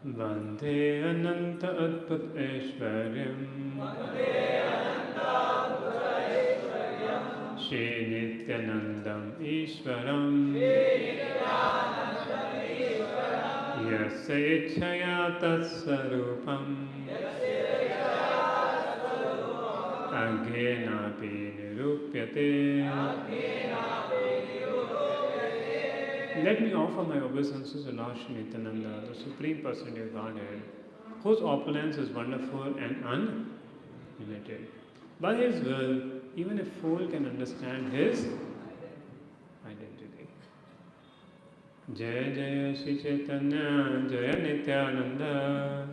Vande Ananta Adbhut Aishwaryam Shri Nityanandam Ishwaram Yasya Ichhaya Tatsvarupam Agyenapi Nirupyate. Let me offer my obeisances to Lord Shri Nityananda, the Supreme Personality of Godhead, whose opulence is wonderful and unlimited. By His will, even a fool can understand His identity. Jaya Jaya Shri Chaitanya, Jaya Nityananda,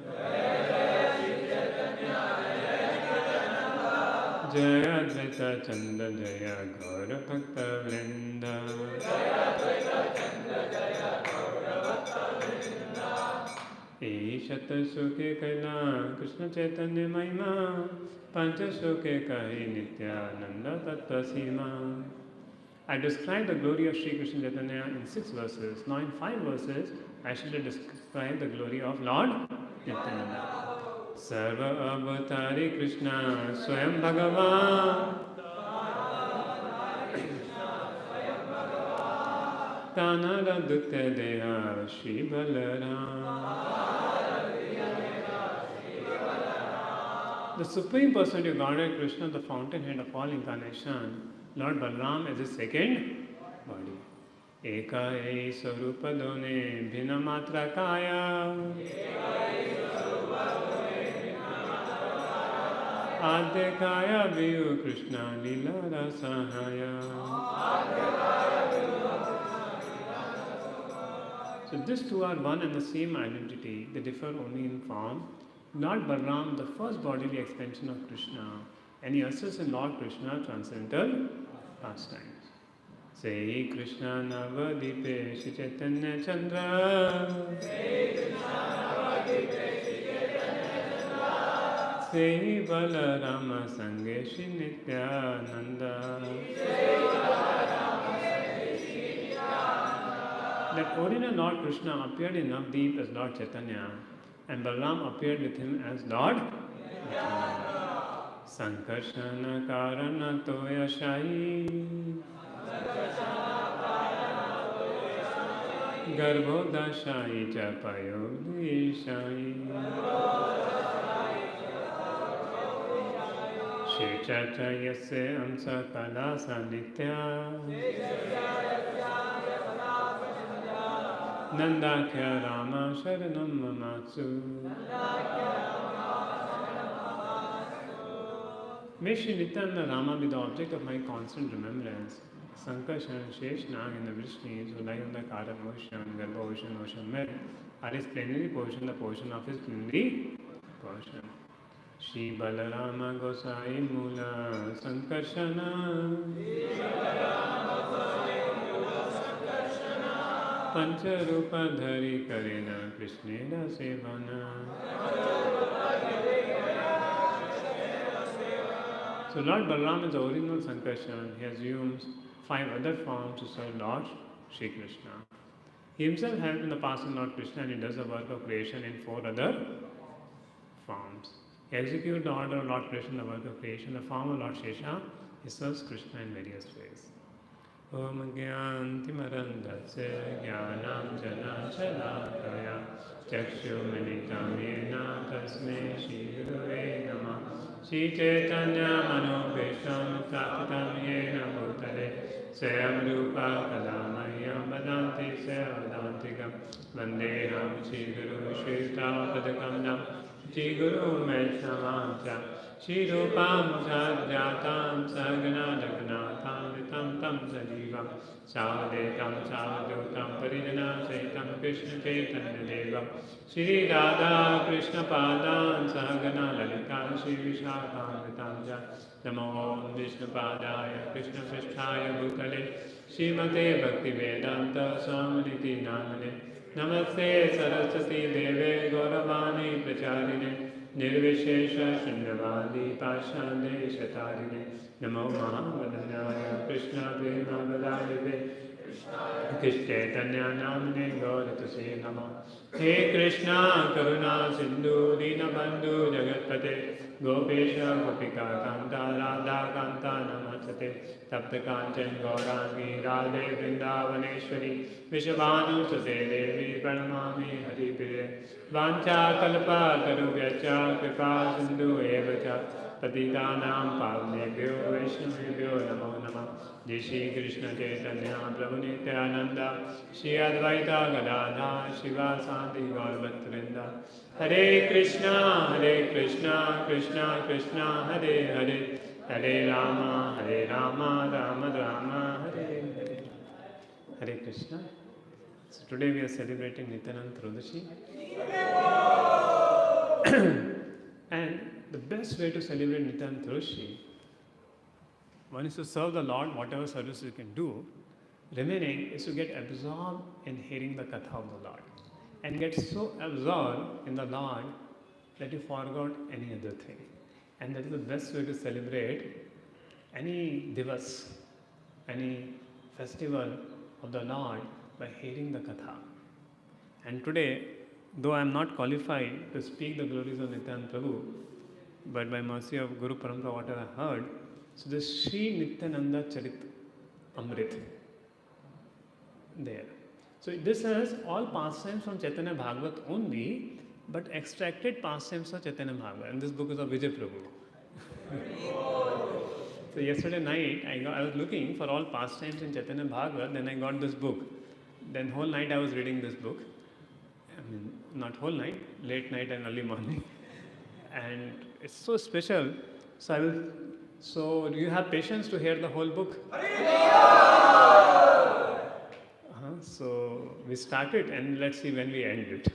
Jaya Advaita Chanda, Jaya Gaura Bhakta Vrinda. ईशत सुखे कैला कृष्ण चैतन्य महिमा पंच सुखे कही नित्यानंद तत्व सीमा. I described the glory of Sri Krishna Chaitanya in 6 verses. Now in 5 verses, I shall describe the glory of Lord Nityananda. Sarva Avatari Krishna Swayam Bhagavan Kanara Dutya Deha Shri Balaram. The Supreme Personality of Godhead Krishna, the fountainhead of all incarnation, Lord Balaram is his second body. Eka ei sarupa done bhina matra kaya. Adya kaya viyu Krishna lila rasahaya. So these two are one and the same identity. They differ only in form. Lord Balaram, the first bodily extension of Krishna, and he ushers in Lord Krishna transcendental pastimes. Say Krishna Navadipe Shri Chaitanya Chandra. Say Balarama Sange Shri Nityananda. That original Lord Krishna appeared in Navdeep as Lord Chaitanya, and Balaram appeared with him as Lord Nityananda. Sankarshana Karana Toya Shai. Garbhodashai Chapayodishai. Shri Chaitanyasya Amsa Kalasa Nitya. Nandakya Rama Sharanam Mamatsu. May Shri Nityananda Rama be the object of my constant remembrance. Sankarshan, Shesh, Nag and the Vrishnis who lie on the Karan ocean, Garbha ocean, ocean mid, are his plenary portion, the portion of his plenary portion. Shri Balarama Gosai Mula Sankarshana. Pancharupa Dhari Karena Krishneda Sevana. So Lord Balaram is the original Sankarshan. He assumes 5 other forms to serve Lord Shri Krishna. He himself helped in the past in Lord Krishna, and he does the work of creation in 4 other forms. He executes the order of Lord Krishna, the work of creation. The form of Lord Shesha, he serves Krishna in various ways. Om Gyantimarandasya Gyanam Jana Shalakaya Chakshumanitam Yena Tasme Shri Gurave Namah. Shri Chaitanya Manobhisham Sthapitam Yena Bhutale Swayam Rupa Kadamayam Vadanti Sevadantikam Vandeham Shri Guru Shri Tapadakam Nam Shri Guru Vaishnavamcha Shri Rupam Sadhyatam Sagana Jaganatham Vitam Tam Sajivam Savadetam Savadutam Parijana Saitam Krishna Chaitanya Devam Shri Radha Krishna Padan Sagana Lalita Shri Vishakam Vitamja Namo Vishnu Padaya Krishna Prishthaya Bhutale Srimate Bhakti Vedanta Swaminiti Namane Namaste Saraswati Deve Gauravani Pracharine Nirvishesha Shunyavadi Pashande Shatarine Namo Mahavadanyaya Krishna Prema Vadalive Krishna Chaitanya Namane Gauratase Nama. He Krishna Karuna Sindhu Dinabandhu Jagatpate Gopesha Gopika Kanta Radha Kanta Namaste Tapta Kanchan Gaurangi Radhe Vrindavaneshwari Vishabhanu Sute Devi Pranamami Haripriye Vancha Kalpa Tarubhyacha Kripa Sindhu Evacha Patitanam Pavnebhyo Vaishnavebhyo Namo Namah. Jai Shri Krishna Chaitanya Prabhu Nityananda Shri Advaita Gadadha Shiva Sati Gaur Bhaktavrinda. Hare Krishna Krishna Krishna Hare Hare Hare Rama Rama Rama Hare Hare. Hare Krishna. So today we are celebrating Nityananda Trodashi. And the best way to celebrate Nityananda Trodashi, one is to serve the Lord, whatever service you can do. Remaining is to get absorbed in hearing the Katha of the Lord. And get so absorbed in the Lord that you forgot any other thing. And that is the best way to celebrate any divas, any festival of the Lord, by hearing the Katha. And today, though I am not qualified to speak the glories of Nityananda Prabhu, but by mercy of Guru Parampara, what I have heard, so this Sri Nityananda Charitamrta, there. So this is all pastimes from Chaitanya Bhagavat only, but extracted pastimes of Chaitanya Bhagavat. And this book is of Vijay Prabhu. So yesterday night, I was looking for all pastimes in Chaitanya Bhagavat, then I got this book. Then whole night I was reading this book. I mean, not whole night, late night and early morning. And it's so special. So do you have patience to hear the whole book? So we start it and let's see when we end it.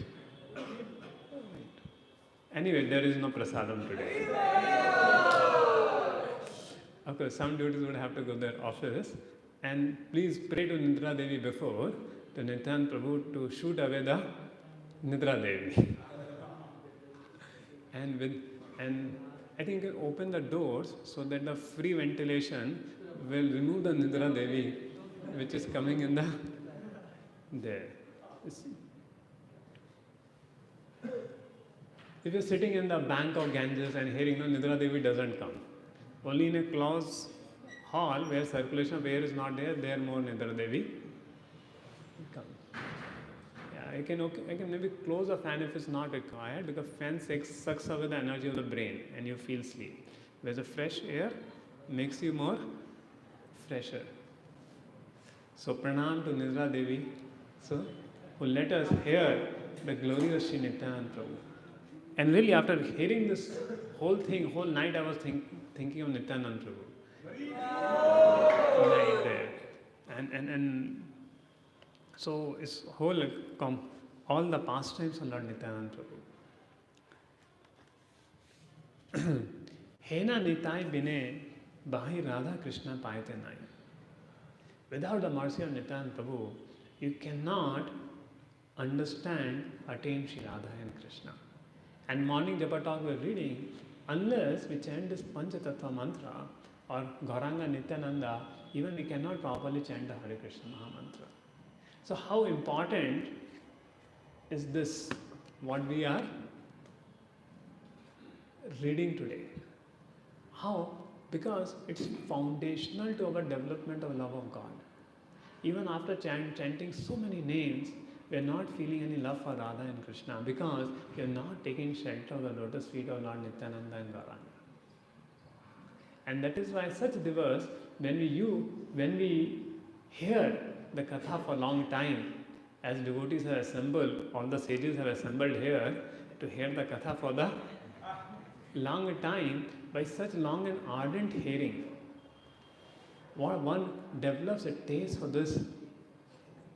Anyway, there is no prasadam today. Okay, some duties would have to go to their office. And please pray to Nidra Devi before, to Nityananda Prabhu, to shoot away the Nidra Devi. And I think open the doors so that the free ventilation will remove the Nidra Devi which is coming in the there. If you're sitting in the bank of Ganges and hearing, no, Nidra Devi doesn't come. Only in a closed hall where circulation of air is not there more Nidra Devi come. Yeah, I can maybe close the fan if it's not required, because fan sucks away the energy of the brain and you feel sleep. Whereas the fresh air makes you more fresher. So pranam to Nidra Devi, so who let us hear the glory of Sri Nityananda Prabhu. And really after hearing this whole thing, whole night I was thinking of Nityananda Prabhu. Night there. And so it's whole, all the pastimes of Lord Nityananda Prabhu. Hena Nitai Bine Bahi Radha Krishna Payate Nai. Without the mercy of Nityananda Prabhu, you cannot understand, attain Sri Radha and Krishna. And morning Japa talk we are reading, unless we chant this Panchatattva mantra or Gauranga Nityananda, even we cannot properly chant the Hare Krishna Maha Mantra. So how important is this, what we are reading today? How? Because it's foundational to our development of love of God. Even after chanting so many names, we are not feeling any love for Radha and Krishna, because we are not taking shelter of the lotus feet of Lord Nityananda and Gauranga. And that is why such divas, when we hear the katha for a long time, as devotees have assembled, all the sages have assembled here to hear the katha for the long time, by such long and ardent hearing, one develops a taste for this,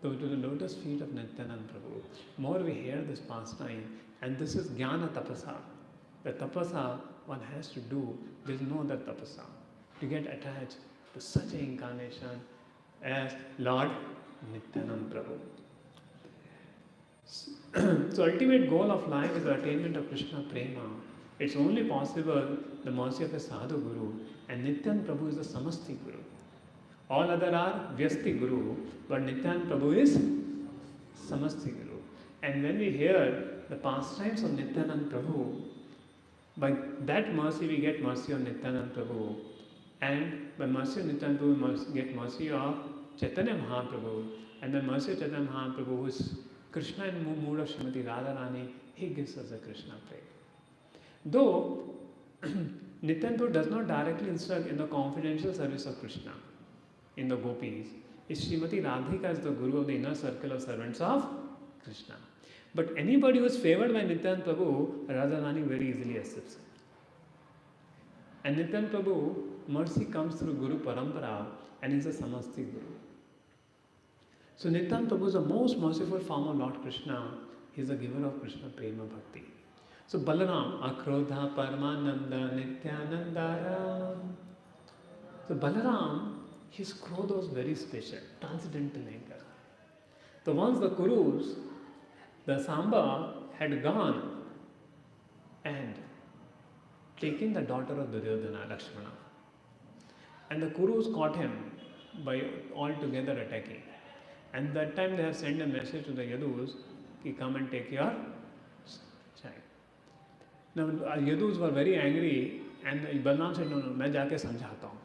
to the lotus feet of Nityananda Prabhu. More we hear this pastime, and this is Jnana Tapasa. The tapasa one has to do, there is no other tapasa, to get attached to such an incarnation as Lord Nityananda Prabhu. So ultimate goal of life is the attainment of Krishna Prema. It's only possible the mercy of a sadhu guru, and Nityananda Prabhu is the Samasti Guru. All other are Vyasti Guru, but Nityananda Prabhu is Samasti Guru. And when we hear the pastimes of Nityananda Prabhu, by that mercy we get mercy of Nityananda Prabhu, and by mercy of Nityananda Prabhu we get mercy of Chaitanya Mahaprabhu, and by mercy of Chaitanya Mahaprabhu, who is Krishna in mood of Srimati Radharani, he gives us the Krishna prayer. Though Nityananda Prabhu does not directly instruct in the confidential service of Krishna, in the gopis, Srimati Radhika is the guru of the inner circle of servants of Krishna. But anybody who is favored by Nityananda Prabhu, Radharani very easily accepts it. And Nityananda Prabhu, mercy comes through Guru Parampara, and is a Samasti Guru. So Nityananda Prabhu is the most merciful form of Lord Krishna. He is the giver of Krishna Prema Bhakti. So Balaram, Akrodha Paramananda Nityananda. So Balaram, his krodha was very special, transcendental nature. So once the Kurus, the Samba had gone and taken the daughter of Duryodhana, Lakshmana. And the Kurus caught him by all together attacking. And that time they have sent a message to the Yadus, ki come and take your child. Now Yadus were very angry, and Balram said, no, मैं जाके समझाता हूँ.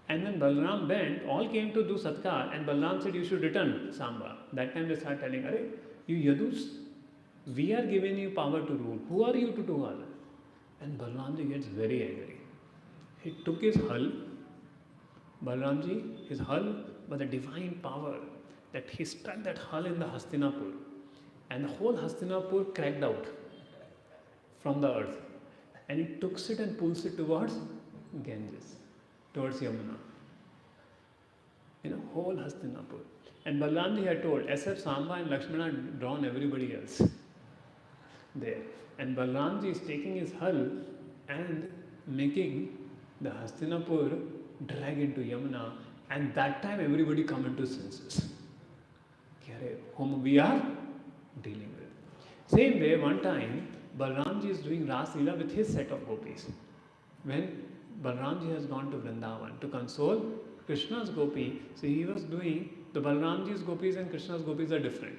And when Balaram went, all came to do satkar, and Balaram said, you should return Samba. That time they start telling, Arey, you Yadus, we are giving you power to rule. Who are you to do all that? And Balaramji gets very angry. He took his hull, Balaramji, his hull, was a divine power that he struck that hull in the Hastinapur. And the whole Hastinapur cracked out from the earth. And he takes it and pulls it towards Ganges, towards Yamuna. Whole Hastinapur. And Balaramji had told, except Samba and Lakshmana drawn everybody else there. And Balaramji is taking his hull and making the Hastinapur drag into Yamuna, and that time everybody come into senses. Whom we are dealing with. Same way, one time, Balaramji is doing Ras Leela with his set of gopis. When Balaramji has gone to Vrindavan to console Krishna's gopi, so he was doing, the Balaramji's gopis and Krishna's gopis are different.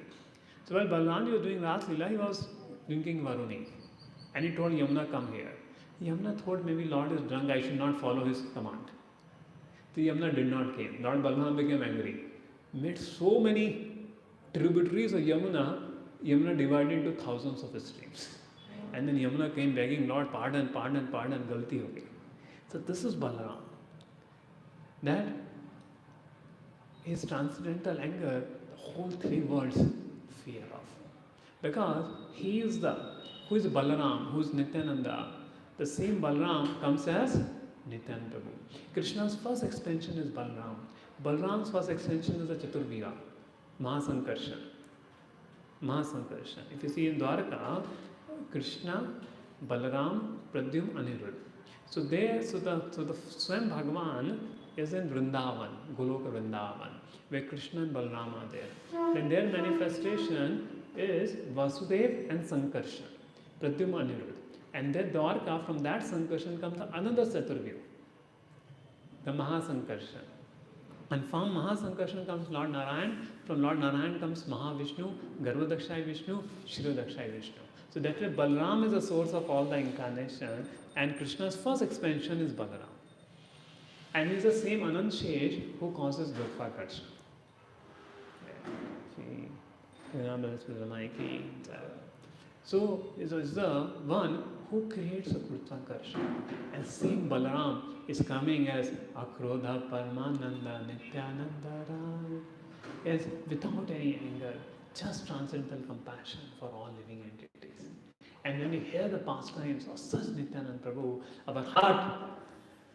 So while Balaramji was doing Ras Leela, he was drinking Varuni. And he told Yamuna, come here. Yamuna thought maybe Lord is drunk, I should not follow his command. So Yamuna did not came. Lord Balaram became angry. Made so many tributaries of Yamuna divided into thousands of streams. And then Yamuna came begging, Lord, pardon, pardon, pardon, galti ho gayi. So this is Balaram. That his transcendental anger, the whole three worlds fear of. Because he is who is Balaram, who is Nityananda. The same Balaram comes as Nityananda Prabhu. Krishna's first extension is Balaram. Balaram's first extension is the Chaturviga, Mahasankarshan. Mahasankarshan. If you see in Dwarka, Krishna, Balaram, Pradyum, Anirudh. So the Swam Bhagavan is in Vrindavan, Goloka Vrindavan, where Krishna and Balaram are there. Then their manifestation is Vasudev and Sankarshan, Pradyum, Anirudh. And then Dwarka, from that Sankarshan comes another Chaturvyu, the Mahasankarshan. And from Mahasankarshan comes Lord Narayan, from Lord Narayan comes Mahavishnu, Garbhodakshai Vishnu, Shirodakshai Vishnu. So that way Balaram is the source of all the incarnation, and Krishna's first expansion is Balaram. And he is the same Anant Shesh who causes Gurtvakarshana. So is the one who creates a Gurtvakarshana. And same Balaram is coming as Akrodha Paramananda Nityananda Ram. As without any anger, just transcendental compassion for all living entities. And when we hear the pastimes of such Nityananda Prabhu, our heart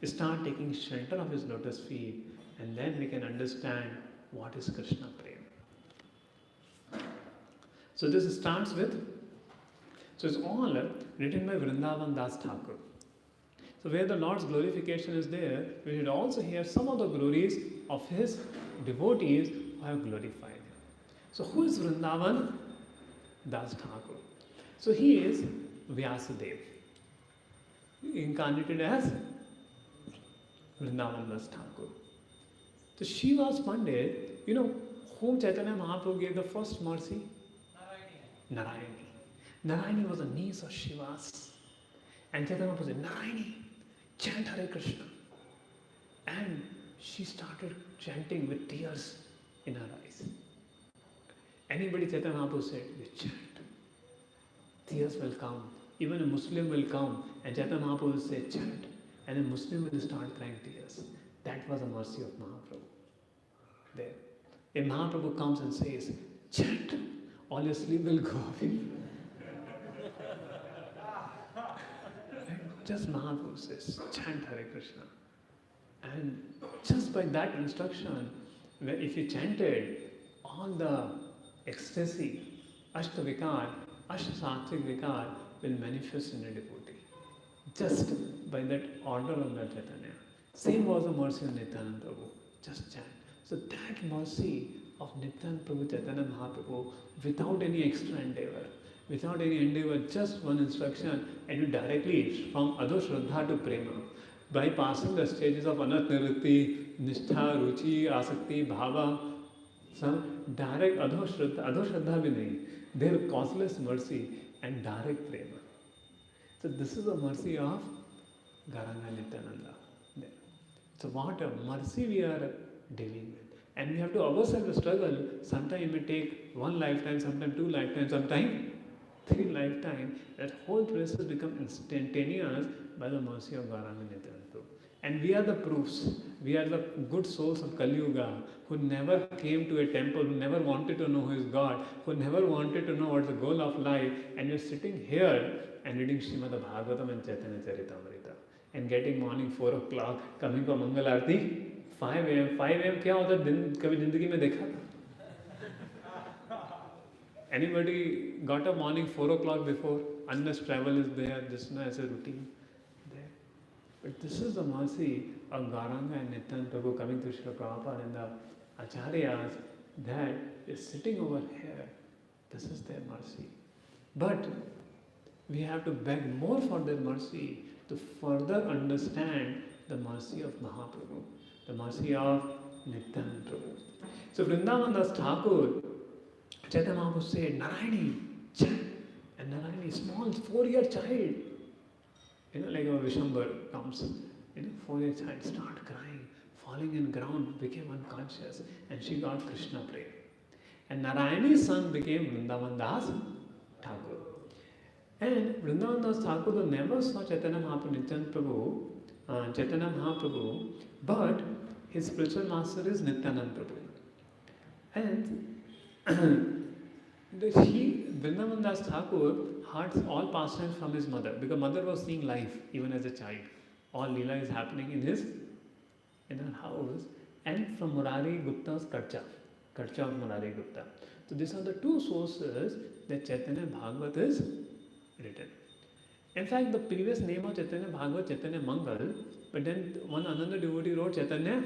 start taking shelter of his lotus feet, and then we can understand what is Krishna Prem. So this starts with, so it's all written by Vrindavan Das Thakur. So where the Lord's glorification is there, we should also hear some of the glories of his devotees who have glorified him. So who is Vrindavan Das Thakur? So he is Vyasadeva, incarnated as Vrindavan Das Thakur. So Shiva's Pandit, whom Chaitanya Mahaprabhu gave the first mercy? Narayani. Narayani was a niece of Shiva's. And Chaitanya Mahaprabhu said, Narayani, chant Hare Krishna. And she started chanting with tears in her eyes. Anybody Chaitanya Mahaprabhu said, you chant. Tears will come. Even a Muslim will come and Chaitanya Mahaprabhu will say, chant. And a Muslim will start crying tears. That was the mercy of Mahaprabhu. There. If Mahaprabhu comes and says, chant, all your sleep will go away. Just Mahaprabhu says, chant Hare Krishna. And just by that instruction, if you chanted, all the ecstasy, Ashtavikar, Ashtasattvic Vikar will manifest in a devotee. Just by that order of Lord Chaitanya. Same was the mercy of Nityananda Prabhu. Just chant. So that mercy of Nityananda Prabhu, Chaitanya Mahaprabhu, without any extra endeavor, just one instruction, and you directly, from Adho Shraddha to Prema, by passing the stages of Anat Nivritti, Nishtha, Ruchi, Asakti, Bhava, some direct Adho Shraddha bhi nahi. Their causeless mercy and direct Prema. So this is the mercy of Garanga Nityananda. So what a mercy we are dealing with. And we have to ourselves struggle. Sometimes it may take one lifetime, sometimes two lifetimes, sometimes three lifetimes. That whole process becomes instantaneous by the mercy of Gauranga Nityananda. And we are the proofs. We are the good souls of Kali Yuga who never came to a temple, who never wanted to know who is God, who never wanted to know what's the goal of life. And you're sitting here and reading Srimad Bhagavatam and Chaitanya Charitamrta and getting morning 4 o'clock, coming for Mangal Aarti, 5 a.m. 5 a.m. क्या होता है दिन कभी जिंदगी में देखा था? Anybody got up morning 4 o'clock before? Unless travel is there, just as a routine there. But this is the mercy of Gauranga and Nityananda Prabhu coming through Srila Prabhupada and the Acharyas that is sitting over here. This is their mercy. But we have to beg more for their mercy to further understand the mercy of Mahaprabhu, the mercy of Nityananda Prabhu. So Vrindavan Das Thakur, Chaitanya Mahaprabhu said, Narayani, and Narayani, small 4-year child, like a Vishambar comes, 4-year child start crying, falling in ground, became unconscious, and she got Krishna prema. And Narayani's son became Vrindavan Das Thakur. And Vrindavan Das Thakur never saw Chaitanya Mahaprabhu, Nityananda Prabhu, Chaitanya Mahaprabhu, but his spiritual master is Nityananda Prabhu. And Vrindavan Das Thakur heard all pastimes from his mother, because mother was seeing life even as a child. All Leela is happening in her house, and from Murari Gupta's Karcha of Murari Gupta. So these are the two sources that Chaitanya Bhagavat is written. In fact, the previous name of Chaitanya Bhagavat, Chaitanya Mangal, but then one another devotee wrote Chaitanya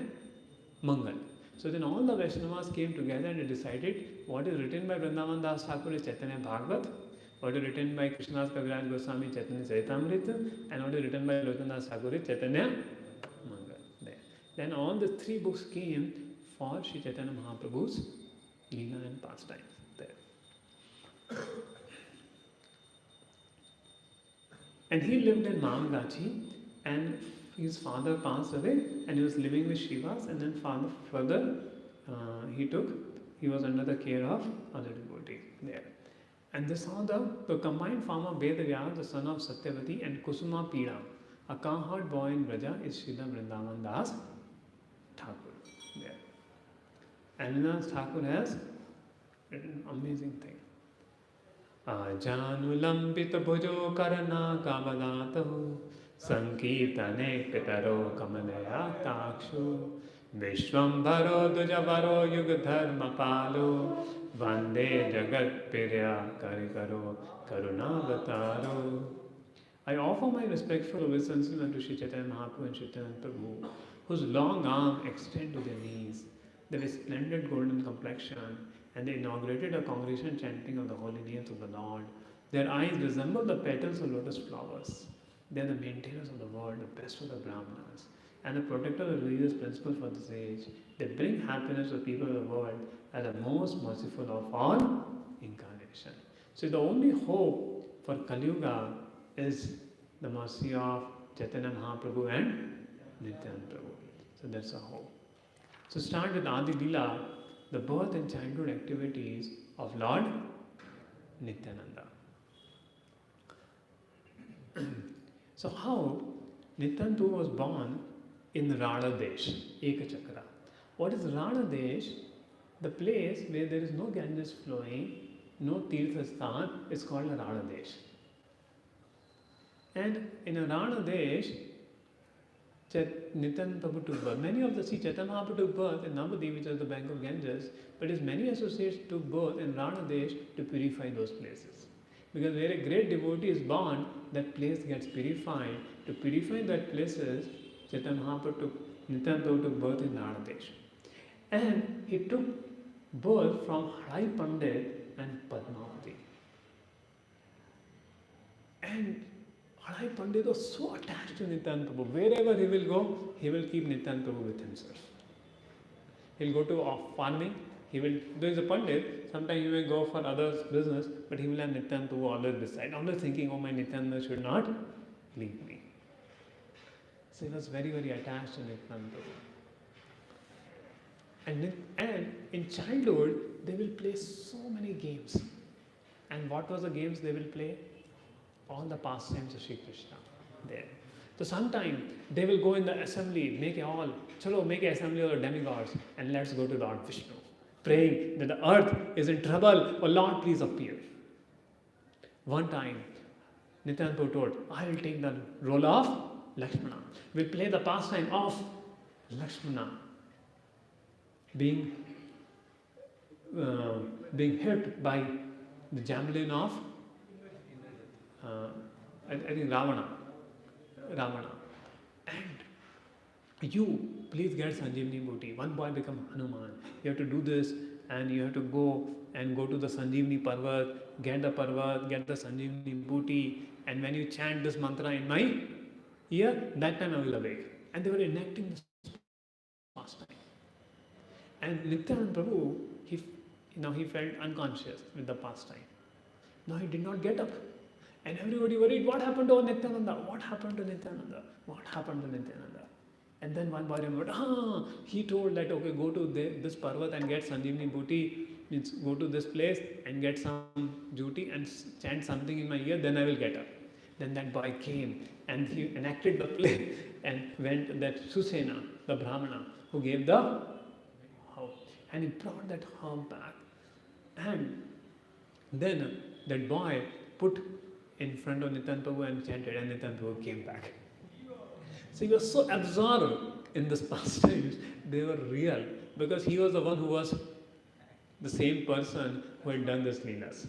Mangal. So then all the Vaishnavas came together and they decided what is written by Vrindavan Das Thakur is Chaitanya Bhagavat, what is written by Krishnadas Kaviraj Goswami Chaitanya Charitamrta, and what is written by Lochana Das Thakur is Chaitanya Mangal. There. Then all the three books came for Sri Chaitanya Mahaprabhu's Leela and pastimes. There. And he lived in Mamgachi, and his father passed away, and he was living with Shivas, and then further he was under the care of other devotees there. And this how the combined form of Vedavyas, the son of Satyavati, and Kusuma Pida, a cowherd boy in Vraja, is Srila Vrindavan Das Thakur there. And Vrindavan Thakur has written an amazing thing. Ajanulambit bhujo karana kavadato sankirtane pitaro kamalaya takshu vishwambharo dujavaro yugadharma palo vande jagat pirya karikaro karunavataro. I offer my respectful obeisances unto Sri Chaitanya Mahaprabhu and Sri Chaitanya Prabhu, whose long arm extend to their knees, their splendid golden complexion, and they inaugurated a congregation chanting of the holy names of the Lord. Their eyes resemble the petals of lotus flowers. They are the maintainers of the world, the best of the Brahmanas, and the protector of the religious principles for this age. They bring happiness to the people of the world as the most merciful of all incarnation. So the only hope for Kali Yuga is the mercy of Chaitanya Mahaprabhu and Nityananda Prabhu. So that's a hope. So start with Adi Leela, the birth and childhood activities of Lord Nityananda. So how Nityananda was born in Radha Desh, Ekachakra. What is Radha Desh? The place where there is no Ganges flowing, no Tirtha Sthan, is called a Radha Desh. And in a Radha Desh, Nityananda Prabhu took birth. Many of the Chaitanya Mahaprabhu took birth in Navadvip, which is the bank of Ganges, but his many associates took birth in Radha Desh to purify those places. Because where a great devotee is born, that place gets purified. To purify that places, Chaitanya Mahaprabhu Nityananda Prabhu took birth in Radha Desh. And he took birth from Hari Pandit and Padmavati. And Hari Pandit was so attached to Nityananda Prabhu. Wherever he will go, he will keep Nityananda Prabhu with himself. He'll go to farming. There is a Pandit, sometimes he may go for others' business, but he will have Nityananda Prabhu always beside, always thinking, oh, my Nityananda should not leave me. So he was very, very attached to Nityananda. And in childhood, they will play so many games. And what was the games they will play? All the pastimes of Sri Krishna there. So sometime they will go in the assembly, make an assembly of the demigods, and let's go to Lord Vishnu, praying that the earth is in trouble, oh Lord, please appear. One time, Nityananda told, I will take the role of Lakshmana. We'll play the pastime of Lakshmana being hit by the javelin of I think Ravana. And you please get Sanjeevani booty. One boy become Hanuman. You have to do this, and you have to go to the Sanjeevani Parvat, get the Sanjeevani booty, and when you chant this mantra in my ear, that time I will awake. And they were enacting this pastime. And Nityananda Prabhu, he felt unconscious with the pastime. Now he did not get up. And everybody worried, what happened to Nityananda? What happened to Nityananda? What happened to Nityananda? And then one boy remembered, he told that, okay, go to this Parvat and get Sanjeevani booty, means go to this place and get some duty and chant something in my ear, then I will get up. Then that boy came and he enacted the play and went that Susena, the Brahmana, who gave the herb. And he brought that herb back. And then that boy put in front of Nityananda Prabhu and chanted, and Nityananda Prabhu came back. So he was so absorbed in this pastimes, they were real, because he was the one who was the same person who had done this leelas.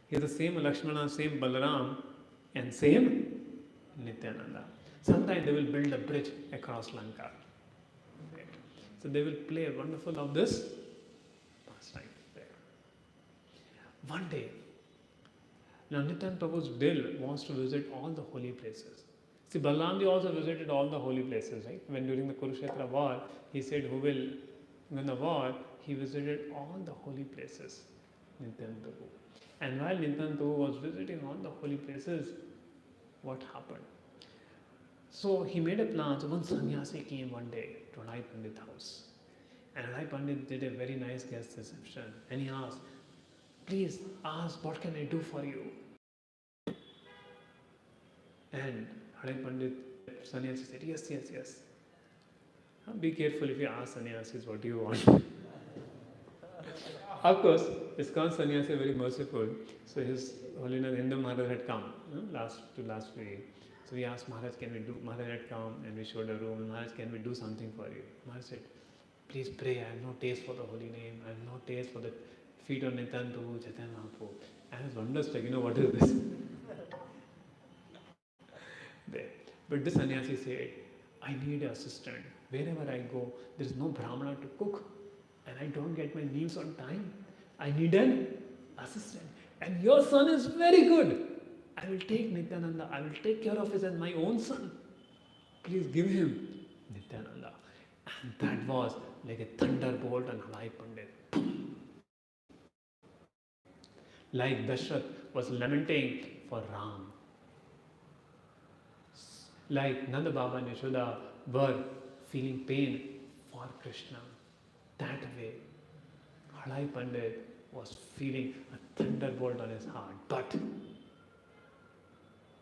He is the same Lakshmana, same Balaram, and same Nityananda. Sometimes they will build a bridge across Lanka. Right. So they will play wonderful of this pastime there. One day, now Nityananda Prabhu's bill wants to visit all the holy places. See, Balaramji also visited all the holy places, right? When during the Kurukshetra war, he said, who will win the war? He visited all the holy places, Nityananda Prabhu. And while Nityananda Prabhu was visiting all the holy places, what happened? So he made a plan. So one sannyasi came one day to Rai Pandit's house. And Rai Pandit did a very nice guest reception. And he asked, please ask, what can I do for you? And Rai Pandit, sannyasi said, yes. Be careful if you ask sannyasis what you want. Of course, ISKCON sannyasi are very merciful. So His Holiness Hindu Maharaj had come last week. So we asked Maharaj, Maharaj had come and we showed a room. And Maharaj, can we do something for you? Maharaj said, please pray. I have no taste for the holy name. I have no taste for the feet of Nityananda Prabhu, Chaitanya Mahaprabhu. I was wonderstruck, what is this? There. But this sannyasi said, I need an assistant. Wherever I go, there is no Brahmana to cook. And I don't get my meals on time. I need an assistant. And your son is very good. I will take Nityananda. I will take care of him as my own son. Please give him Nityananda. And that was like a thunderbolt on Rai Pandit. Like Dashrath was lamenting for Ram. Like Nanda Baba and Yashoda were feeling pain for Krishna. That way, Rai Pandit was feeling a thunderbolt on his heart. But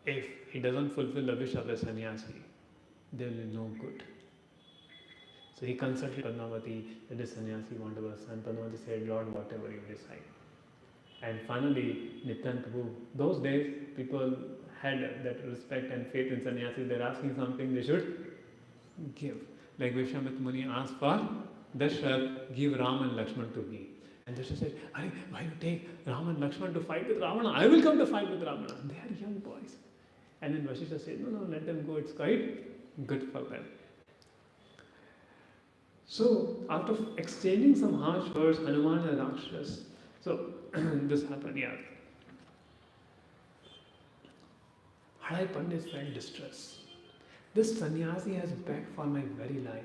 if he doesn't fulfill the wish of a sannyasi, there will be no good. So he consulted Padmavati that the sannyasi wanted a son. Padmavati said, Lord, whatever you decide. And finally, Nityananda Prabhu, those days people had that respect and faith in sannyasis. They're asking something, they should give. Like Vishwamitra Muni asked for Dashrath, give Ram and Lakshman to me. And Dashrath said, why you take Ram and Lakshman to fight with Ravana? I will come to fight with Ravana. They are young boys. And then Vasishtha said, no, let them go. It's quite good for them. So, after exchanging some harsh words, Hanuman and Rakshas, so this happened, yeah. Rai Pandit felt distress. This sannyasi has begged for my very life.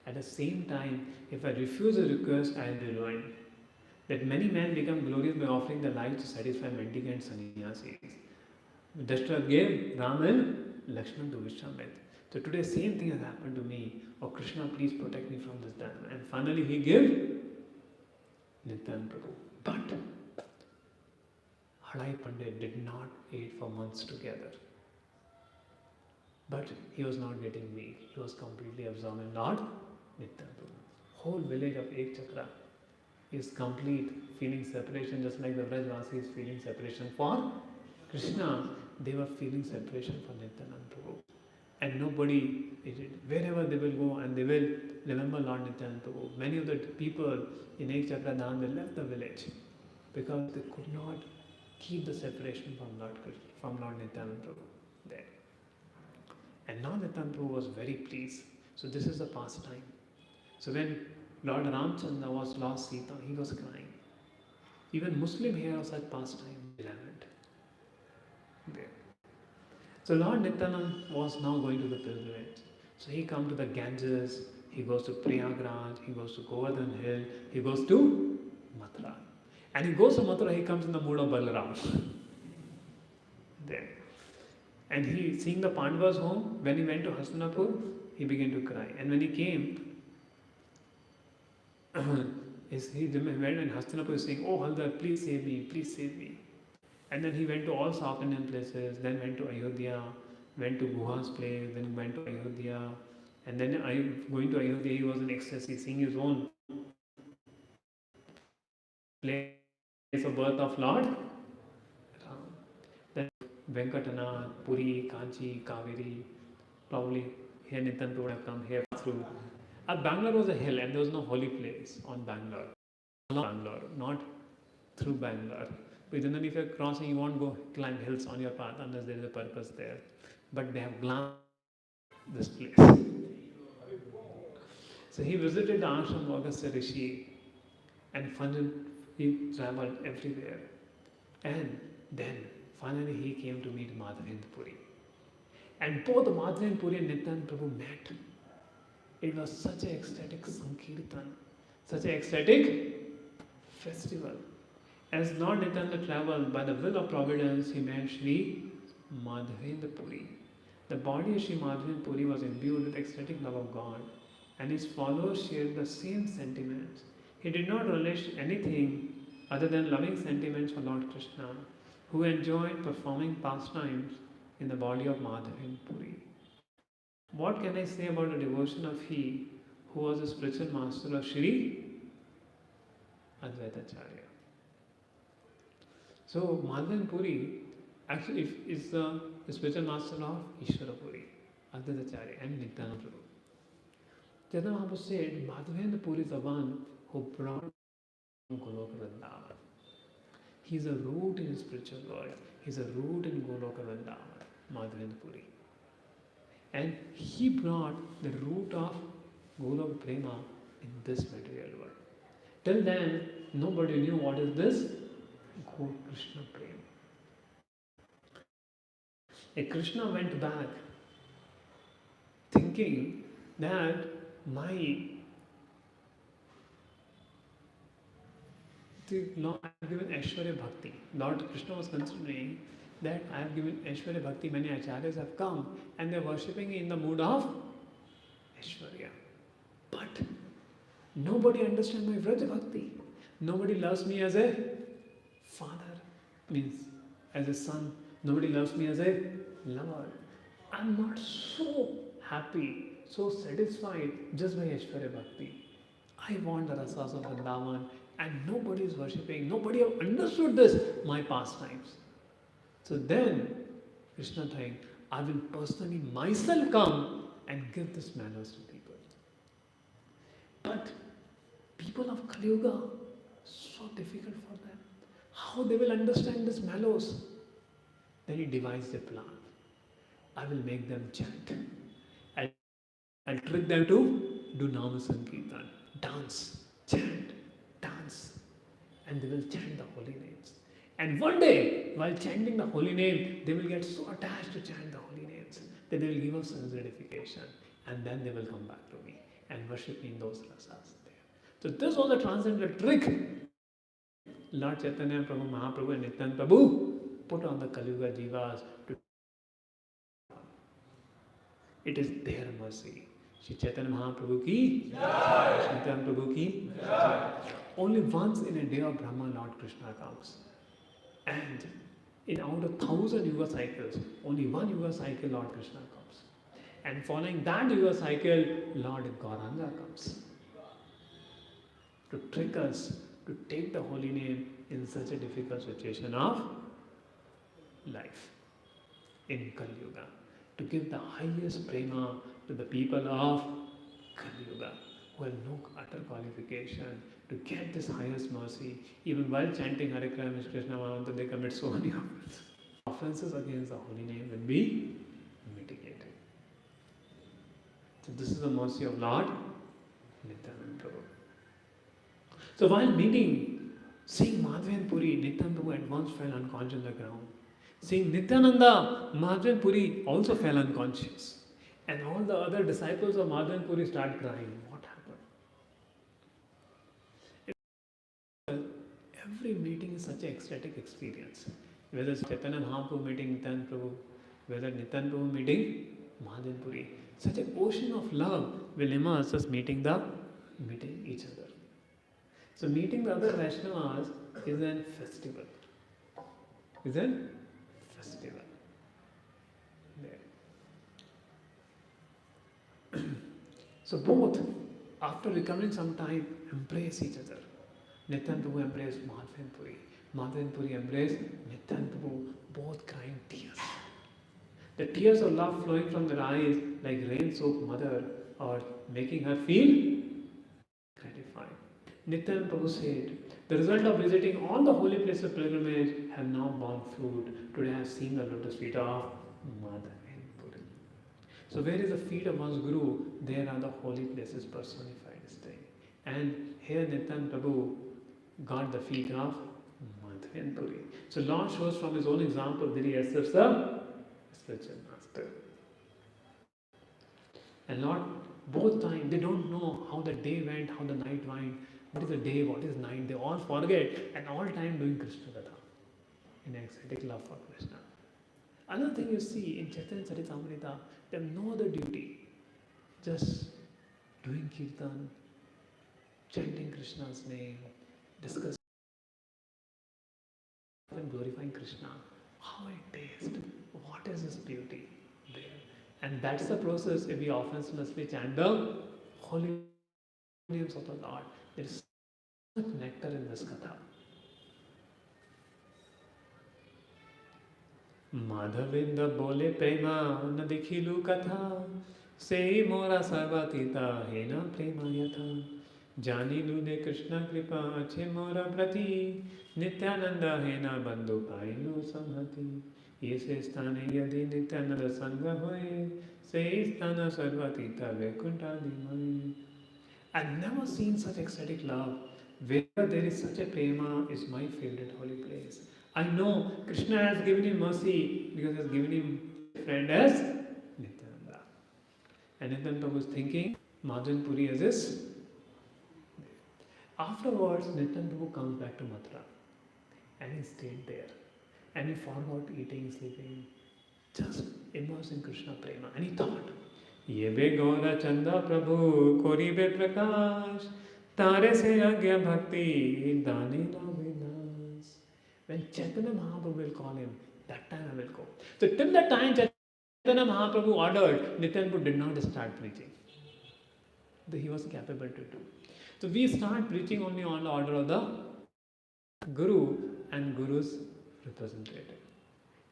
At the same time, if I refuse a request, I will be ruined. That many men become glorious by offering their lives to satisfy mendicant sannyasis. Dashrath gave Ram and Lakshman to Vishwamitra. So today same thing has happened to me. Oh Krishna, please protect me from this damn. And finally he gave Nityananda Prabhu. But Hadai Pandit did not eat for months together. But he was not getting weak. He was completely absorbed in Lord Nityananda Prabhu. Whole village of Ek Chakra is complete, feeling separation, just like the Vrajvasi is feeling separation for Krishna. They were feeling separation for Nityananda Prabhu. And nobody, wherever they will go and they will remember Lord Nityananda Prabhu. Many of the people in Ek Chakra Dhan, they left the village because they could not keep the separation from Lord Nityananda Prabhu there. And Lord Nityananda Prabhu was very pleased. So this is the pastime. So when Lord Ramchandra was lost Sita, he was crying. Even Muslim hear of such pastime, they lament. There. So Lord Nityananda was now going to the pilgrimage. So he comes to the Ganges, he goes to Prayagraj, he goes to Govardhan Hill, he goes to Mathura. And he goes to Mathura, he comes in the mood of Balaram. There. And he, seeing the Pandavas home, when he went to Hastinapur, he began to cry. And when he came, he went in Hastinapur saying, "Oh Haldar, please save me, please save me." And then he went to all South Indian places, then went to Ayodhya, went to Guha's place, then went to Ayodhya. And then going to Ayodhya, he was in ecstasy, seeing his own place of birth of Lord Ram. Then Venkatanath, Puri, Kanchi, Kaveri, probably here Nityananda would have come here through. Bangalore was a hill and there was no holy place on Bangalore. Not through Bangalore. But generally if you're crossing, you won't go climb hills on your path unless there is a purpose there. But they have glanced this place. So he visited the ashram of Agastya Rishi and he traveled everywhere. And then finally he came to meet Madhavendra Puri. And both Madhavendra Puri and Nityananda Prabhu met. It was such an ecstatic Sankirtan, such an ecstatic festival. As Lord Nityananda travelled, by the will of Providence, he met Sri Madhavendra Puri. The body of Sri Madhavendra Puri was imbued with ecstatic love of God, and his followers shared the same sentiments. He did not relish anything other than loving sentiments for Lord Krishna, who enjoyed performing pastimes in the body of Madhavendra Puri. What can I say about the devotion of he who was the spiritual master of Shri Advaitacharya? So Madhavendra Puri actually is the spiritual master of Ishvara Puri, Advaitacharya and Nityananda Prabhu. Chaitanya Mahaprabhu said Madhavendra Puri is the one who brought Goloka Vrindavan. He is a root in the spiritual world. He is a root in Goloka Vrindavan, Madhavendra Puri. And he brought the root of Goloka Prema in this material world. Till then, nobody knew what is this Krishna Prema. And Krishna went back thinking that Lord, I have given Aishwarya Bhakti. Lord Krishna was considering that I have given Aishwarya Bhakti, many acharyas have come and they are worshipping in the mood of Aishwarya. But nobody understands my Vraj Bhakti. Nobody loves me as a father, means as a son. Nobody loves me as a lover. I am not so happy, so satisfied just by Aishwarya Bhakti. I want the rasas of Vrindavan and nobody is worshipping. Nobody have understood this, my pastimes. So then, Krishna thought, I will personally myself come and give this manners to people. But people of Kali Yuga, so difficult for them. How they will understand this mallows? Then he devised a plan. I will make them chant. I'll trick them to do Nama Sankirtan, dance, chant, dance. And they will chant the holy names. And one day, while chanting the holy name, they will get so attached to chant the holy names that they will give us sense gratification. And then they will come back to me and worship me in those rasas there. So this was a transcendental trick Lord Chaitanya Prabhu, Mahaprabhu and Nityananda Prabhu put on the Kali Yuga Jivas to It is their mercy. Shri Chaitanya Mahaprabhu ki Jai. Shri Nityananda Prabhu ki Jai. Only once in a day of Brahma Lord Krishna comes. And in out of 1,000 Yuga cycles, only one Yuga cycle Lord Krishna comes. And following that Yuga cycle, Lord Gauranga comes. To trick us, to take the holy name in such a difficult situation of life in Kali Yuga. To give the highest prema to the people of Kali Yuga who have no utter qualification to get this highest mercy. Even while chanting Hare Krishna Mahamanta, they commit so many offenses. Offenses against the holy name will be mitigated. So this is the mercy of Lord Nityananda Prabhu. So while meeting, seeing Madhva and Puri, Nityananda Prabhu at once fell unconscious on the ground. Seeing Nityananda, Madhva and Puri also fell unconscious. And all the other disciples of Madhva and Puri start crying. What happened? Every meeting is such an ecstatic experience. Whether it's Chaitanya Mahaprabhu meeting Nityananda Prabhu, whether Nityananda Prabhu meeting Madhva and Puri, such an ocean of love will emerge as meeting each other. So meeting the other Vaishnavas is a festival. Is a festival. There. So both, after recovering some time, embrace each other. Nityananda Prabhu embraced Madhva and Puri. Madhva and Puri embraced Nityananda Prabhu, both crying tears. The tears of love flowing from their eyes like rain-soaked mother or making her feel gratified. Nityananda Prabhu said, the result of visiting all the holy places of pilgrimage have now borne fruit. Today I have seen the lotus feet of Madhva and Puri. So where is the feet of one's Guru, there are the holy places personified staying. And here Nityananda Prabhu got the feet of Madhva and Puri. So Lord shows from his own example that he accepts the spiritual master. And Lord, both times they don't know how the day went, how the night went. What is the day, what is night? They all forget and all time doing Krishna Katha in ecstatic love for Krishna. Another thing you see in Chaitanya Charitamrta, they have no other duty, just doing kirtan, chanting Krishna's name, discussing and glorifying Krishna. How I taste, what is His beauty there? And that's the process if we offenselessly chant the holy names of the Lord. There is so much nectar in this katha. Madhavinda bole prema na dikhilu katha se mora sarvatita hena prema yatha janilu de Krishna kripa ache mora prati Nityananda hena bandhu pailu samhati Yese sthane yadi Nityananda sangha hoye se sthana sarvatita vaikuntha dimai. I've never seen such ecstatic love. Where there is such a prema is my favorite holy place. I know Krishna has given him mercy because he has given him a friend as Nityananda. And Nityananda was thinking Madhva Puri as his. Afterwards, Nityananda comes back to Mathura and he stayed there. And he forgot eating, sleeping, just immersed in Krishna prema. And he thought, Yebe Gaura Chanda Prabhu Koribe Prakash Tare Se Agya Bhakti Dani Vinas. When Chaitanya Mahaprabhu will call him, that time I will go. So till that time Chaitanya Mahaprabhu ordered, Nityananda did not start preaching. He was capable to do. So we start preaching only on the order of the Guru and Guru's representative.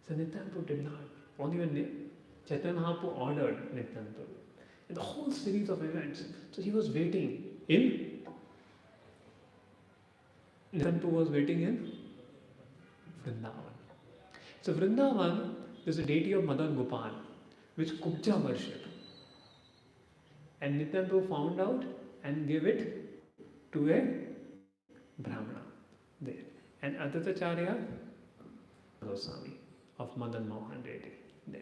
So Nityananda did not. Only when Chaitanya Mahaprabhu ordered Nityananda. In the whole series of events. So he was waiting in Nityananda was waiting in Vrindavan. So Vrindavan, there is a deity of Madan Gopal, which Kubja worship. And Nityananda found out and gave it to a Brahmana there. And Advaitacharya Goswami of Madan Mohan deity there.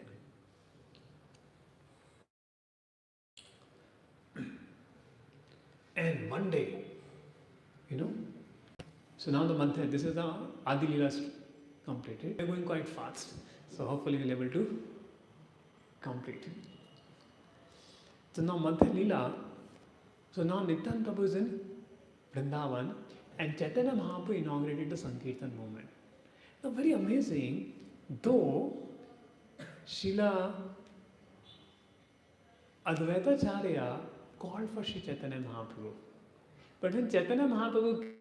And one day, so now the mantra, this is the Adi Leela completed. We are going quite fast, so hopefully we will be able to complete it. So now Madhya Leela, so now Nityananda Prabhu is in Vrindavan and Chaitanya Mahaprabhu inaugurated the Sankirtan movement. Now very amazing, though Srila Advaitacharya called for Sri Chaitanya Mahaprabhu. But when Chaitanya Mahaprabhu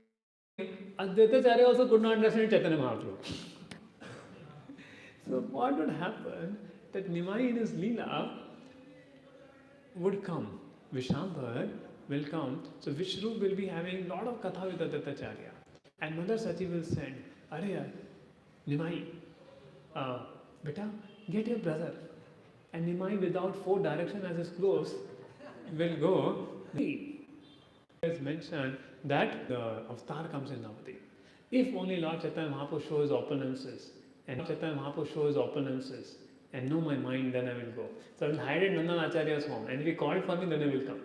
came, Advaitacharya also could not understand Chaitanya Mahaprabhu. So what would happen, that Nimai in his Leela would come, Vishambhar will come, so Vishnu will be having a lot of katha with Advaitacharya. And Mother Sati will send, Arey, Nimai, beta, get your brother. And Nimai, without 4 direction as his clothes, will go. He has mentioned that the avatar comes in Navadip. If only Lord Chaitanya Mahaprabhu shows opulences, and Chaitanya Mahaprabhu shows opulences, and know my mind, then I will go. So I will hide in Nandan Acharya's home, and if he called for me, then I will come.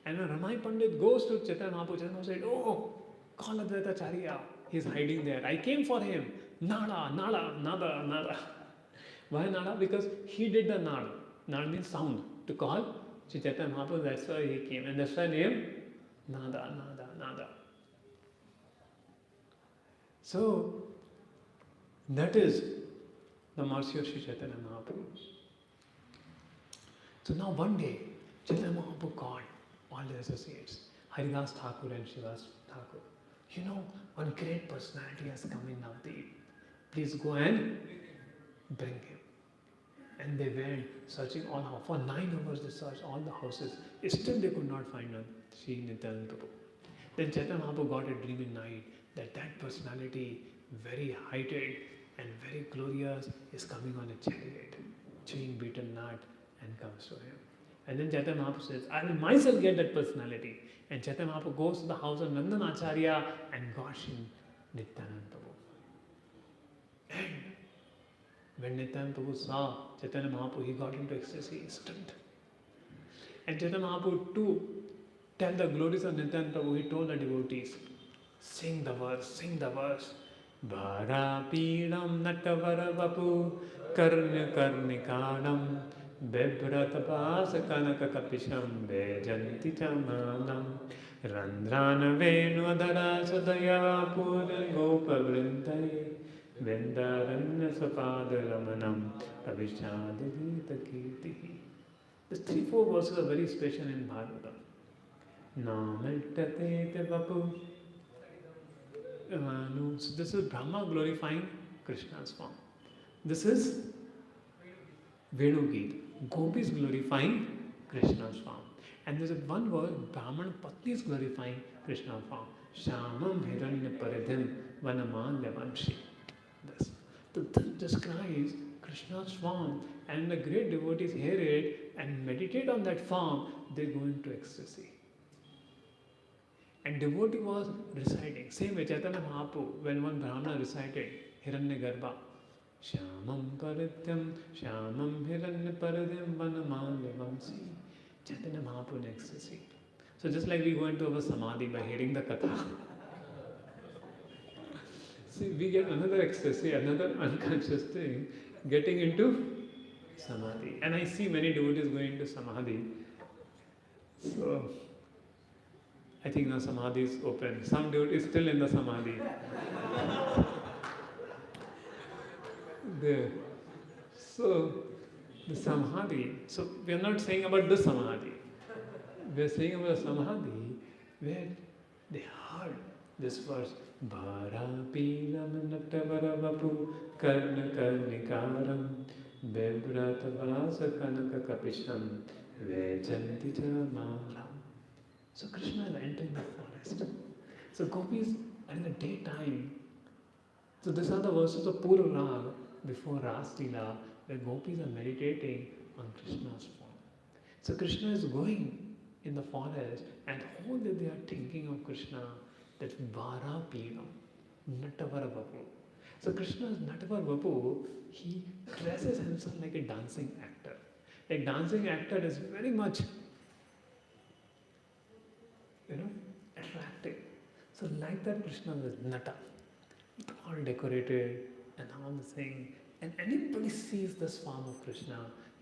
And when Ramai Pandit goes to Chaitanya Mahaprabhu, Chaitanya Mahaprabhu said, oh, call Advaitacharya, he is hiding there. I came for him. Nada, nada, nada, nada. Why nada? Because he did the nada. Nada means sound. To call Sri Chaitanya Mahaprabhu, that's why he came. And that's why name Nada, nada, nada. So, that is the mercy of Sri Chaitanya Mahaprabhu. So now one day, Chaitanya Mahaprabhu called all the associates, Haridas Thakur and Shivas Thakur. You know, one great personality has come in Navadip. Please go and bring him. And they went searching all house. For 9 hours they searched all the houses. Still they could not find Sri Nityananda Prabhu. Then Chaitanya Mahaprabhu got a dream in night that personality, very heighted and very glorious, is coming on a chariot, chewing beaten nut, and comes to him. And then Chaitanya Mahaprabhu says, I will myself get that personality. And Chaitanya Mahaprabhu goes to the house of Nandan Acharya and got Sri Nityananda Prabhu. And when Nityananda Prabhu saw Chaitanya Mahaprabhu, he got into ecstasy instant. And Chaitanya Mahaprabhu to tell the glories of Nityananda Prabhu, he told the devotees, sing the verse, sing the verse. Bharapeedam natavara vapu karnya karnikanam bebratapasa kanaka kapisham bejanti chamanam randrana venu adara sadaya pura gopa vrindai vendaranya sapadaramanam avishadivita kirtihi. These 3-4 verses are very special in Bhagavatam. Namittate te vapu. So this is Brahma glorifying Krishna's form. This is Venu Geet. Gopis glorifying Krishna's form. And there's one word, Brahman Patni is glorifying Krishna's form. Shamam Hiranya Paridhim Vanaman Levanshi. This describes Krishna's form, and the great devotees hear it and meditate on that form, they go into ecstasy. And devotee was reciting. Same way Chaitanya Mahaprabhu, when one Brahmana recited Hiranyagarbha, Shamam Parityam, Shamam Hiranyaparidyam Vanamalyavamsi. Chaitanya Mahaprabhu in ecstasy. So just like we go into our samadhi by hearing the katha. See, we get another ecstasy, another unconscious thing, getting into samadhi. And I see many devotees going into samadhi. So I think now samadhi is open. Some devotee is still in the samadhi. There. So the samadhi. So we are not saying about the samadhi. We are saying about the samadhi where they heard this verse. Bharapeelam natavara vapu karna karnikaram bebratavasa kanaka kapisham vejanti chamaram. So Krishna is entering the forest. So gopis are in the daytime. So these are the verses of Purva Rag before Ras Leela, where gopis are meditating on Krishna's form. So Krishna is going in the forest, and whole day they are thinking of Krishna. That's Vara Peedam, Natavara Vapu. So Krishna's Natavara Vapu, he dresses himself like a dancing actor. A dancing actor is very much attractive. So like that Krishna is Nata, all decorated and all the thing. And anybody sees this form of Krishna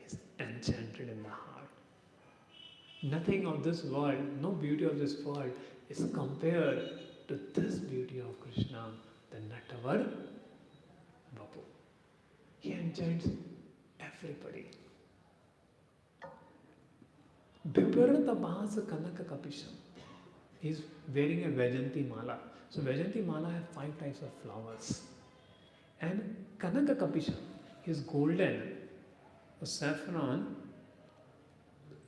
is enchanted in the heart. Nothing of this world, no beauty of this world is compared to this beauty of Krishna, the Natavar Babu. He enchants everybody. Bibharata Bhasa Kanaka Kapisham. He's wearing a Vajanti Mala. So Vajanti Mala have 5 types of flowers. And Kanaka Kapisham is golden, a saffron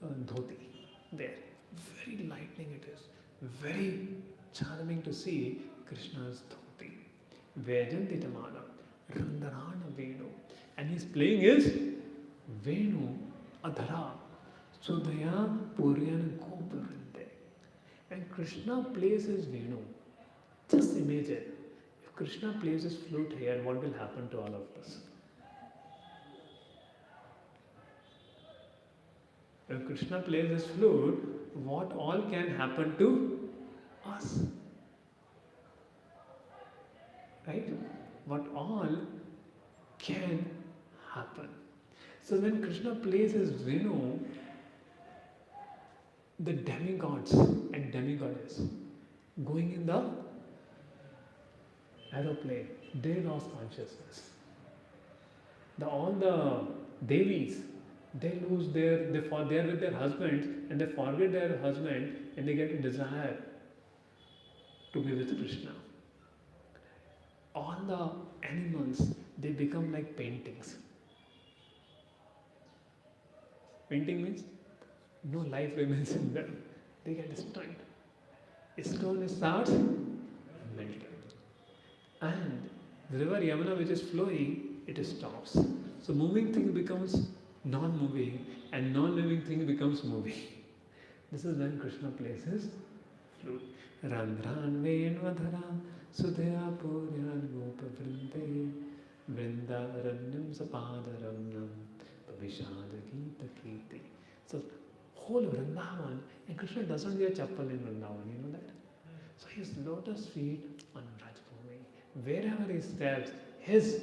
dhoti there. Very lightning it is. Very charming to see Krishna's dhoti. Vajanti Tamala, Randarana Venu. And he's playing his Venu Adhara. Sudhaya Puryan Goparante. When Krishna plays his Venu, just imagine, if Krishna plays his flute here, what will happen to all of us? If Krishna plays his flute, what all can happen to us? Right? What all can happen? So when Krishna plays his Venu, the demigods and demigoddess going in the aeroplane, they lost consciousness. All the Devis, they lose they are with their husbands and they forget their husband and they get a desire to be with Krishna. All the animals, they become like paintings. Painting means no life remains in them. They get stunned. A stone starts melting. And the river Yamuna which is flowing, it stops. So moving thing becomes non-moving and non-living thing becomes moving. This is when Krishna plays his flute. Randran Venvadhara Sudhya Puryan Gopa Vrinte Vrindaranyam Sapadaramnam Pavishada Gita Kirti. So whole Vrindavan, and Krishna doesn't wear chappal in Vrindavan, you know that? So his lotus feet on Vraj, wherever he steps, his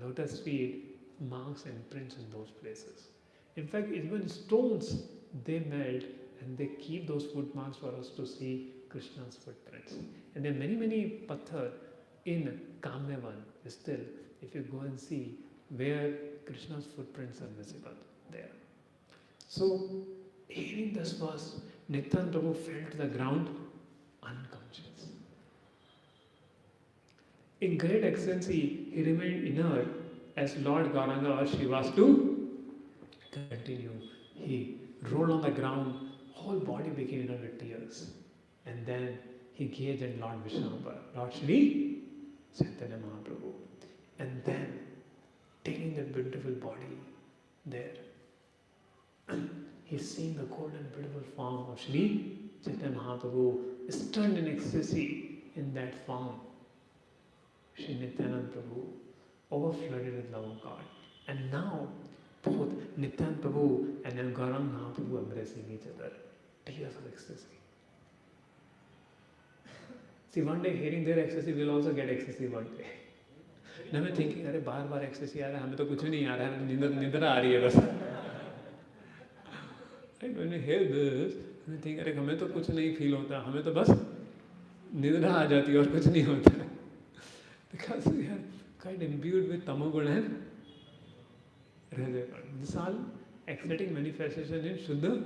lotus feet marks and prints in those places. In fact, even stones, they melt and they keep those footmarks for us to see Krishna's footprints. And there are many, many pathar in Kamyavan still, if you go and see where Krishna's footprints are visible there. So, hearing this verse, Nityananda Prabhu fell to the ground unconscious. In great ecstasy, he remained inert as Lord Gauranga urged Shivas to continue. He rolled on the ground, whole body became inert with tears. And then he gazed at Lord Vishwambara, Lord Shri Chaitanya Mahaprabhu. And then, taking that beautiful body there, he's seeing the golden beautiful form of Shri Chaitanya Mahaprabhu, stunned in ecstasy in that form. Shri Nityananda Prabhu overflooded with love of God. And now, both Nityananda Prabhu and then Gauranga Mahaprabhu embracing each other. Tears of ecstasy. See, one day hearing their ecstasy, we'll also get ecstasy one day. Now I'm thinking, अरे बार ecstasy आ रहा है, हमें तो कुछ नहीं आ रहा है, निंद्रा आ रही है बस. Right? When we hear this, we think, अरे हमें तो कुछ नहीं feel होता, हमें तो बस निंद्रा आ जाती है और कुछ नहीं होता है. Because we are quite imbued with tamoguna and rajaguna. This all ecstatic manifestation in Shuddha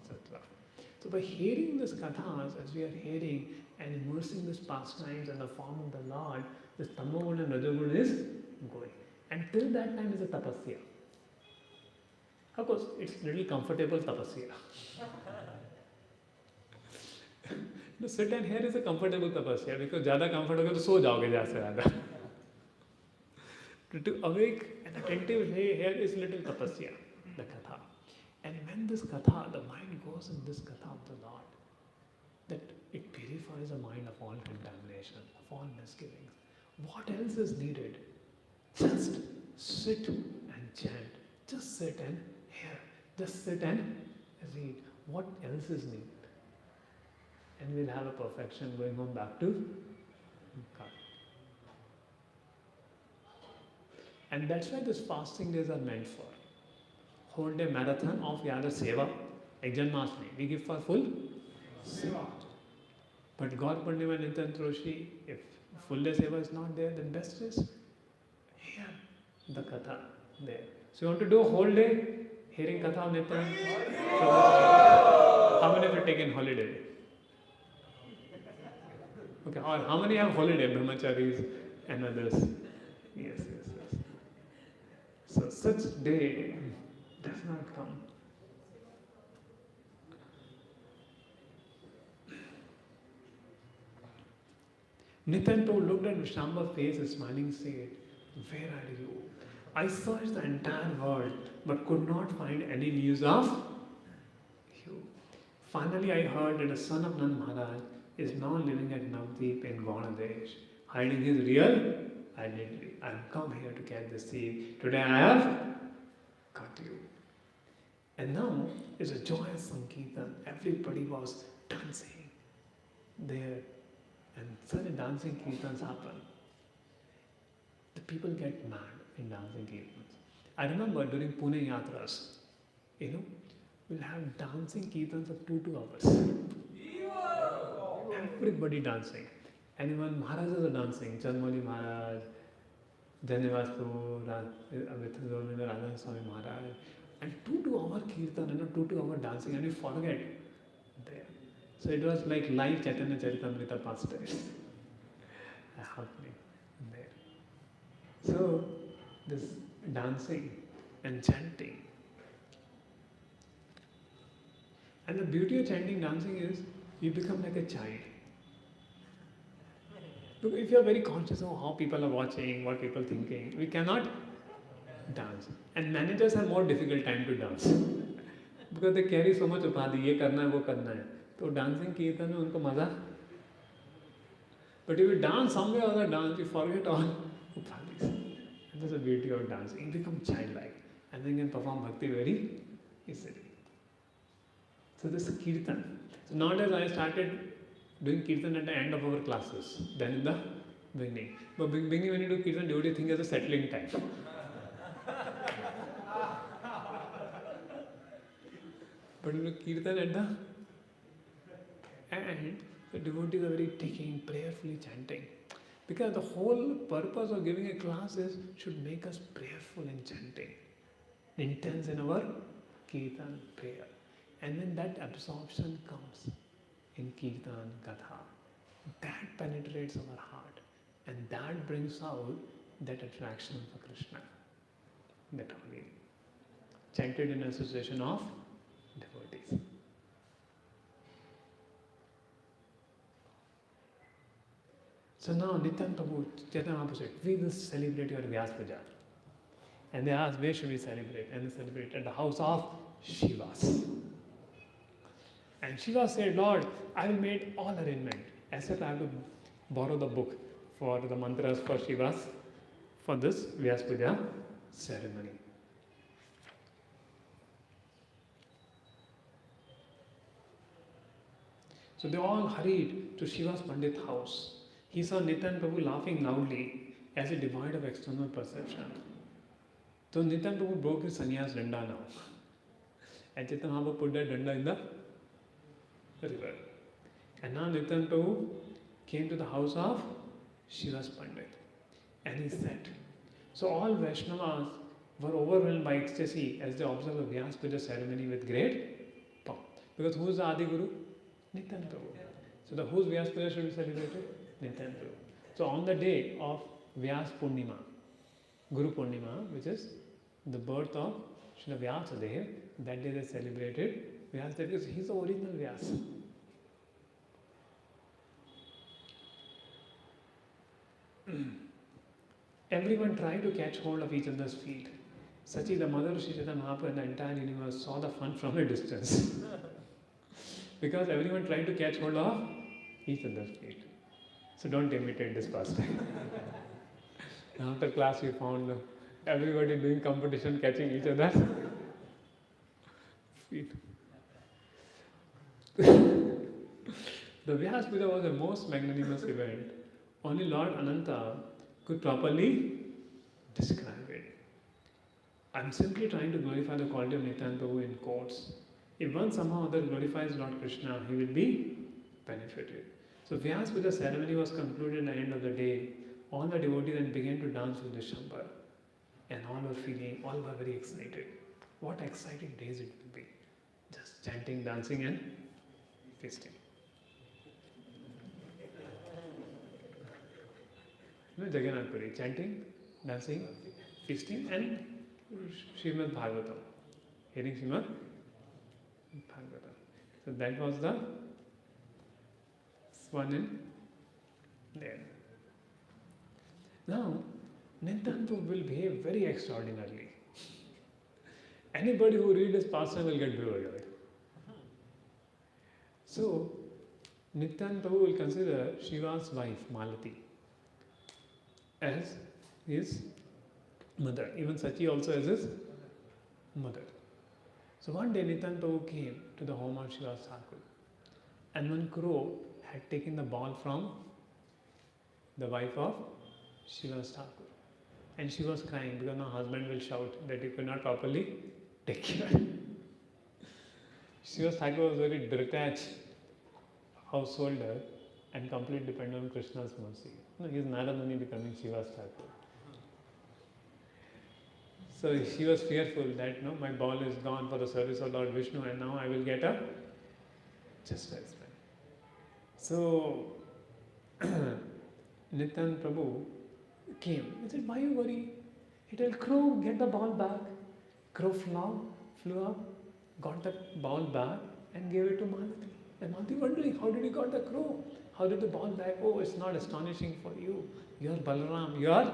Sattva. So by hearing this kathas, as we are hearing and immersing these pastimes in the form of the Lord, this tamoguna and rajaguna is going. And till that time is a tapasya. Of course, it's little comfortable tapasya. No, sit and here is a comfortable tapasya because ज़्यादा comfort होगा तो सो जाओगे ज़्यादा से ज़्यादा. To awake and attentive here is little tapasya, the katha. And when this katha, the mind goes in this katha of the Lord, that it purifies the mind of all contamination, of all misgivings. What else is needed? Just sit and chant. Just sit and hear. Just sit and read. What else is needed? And we'll have a perfection going on back to God. And that's why these fasting days are meant for. Whole day marathon of Yada Seva, Like Janmashtami, we give for full seva. But Gaur Purnima and Nityananda Roshi, if full day seva is not there, then best is here, the Katha there. So you want to do a whole day hearing Katha of Nityananda? How many of you taken holiday? Okay, or how many have holiday, brahmacharis and others? Yes. So such day does not come. Nityananda looked at Vishamba's face and smiling said, "Where are you? I searched the entire world but could not find any news of you. Finally I heard that the son of Nand Maharaj is now living at Navdeep in Bangladesh, hiding his real identity. I have come here to catch the sea. Today I have got you." And now it's a joyous Sankirtan. Everybody was dancing there. And such dancing kirtans happen. The people get mad in dancing kirtans. I remember during Pune Yatras, we'll have dancing kirtans of 2 hours. Everybody dancing. Anyone, Maharajas are dancing. Chanmoli Maharaj, Janivastu, Radha Swami Maharaj. And 2-hour kirtan, 2-hour dancing, and you forget there. So it was like live Chaitanya Charitamrta pastimes happening there. So this dancing and chanting. And the beauty of chanting dancing is you become like a child. Look, if you are very conscious of how people are watching, what people are thinking, we cannot dance. And managers have more difficult time to dance. Because they carry so much upadhi, ye karna hai, wo karna hai. So dancing kirtan mein unko maza. But if you dance somewhere or other dance, you forget all upadhis. And that's the beauty of dancing. You become childlike. And then you can perform bhakti very easily. So this is kirtan. So nowadays I started doing kirtan at the end of our classes, then in the beginning. But beginning when you do kirtan, devotee think as a settling time. But you do kirtan at the end, the devotees are very taking, prayerfully chanting. Because the whole purpose of giving a class is should make us prayerful in chanting, intense in our kirtan prayer. And when that absorption comes in kirtan, katha, that penetrates our heart and that brings out that attraction for Krishna. That only chanted in association of devotees. So now Nityananda Prabhu, Chaitanya Mahaprabhu said, we will celebrate your Vyas Puja. And they asked, where should we celebrate? And they celebrate at the house of Shivas. And Shiva said, Lord, I will make all arrangement, except I have to borrow the book for the mantras for Shivas for this Vyas Puja ceremony. So they all hurried to Shiva's Pandit house. He saw Nityananda Prabhu laughing loudly as if devoid of external perception. So Nityananda Prabhu broke his sannyas danda now. And Chaitanya Mahaprabhu put that danda in the river. And now Nityananda Prabhu came to the house of Shiva's Pandit. And he said, so all Vaishnavas were overwhelmed by ecstasy as they observed the Vyas Puja ceremony with great pomp. Because who is the Adi Guru? Nityananda Prabhu. So the whose Vyas Puja should be celebrated? Nityananda Prabhu. So on the day of Vyas Purnima, Guru Purnima, which is the birth of Srila Vyasadeva, that day they celebrated Vyas because he is the original Vyas. Everyone tried to catch hold of each other's feet. Sachi, the mother of Sri Chaitanya Mahaprabhu and the entire universe saw the fun from a distance. Because everyone tried to catch hold of each other's feet. So don't imitate this pastime. After class we found everybody doing competition catching each other's feet. The Vyas Puja was the most magnanimous event. Only Lord Ananta could properly describe it. I'm simply trying to glorify the quality of Nityananda Prabhu in quotes. If one somehow or other glorifies Lord Krishna, he will be benefited. So Vyas Puja ceremony was concluded at the end of the day. All the devotees then began to dance with the Shambhar. And all were very excited. What exciting days it will be. Just chanting, dancing and feasting. Jagannath Puri, chanting, dancing, feasting and Srimad Bhagavatam. Hearing Srimad Bhagavatam. So that was the one in there. Now, Nityananda will behave very extraordinarily. Anybody who reads his pastime will get bewildered. So, Nityananda will consider Shiva's wife, Malati, as his mother. Even Sachi also as his mother. So one day Nityananda came to the home of Shiva's Thakur, and one crow had taken the ball from the wife of Shiva's Thakur. And she was crying because her husband will shout that you cannot properly take care. Shiva's Thakur was very detached householder and completely dependent on Krishna's mercy. No, he is Narada Muni becoming Shiva's Thakur. So she was fearful that no, my ball is gone for the service of Lord Vishnu and now I will get a chastisement. So Nityananda Prabhu came. He said, why you worry? He told Crow, get the ball back. Crow flew up, got the ball back and gave it to Malati. And Malati wondering, how did he got the crow? How did the ball back? Oh, it's not astonishing for you. You are Balaram, you are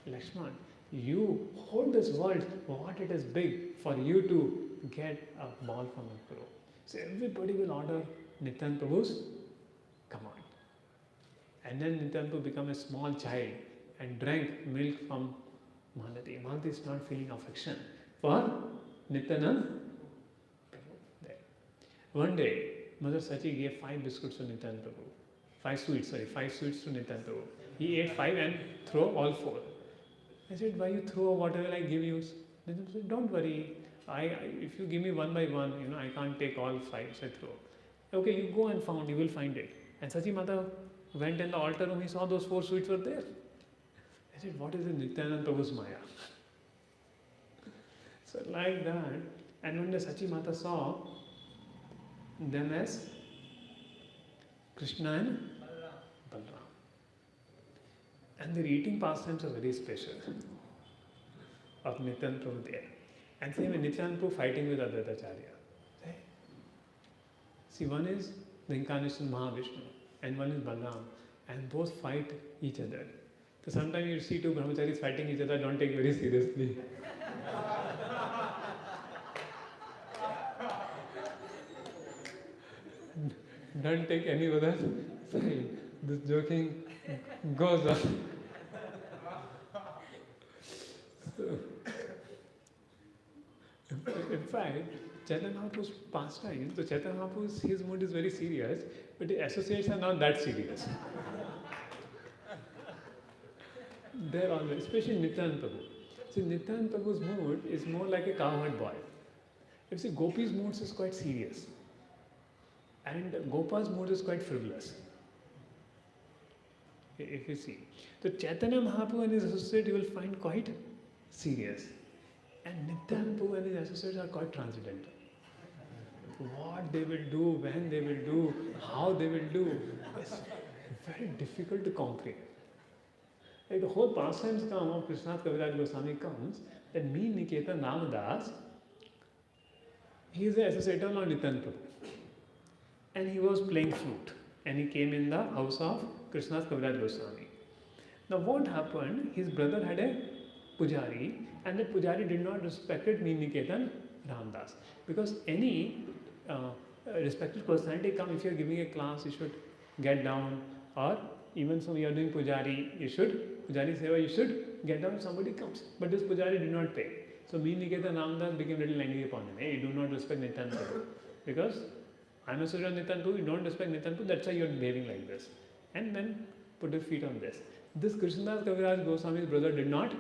Lakshman. You hold this world, what it is big for you to get a ball from a crow. So everybody will order Nityananda Prabhu's command. And then Nityananda Prabhu became a small child and drank milk from Malati. Malati is not feeling affection for Nityananda Prabhu. There. One day, Mother Sachi gave 5 biscuits to Nityananda Prabhu. 5 sweets to Nityananda Prabhu. He ate 5 and threw all 4. I said, why you throw whatever I give you? Nityananda said, don't worry. If you give me one by one, I can't take all 5. So I throw. Okay, you go and you will find it. And Sachi Mata went in the altar room, he saw those 4 sweets were there. I said, what is the Nityananda Prabhu's Maya? So like that, and when the Sachi Mata saw them as Krishna and Balaram. And their eating pastimes are very special of Nityananda Prabhu there. And same with Nityananda Prabhu fighting with Advaitacharya. See, one is the incarnation of Mahavishnu and one is Balaram, and both fight each other. So sometimes you see 2 brahmacharis fighting each other, don't take very seriously. Don't take any other side. This joking goes on. So, in fact, Chaitanya Mahaprabhu's pastime, so Chaitanya Mahaprabhu's, his mood is very serious, but his associates are not that serious. They're always, especially Nityananda Prabhu. See, Nityananda Prabhu's mood is more like a cowherd boy. If you see, Gopi's mood is quite serious. And Gopa's mood is quite frivolous. If you see. So Chaitanya Mahaprabhu and his associates you will find quite serious. And Nityananda Prabhu and his associates are quite transcendental. What they will do, when they will do, how they will do, is very difficult to comprehend. Like the whole pastimes come of Krishna's Kaviraj Goswami comes, that me, Niketan Ramadas, he is the associate of Lord Nityananda Prabhu. And he was playing flute. And he came in the house of Krishna's Kaviraj Goswami. Now what happened, his brother had a pujari, and that pujari did not respect me, Niketan Ramdas. Because any respected personality come, if you are giving a class, you should get down, or even so you are doing pujari, pujari seva, you should get down if somebody comes. But this pujari did not pay. So me, Niketan Ramdas became a little angry upon him. Hey, you do not respect Nityananda Prabhu. Because I am a student of Nityananda Prabhu, you don't respect Nityananda Prabhu, that's why you are behaving like this. And then put your feet on this. This Krishnadas Kaviraj Goswami's brother did not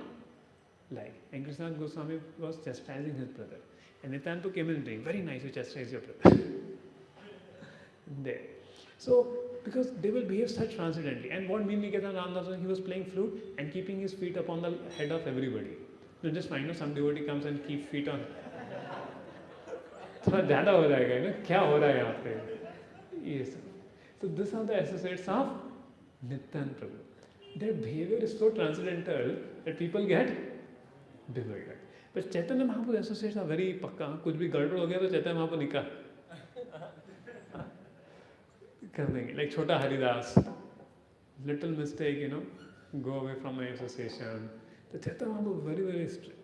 like. And Krishnadas Goswami was chastising his brother. And Nityananda came in saying, very nice, you chastise your brother. There. So, because they will behave such transcendently. And what Nityananda Ramdas, he was playing flute and keeping his feet upon the head of everybody. You just find some devotee comes and keep feet on. थोड़ा ज़्यादा हो जाएगा ना, क्या हो रहा है यहाँ पे? Yes. So these are the associates of Nityananda Prabhu. Their behavior is so transcendental that people get bewildered. But Chaitanya Mahaprabhu associates are very पक्का. कुछ भी गड़बड़ हो गया तो Chaitanya Mahaprabhu निकाल कर देंगे. Like छोटा Haridas, little mistake, go away from my association. The Chaitanya Mahaprabhu very, very strict.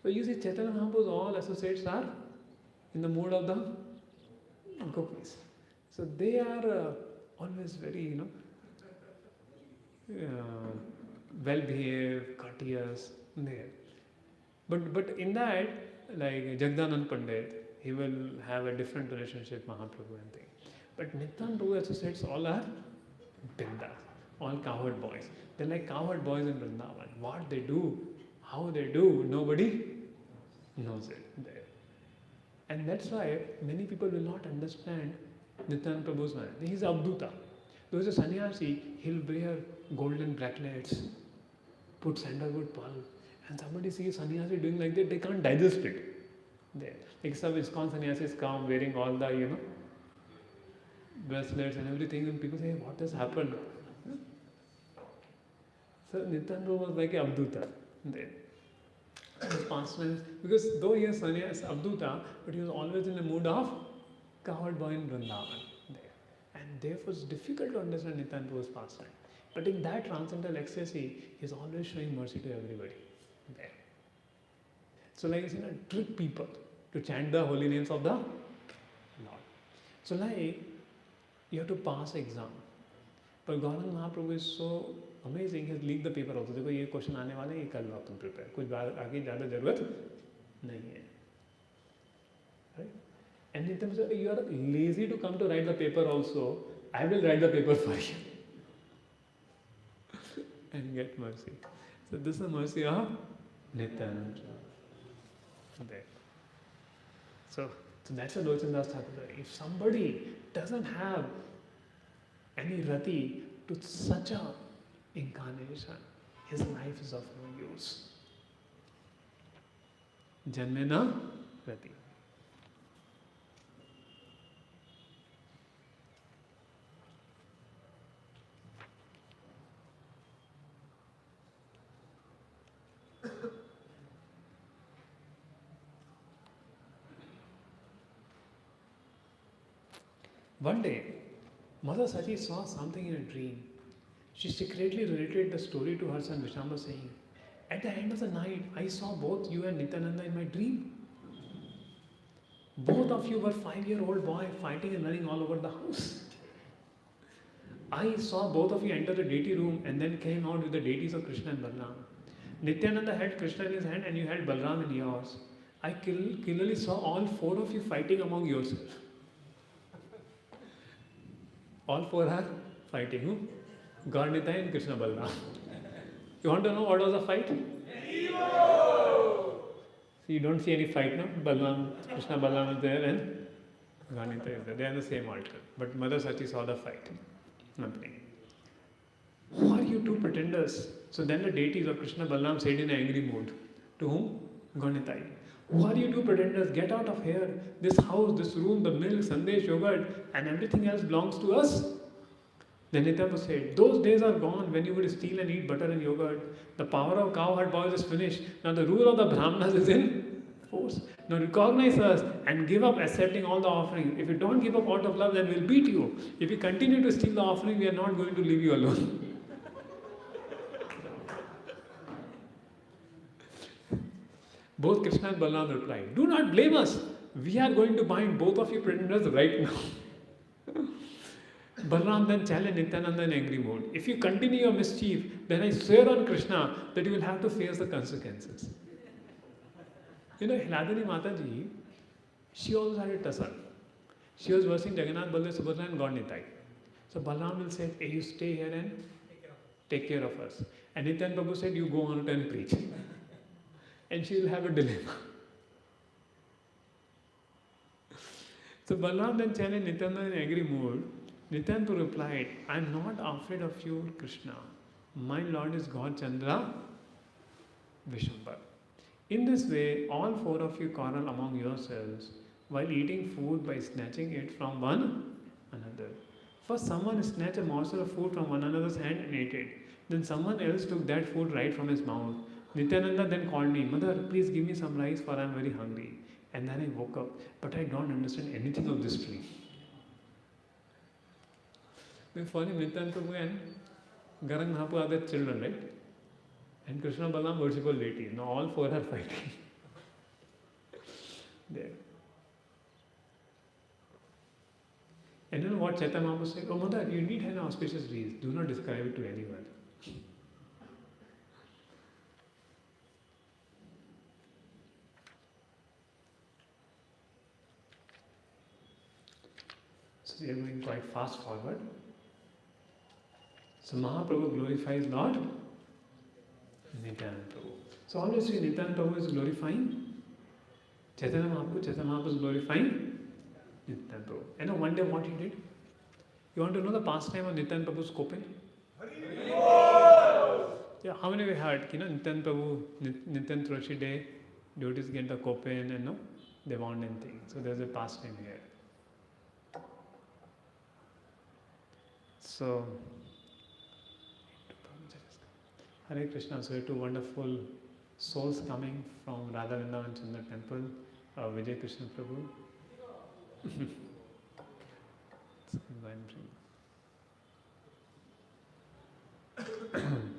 So you see, Chaitanya Mahaprabhu's all associates are in the mood of the gopis. So they are always very, well-behaved, courteous. There. But in that, like Jagdanand Pandit, he will have a different relationship with Mahaprabhu and things. But Nityananda Prabhu associates all are bindas, all cowherd boys. They're like cowherd boys in Vrindavan. What they do, how they do, nobody knows it there. And that's why many people will not understand Nityananda Prabhu's man. He's Abduta. Though he's a sannyasi, he'll wear golden bracelets, put sandalwood pulp, and somebody sees sannyasi doing like that, they can't digest it. There. Like some ISKCON sannyasis come wearing all the, bracelets and everything, and people say, what has happened? So Nityananda was like a Abduta there. His pastimes, because though he is sannyas Abduta, but he was always in the mood of cowherd boy in Vrindavan there. And therefore it's difficult to understand Nityananda Prabhu's pastime. But in that transcendental ecstasy, he is always showing mercy to everybody there. So like trick people to chant the holy names of the Lord. So like you have to pass exam. But Gauranga Mahaprabhu is so amazing, he has leaked the paper also. देखो ये question आने वाले हैं, ये कर लो तुम prepare, कुछ आगे ज़्यादा ज़रूरत नहीं है. Right? And Nityananda said, you are lazy to come to write the paper also, I will write the paper for you. And get mercy. So this is the mercy of Nityananda. There. So that's a Lochandas Thakur. If somebody doesn't have any rati to such a incarnation, his life is of no use. Janmena rati. One day, Mother Sachi saw something in a dream. She secretly related the story to her son Vishamba, saying, at the end of the night, I saw both you and Nityananda in my dream. Both of you were 5-year-old boy fighting and running all over the house. I saw both of you enter the deity room and then came out with the deities of Krishna and Balram. Nityananda had Krishna in his hand and you had Balram in yours. I clearly saw all 4 of you fighting among yourselves. All 4 are fighting. Who? God Nitai and Krishna Balram. You want to know what was the fight? So you don't see any fight now. Balram, Krishna Balram is there and God Nitai is there. They are on the same altar. But Mother Sachi saw the fight. Nothing. Who are you 2 pretenders? So then the deities of Krishna Balram said in an angry mood. To whom? God Nitai. Who are you 2 pretenders? Get out of here. This house, this room, the milk, sandesh, yogurt, and everything else belongs to us. Then Nityananda said, those days are gone when you would steal and eat butter and yogurt. The power of cowherd boys is finished. Now the rule of the Brahmanas is in force. Now recognize us and give up accepting all the offerings. If you don't give up out of love, then we'll beat you. If you continue to steal the offering, we are not going to leave you alone. Both Krishna and Balram replied, do not blame us. We are going to bind both of you pretenders right now. Balram then challenged Nityananda in angry mode. If you continue your mischief, then I swear on Krishna that you will have to face the consequences. Hiladini Mataji, she also had a son. She was versing Jagannath, Baldev, Subhadra and God Nitai. So Balram will say, hey, you stay here and take care of us. And Nityananda Prabhu said, you go on and preach. And she will have a dilemma. So Balaram then challenged Nityananda in angry mood. Nityananda replied, I am not afraid of you, Krishna. My Lord is God Chandra Vishwambar. In this way, all four of you quarrel among yourselves while eating food by snatching it from one another. First, someone snatched a morsel of food from one another's hand and ate it. Then someone else took that food right from his mouth. Nityananda then called me, Mother, please give me some rice for I am very hungry. And then I woke up, but I don't understand anything of this dream. For him, Nityananda and Garang Mahaprabhu are the children, right? And Krishna Balaram worshipful deities. Now all four are fighting. There. And you know what Chaitanya Mahaprabhu said? Oh Mother, you need an auspicious reason. Do not describe it to anyone. So we are going quite fast forward. So Mahaprabhu glorifies Lord Nityananda Prabhu. So always see Nityananda Prabhu is glorifying Chaitanya Mahaprabhu is glorifying Nityananda Prabhu. And one day what he did? You want to know the pastime of Nityananda Prabhu's kopin? Yeah, how many we heard? Nityananda Prabhu, Nityananda Tulassi Day, devotees get the kopin and they want anything. So there's a pastime here. So, Hare Krishna, so two wonderful souls coming from Radha Vrindavan Chandra temple, Vijay Krishna Prabhu.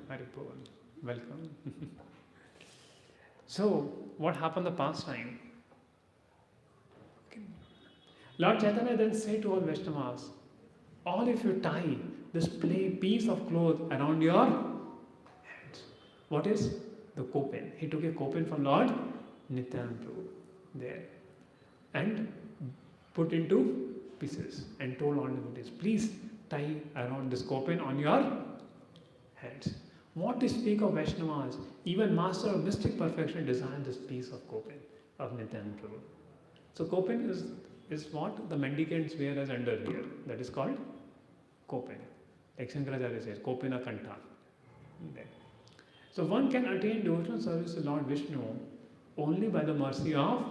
Very poor. Welcome. So, what happened the past time? Lord Chaitanya then said to all Vaishnavas, all if you tie this piece of cloth around your hands. What is? The kopin. He took a kopin from Lord Nityananda Prabhu there and put into pieces and told all devotees, please tie around this kopin on your hands. What to speak of Vaishnavas, even Master of Mystic Perfection designed this piece of kopin of Nityananda Prabhu. So kopin is what the mendicants wear as underwear. That is called kopin. Like Shankaracharya says, kopina kanta. So one can attain devotional service to Lord Vishnu only by the mercy of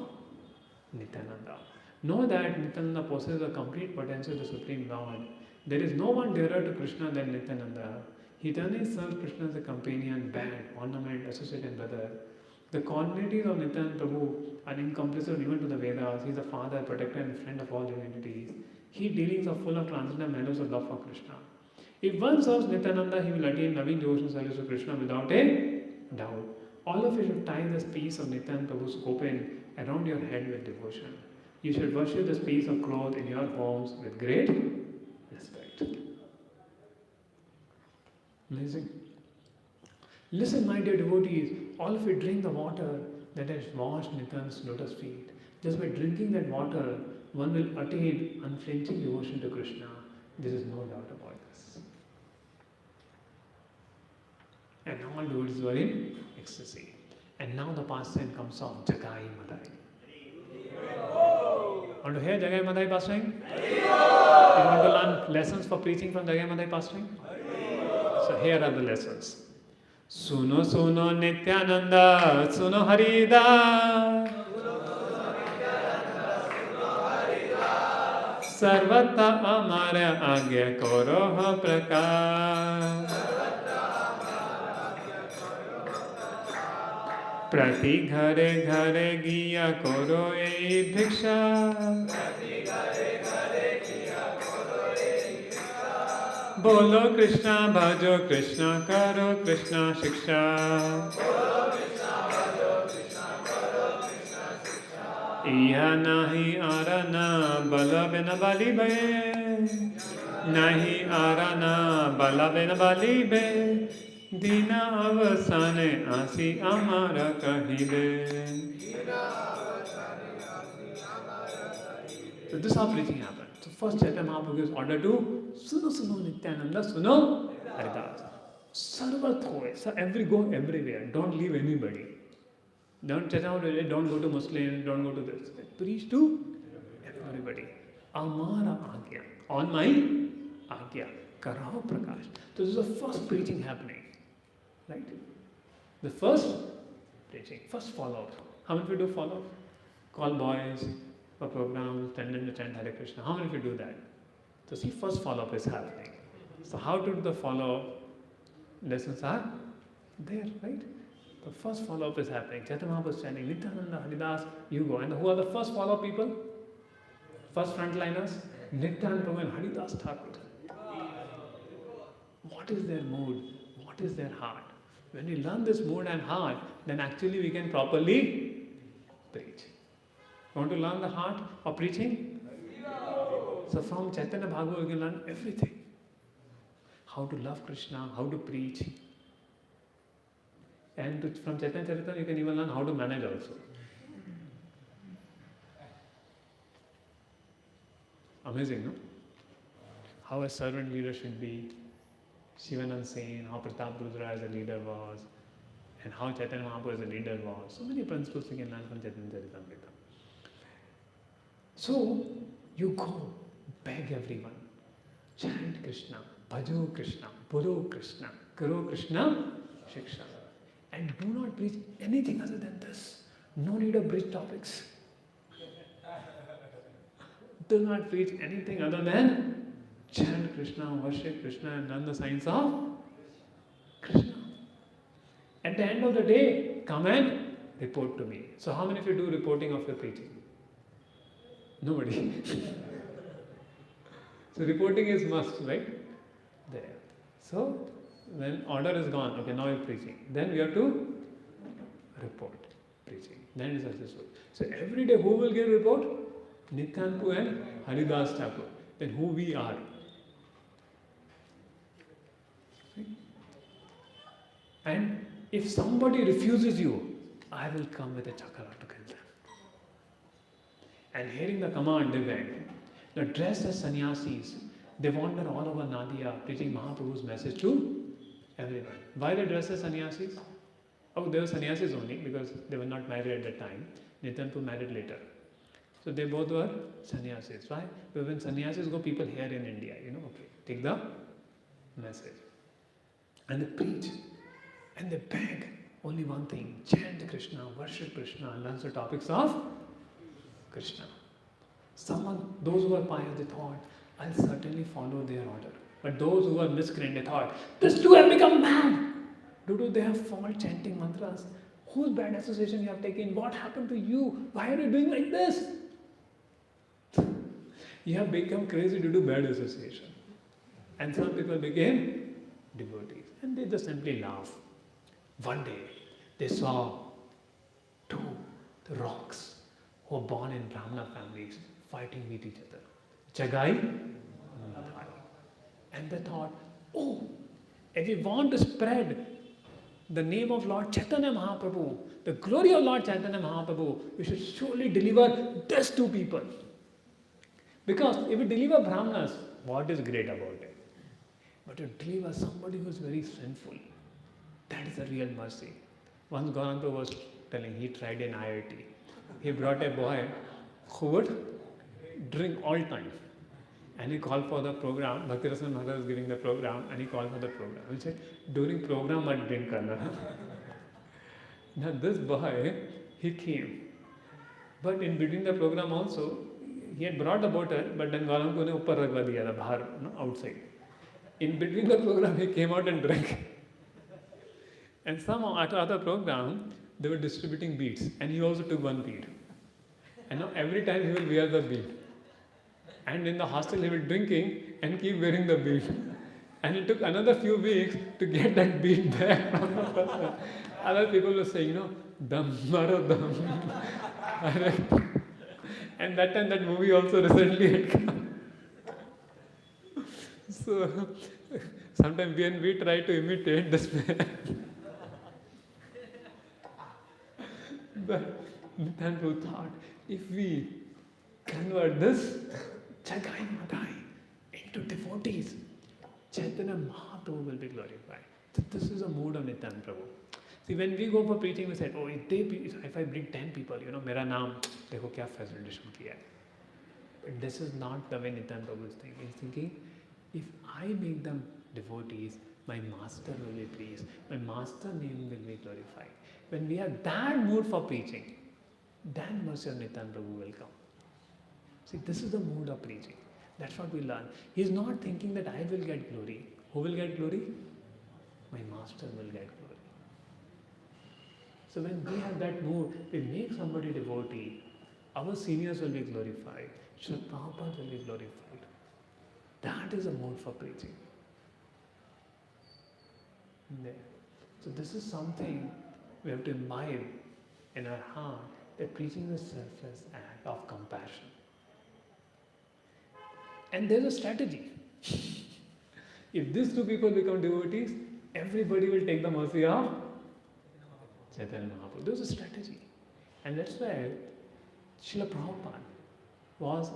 Nityananda. Know that Nityananda possesses the complete potential of the Supreme Lord. There is no one dearer to Krishna than Nityananda. He eternally serves Krishna as a companion, band, ornament, associate and brother. The qualities of Nityananda Prabhu are incomprehensible even to the Vedas. He is the father, protector and friend of all divinities. His dealings are full of transcendental manners of love for Krishna. If one serves Nityananda, he will attain loving devotional service to Krishna without a doubt. All of you should tie this piece of Nityananda Prabhu's kopin around your head with devotion. You should worship this piece of cloth in your homes with great respect. Amazing. Listen, my dear devotees, all of you drink the water that has washed Nityananda's lotus feet. Just by drinking that water, one will attain unflinching devotion to Krishna. There is no doubt about this. And all devotees were in ecstasy. And now the pastime comes of Jagai Madai. Want to hear Jagai Madai pastime? You want to learn lessons for preaching from Jagai Madai pastime? So here are the lessons. Suno suno Nityananda, suno Harida. Sarvata amara agya koroha prakar. Prati ghare ghare giya koro ei bhiksha. Bolo Krishna bhajo Krishna karo Krishna shiksha. Iya nahi arana bala bena bali be. Nahi arana bala bena bali be. Dina avasane asi amara kahibe. So this is how preaching happened. So first Chaitanya Mahaprabhu gives order to Suno Suno Nityananda Suno Haridas. Sarvathoe. So go everywhere. Don't leave anybody. Don't go to Muslims, don't go to this. Preach to everybody. Amara Agya, on my Agya, Karaho Prakash. So this is the first preaching happening, right? The first preaching, first follow-up. How many of you do follow-up? Call boys for programs, tell them to chant Hare Krishna. How many of you do that? So see, first follow-up is happening. So how to do the follow-up? Lessons are there, right? The first follow-up is happening. Chaitanya Mahaprabhu is chanting, Nityananda, Haridas, you go. And who are the first follow-up people? First frontliners? Nityananda Prabhu and Haridas Thakur. What is their mood? What is their heart? When we learn this mood and heart, then actually we can properly preach. Want to learn the heart of preaching? So from Chaitanya Bhagavad we can learn everything. How to love Krishna, how to preach. And from Chaitanya Charitamrta you can even learn how to manage also. Amazing, no? How a servant leader should be. Shivanand Sen, how Pratap Rudra as a leader was, and how Chaitanya Mahaprabhu as a leader was. So many principles we can learn from Chaitanya Charitamrta. So, you go, beg everyone, chant Krishna, bhajo Krishna, bolo Krishna, karo Krishna, shiksha. And do not preach anything other than this. No need of bridge topics. Do not preach anything other than chant Krishna, worship Krishna, and learn the science of Krishna. At the end of the day, come and report to me. So how many of you do reporting of your preaching? Nobody. So reporting is must, right? There. So when order is gone, okay, now you're preaching. Then we have to report preaching. Then it is successful. So every day who will give report? Nityananda and Haridas Thakur. Then who we are. And if somebody refuses you, I will come with a chakra to kill them. And hearing the command, they went. Now dressed as sannyasis, they wander all over Nadia, preaching Mahaprabhu's message to everyone. Why they dress as sannyasis? Oh, they were sannyasis only because they were not married at that time. Nityananda married later. So they both were sannyasis. Why? Because when sannyasis go, people here in India, okay, take the message. And they preach. And they beg only one thing, chant Krishna, worship Krishna, and learn the topics of Krishna. Those who are pious, they thought, I'll certainly follow their order. But those who were miscreant, they thought, these two have become mad. Do they have fall chanting mantras? Whose bad association you have taken? What happened to you? Why are you doing like this? You have become crazy to do bad association. And some people became devotees. And they just simply laugh. One day, they saw two rocks who were born in Brahmana families fighting with each other. Jagai and Madhai. And they thought, if we want to spread the name of Lord Chaitanya Mahaprabhu, the glory of Lord Chaitanya Mahaprabhu, we should surely deliver these two people. Because if we deliver Brahmanas, what is great about it? But to deliver somebody who is very sinful, that is a real mercy. Once Gauranga was telling, he tried in IIT. He brought a boy who would drink all time. And he called for the program. Bhakti-Rasan Maharaj was giving the program and he called for the program. He said, during program I drink karna. Now this boy, he came. But in between the program also, he had brought the bottle, but then Gauranga ne uppar ragwa diya tha, bahar, outside. In between the program, he came out and drank. And somehow, after other program, they were distributing beads. And he also took one bead. And now every time he will wear the bead. And in the hostel, he will drinking and keep wearing the bead. And it took another few weeks to get that bead back from the person. Other people were saying, dam, maro dam. And that time, that movie also recently had come. So, sometimes when we try to imitate this man, but Nityananda thought, if we convert this Jagai Madhai into devotees, Chaitanya Mahaprabhu will be glorified. So this is a mood of Nityananda Prabhu. See, when we go for preaching, we say, if I bring 10 people, mera naam, dekho kya facilitation kiya hai. But this is not the way Nityananda Prabhu is thinking. He's thinking, if I make them devotees, my master will be pleased. My master name will be glorified. When we have that mood for preaching, then mercy of Nityananda Prabhu will come. See, this is the mood of preaching. That's what we learn. He's not thinking that I will get glory. Who will get glory? My master will get glory. So when we have that mood, we make somebody devotee, our seniors will be glorified, Srila Prabhupada will be glorified. That is a mood for preaching. There. So this is something we have to imbibe in our heart, that preaching is a selfless act of compassion. And there's a strategy. If these two people become devotees, everybody will take the mercy of Chaitanya Mahaprabhu. There's a strategy. And that's why Srila Prabhupada was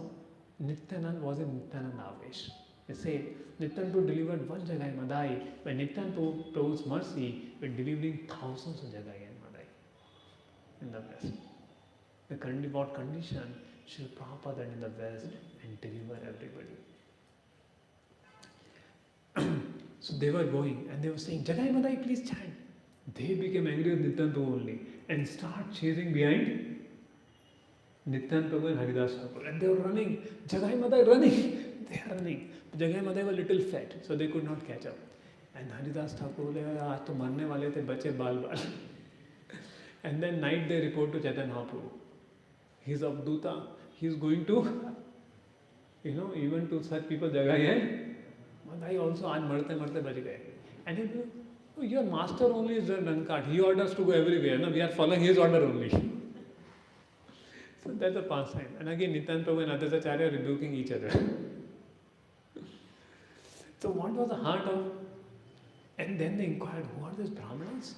in Nityananda Avesh. They say Nityananda Prabhu delivered one Jagai Madai. By Nityananda Prabhu's mercy, we're delivering thousands of Jagai and Madai in the West. What condition Srila Prabhupada in the West and deliver everybody. So they were going and they were saying, Jagai Madai, please chant. They became angry with Nityananda Prabhu only and start cheering behind Nityananda Prabhu and Haridas Thakur. And they were running, Jagai Madai running. They are running. Jagai Madai were little fat, so they could not catch up. And Haridas Thakur, aaj to marne wale the, bache bal bal. And then night they report to Chaitanya Mahaprabhu. He's Avduta. He's going to, even to such people, Jagai hai. Madai also, aaj marte bach gaye. And he goes, oh, your master only is the Rankart. He orders to go everywhere. No? We are following his order only. So that's a pastime. And again, Nityananda Prabhu and Advaitacharya are rebuking each other. So what was the heart of? And then they inquired, who are these Brahmanas?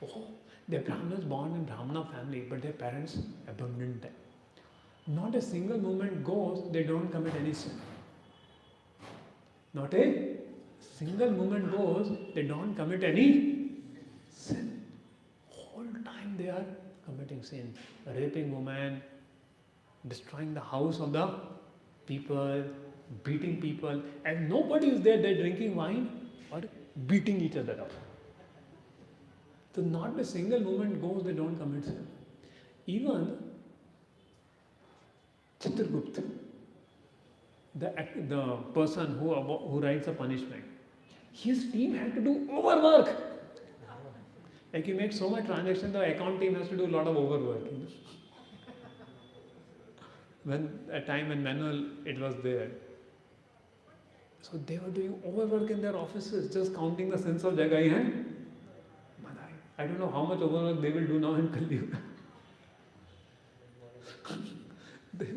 Oh, they're Brahmanas born in Brahmana family, but their parents abandoned them. Not a single moment goes, they don't commit any sin. Not a single moment goes, they don't commit any sin. Whole time they are committing sin. Raping women, destroying the house of the people, beating people, and nobody is there, they're drinking wine or beating each other up. So not a single moment goes, they don't commit sin. Even Chitragupta, the person who writes a punishment, his team had to do overwork. Like he makes so much transaction, the account team has to do a lot of overwork. When a time when manual it was there. So they were doing overwork in their offices, just counting the sins of Jagai and Madai. I don't know how much overwork they will do now in Kali Yuga. They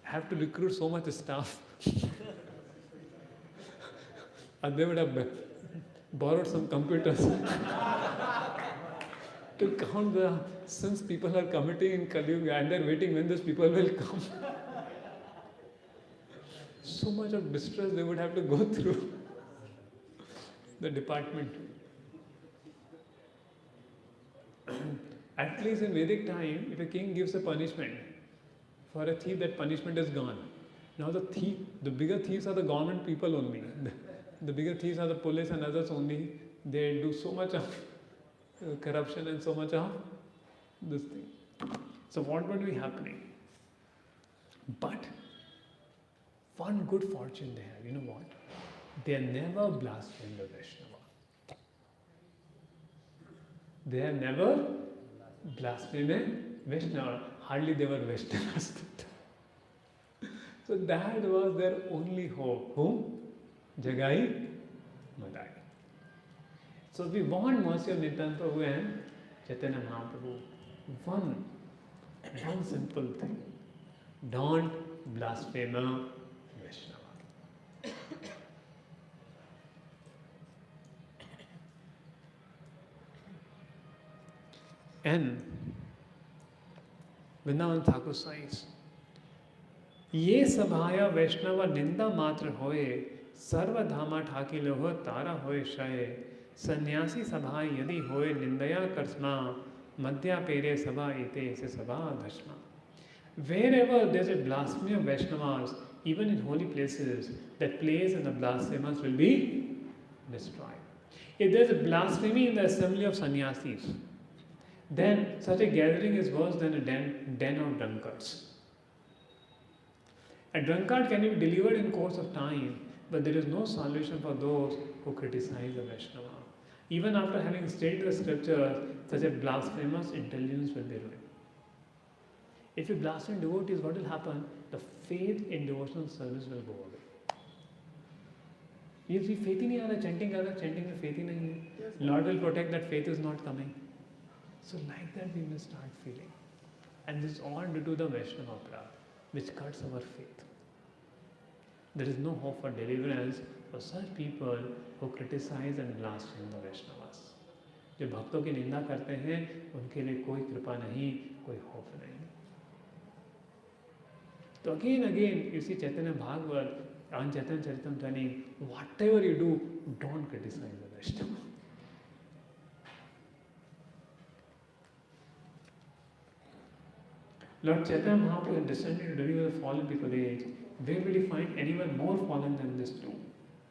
have to recruit so much staff. And they would have borrowed some computers to count the sins people are committing in Kali Yuga, and they're waiting when those people will come. So much of distress they would have to go through the department. At least in Vedic time, if a king gives a punishment for a thief, that punishment is gone. Now the bigger thieves are the government people only. The bigger thieves are the police and others only. They do so much of corruption and so much of this thing. So what would be happening? But one good fortune they have, you know what? They never blasphemed the Vaishnava. They have never blasphemed Vaishnava. Hardly they were Vaishnavas. So that was their only hope. Whom? Jagai Madai. So we want mercy of Nityananda Prabhu and Chaitanya Mahaprabhu. One simple thing. Don't blaspheme a Vaishnava. And Vrindavan Thakur says, ये सभाया वैष्णव निंदा मात्र होए सर्वधामा ठाकिल हो तारा होए शय सन्यासी सभा यदि होए निंदया कर्स्मा मध्या पेरे सभा इते से सभा धस्मा. Wherever there's a blasphemy of Vaishnavas, even in holy places, that place and the blasphemers will be destroyed. If there's a blasphemy in the assembly of sannyasis, then such a gathering is worse than a den of drunkards. A drunkard can be delivered in course of time, but there is no solution for those who criticize the Vaishnava. Even after having studied the scripture, such a blasphemous intelligence will be ruined. If you blaspheme devotees, what will happen? The faith in devotional service will go away. You see, faith ही नहीं आ रहा, chanting में faith ही नहीं है. Lord will protect that faith is not coming. So like that we must start feeling. And this is all due to the Vaishnava Prad, which cuts our faith. There is no hope for deliverance for such people who criticize and blaspheme the Vaishnavas. जो भक्तों की निंदा करते हैं, उनके लिए कोई कृपा नहीं, कोई होप नहीं. So again, you see Chaitanya Bhagavat, on Chaitanya Charitamrta, whatever you do, don't criticize the Vaishnava. Lord Chaitanya Mahaprabhu descended to deliver the fallen people age. Where will you find anyone more fallen than this two?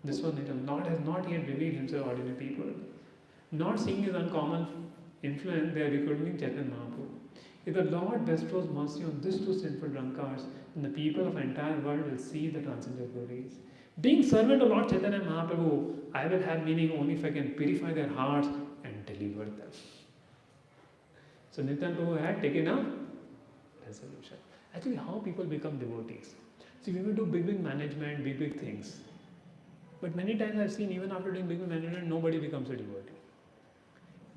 This one, Lord has not yet revealed himself to ordinary people. Not seeing his uncommon influence, they are recruiting Chaitanya Mahaprabhu. If the Lord bestows mercy on these two sinful drunkards, then the people of the entire world will see the transcendental glories. Being servant of Lord Chaitanya Mahaprabhu, I will have meaning only if I can purify their hearts and deliver them. So Nityananda Prabhu had taken a resolution. Actually, how people become devotees. See, we will do big management, big things. But many times I've seen, even after doing big management, nobody becomes a devotee.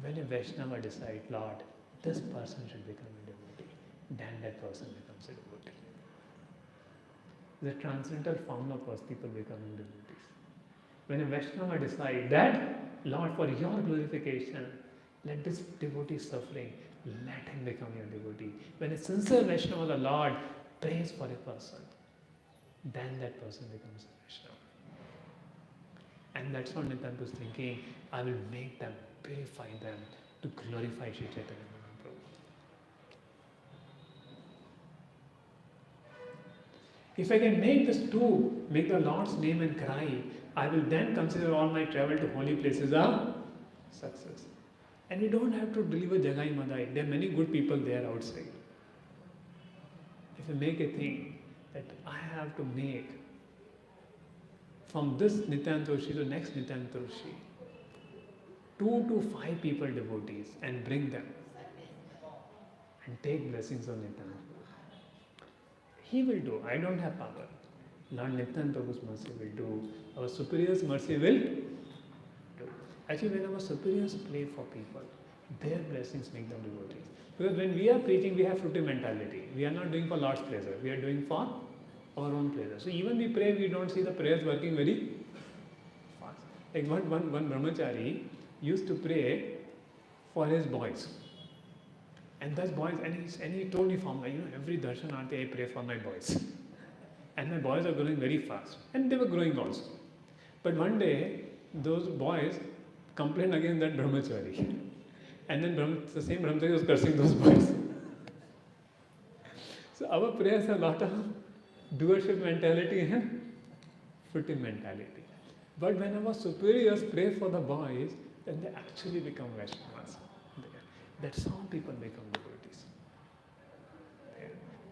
When a Vaishnava decides, Lord, this person should become a devotee, then that person becomes a devotee. The transcendental formula for people becoming devotees. When a Vaishnava decides that, Lord, for your glorification, let this devotee suffering, let him become your devotee. When a sincere Vaishnava, the Lord, prays for a person, then that person becomes a Vaishnava. And that's what Nityananda was thinking, I will make them, purify them, to glorify Sri Chaitanya Mahaprabhu. If I can make this two, make the Lord's name and cry, I will then consider all my travel to holy places a success. And we don't have to deliver Jagai Madai. There are many good people there outside. If I make a thing that I have to make from this Nityananda Toshi to next Nityananda Toshi, 2 to 5 people devotees and bring them and take blessings on Nityananda. He will do. I don't have power. Lord Nityananda Prabhu's mercy will do. Our superior's mercy will do. Actually, when our superiors play for people, their blessings make them devotees. Because when we are preaching, we have fruity mentality. We are not doing for Lord's pleasure. We are doing for our own pleasure. So even we pray, we don't see the prayers working very fast. Like one brahmachari used to pray for his boys. And those boys, and he told me from every darshanarthi I pray for my boys. And my boys are growing very fast. And they were growing also. But one day, those boys complained against that brahmachari. And then the same brahmachari was cursing those boys. So our prayers have a lot of doership mentality and fruity mentality. But when our superiors pray for the boys, then they actually become Vaishnavas. That's how people become devotees.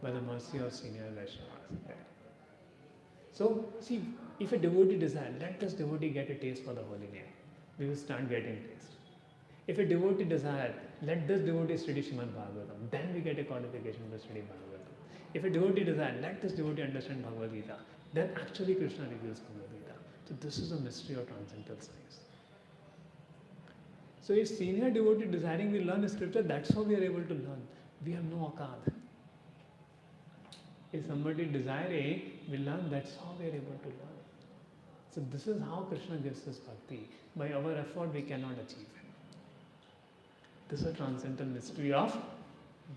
By the mercy of senior Vaishnavas. So, see, if a devotee desires, let this devotee get a taste for the holy name. We will start getting taste. If a devotee desires, let this devotee study Srimad Bhagavatam. Then we get a qualification to study Bhagavatam. If a devotee desires, let this devotee understand Bhagavad Gita. Then actually Krishna reveals Bhagavad Gita. So this is a mystery of transcendental science. So if senior devotee desiring we learn scripture, that's how we are able to learn. We have no akad. If somebody desiring we learn, that's how we are able to learn. So this is how Krishna gives us bhakti. By our effort we cannot achieve it. This is a transcendental mystery of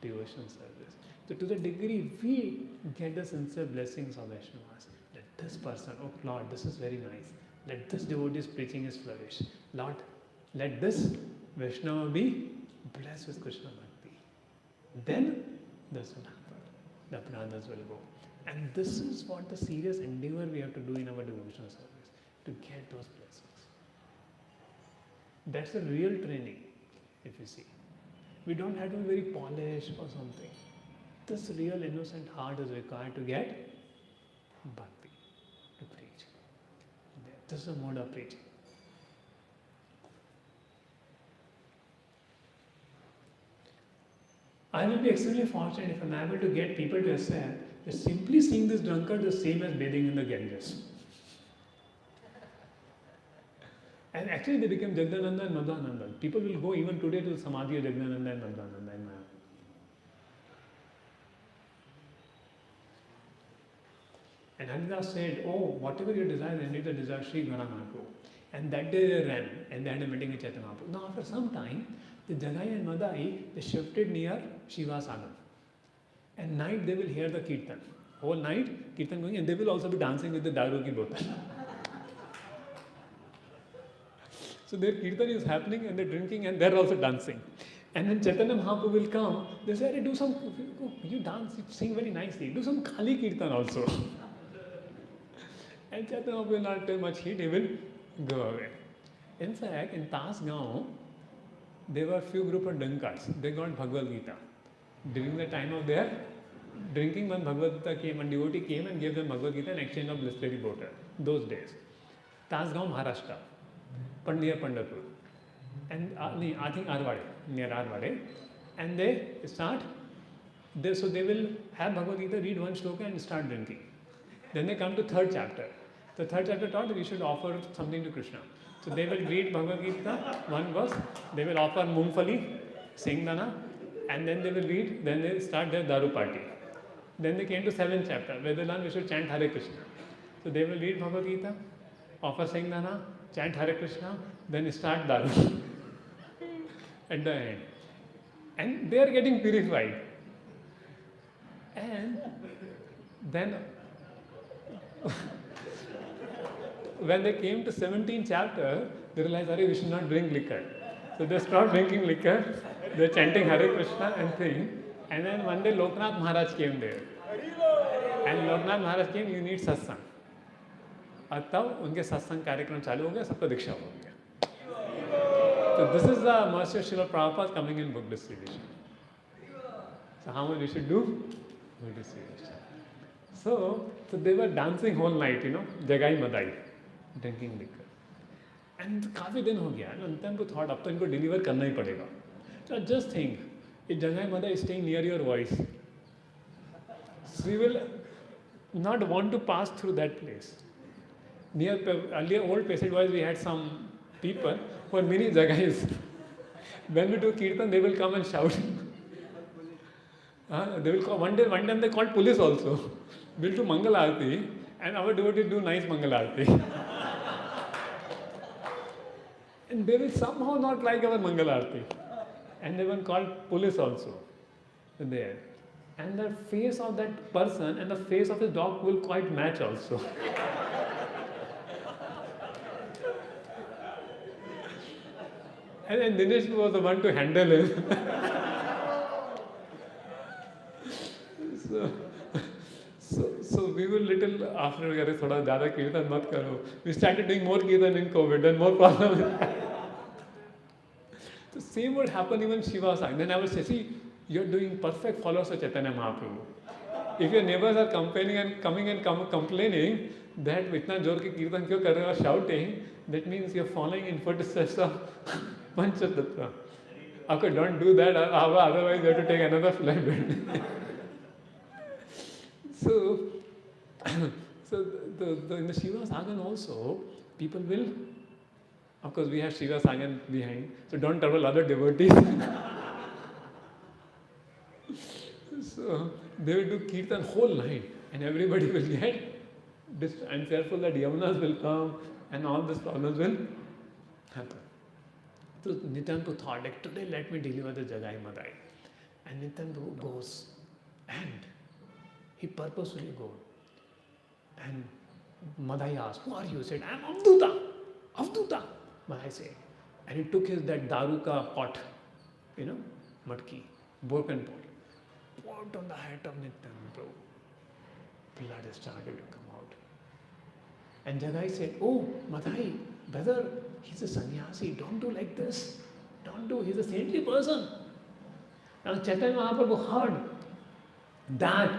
devotion service. So to the degree we get the sincere blessings of Vaishnavas, let this person, oh Lord, this is very nice. Let this devotee's preaching is flourish. Lord, let this Vaishnava be blessed with Krishna Bhakti. Then this will happen. the pranas will go. And this is what the serious endeavor we have to do in our devotional service, to get those blessings. That's a real training, if you see. We don't have to be very polished or something. This real innocent heart is required to get bhakti, to preach. This is a mode of preaching. I will be extremely fortunate if I am able to get people to accept that simply seeing this drunkard is the same as bathing in the Ganges. And actually they became Jagdananda and Madhananda. People will go even today to the Samadhi of Jagdananda and Madhananda in Maya. And Haridas said, oh, whatever your desire, ended the desire, Sri Gana Mahaprabhu. And that day they ran and they had a meeting with Chaitanya Mahaprabhu. Now after some time, the Jagai and Madai, they shifted near Shiva's Anand. And night they will hear the Kirtan. Whole night, Kirtan going, and they will also be dancing with the Daru ki bottle. So their Kirtan is happening and they're drinking and they're also dancing. And when Chaitanya Mahaprabhu will come, they say, do some, you dance, you sing very nicely, do some Kali Kirtan also. And Chaitanya Mahaprabhu will not take much heat, he will go away. In fact, in Tasgaon, there were a few group of drunkards. They got Bhagavad Gita. During the time of their drinking, when Bhagavad Gita came, one devotee came and gave them Bhagavad Gita in exchange of Blissberry water. Those days. Tasgaon, Maharashtra. Near Pandharpur. And I think Arwade, near Arwade. And they start, so they will have Bhagavad Gita, read one shloka and start drinking. Then they come to third chapter. The third chapter taught that you should offer something to Krishna. So they will read Bhagavad Gita, one verse, they will offer Mungfali, Singdana, and then they will read, then they start their Daru party. Then they came to 7th chapter, where they learn we should chant Hare Krishna. So they will read Bhagavad Gita, offer Singdana, chant Hare Krishna, then start Daru at the end. And they are getting purified. And then when they came to 17th chapter, they realized, we should not drink liquor. So they stopped drinking liquor, they're chanting Hare Krishna and thing. And then one day Loknath Maharaj came there. And Loknath Maharaj came, you need satsang. और तब उनके सत्संग कार्यक्रम चालू हो गया, सबको दीक्षा हो गया. So this is the mercy of Srila Prabhupada coming in book distribution. So how much we should do? Book distribution. So they were dancing whole night, Jagai Madai, drinking liquor. And काफी दिन हो गया, and then thought, अब तो इनको deliver करना ही पड़ेगा. So just think, if Jagai Madai is staying near your voice, we will not want to pass through that place. Near earlier old passage wise, we had some people who are many jagais. When we do kirtan, they will come and shout. They will call, one time they called police also. We'll do Mangal Aarti, and our devotees do nice Mangal Aarti. And they will somehow not like our Mangal Aarti. And they will call police also there. And the face of that person and the face of his dog will quite match also. And Dinesh was the one to handle him. So we were little after thoda zyada kirtan mat karo. We started doing more kirtan in COVID and more problem. The same would happen even Shiva sang. Then I would say, see, you're doing perfect followers of Chaitanya Mahaprabhu. If your neighbors are complaining and complaining that itna jor ke kirtan kyun kar rahe ho, shouting, that means you're following in footsteps of Panchatattva. Okay, don't do that, otherwise you have to take another flight. So in the Shiva Sagan also, people will, of course we have Shiva Sagan behind, so don't trouble other devotees. So they will do kirtan whole night and everybody will get and fearful that Yamunas will come and all these problems will happen. So Nityananda thought, like, today let me deliver the Jagai Madai. And Nityananda goes and he purposefully goes. And Madai asked, who are you? He said, I am Avduta. Madai said. And he took that Daru ka pot, matki, broken pot. put on the hat of Nityananda Prabhu. Blood started to come out. And Jagai said, oh, Madhai, brother, he's a sannyasi. Don't do like this. Don't do. He's a saintly person. Now Chaitanya Mahaprabhu heard that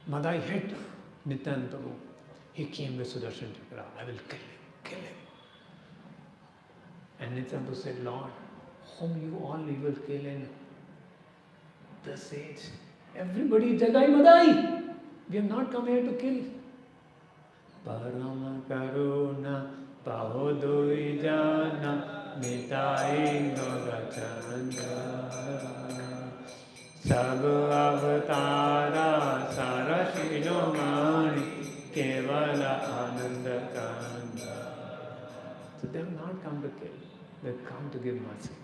Madhai hit Nityananda Prabhu. He came with Sudarshan Chakra. I will kill him. Kill him. And Nityananda said, Lord, whom you all will kill in this age? Everybody, Jagai Madai. We have not come here to kill. Parama Karuna Pahodoi Jana Nitai Gaurachanda Sab Avatara Sarashilomani Kevala Ananda Kanda. So they have not come to kill, they have come to give mercy.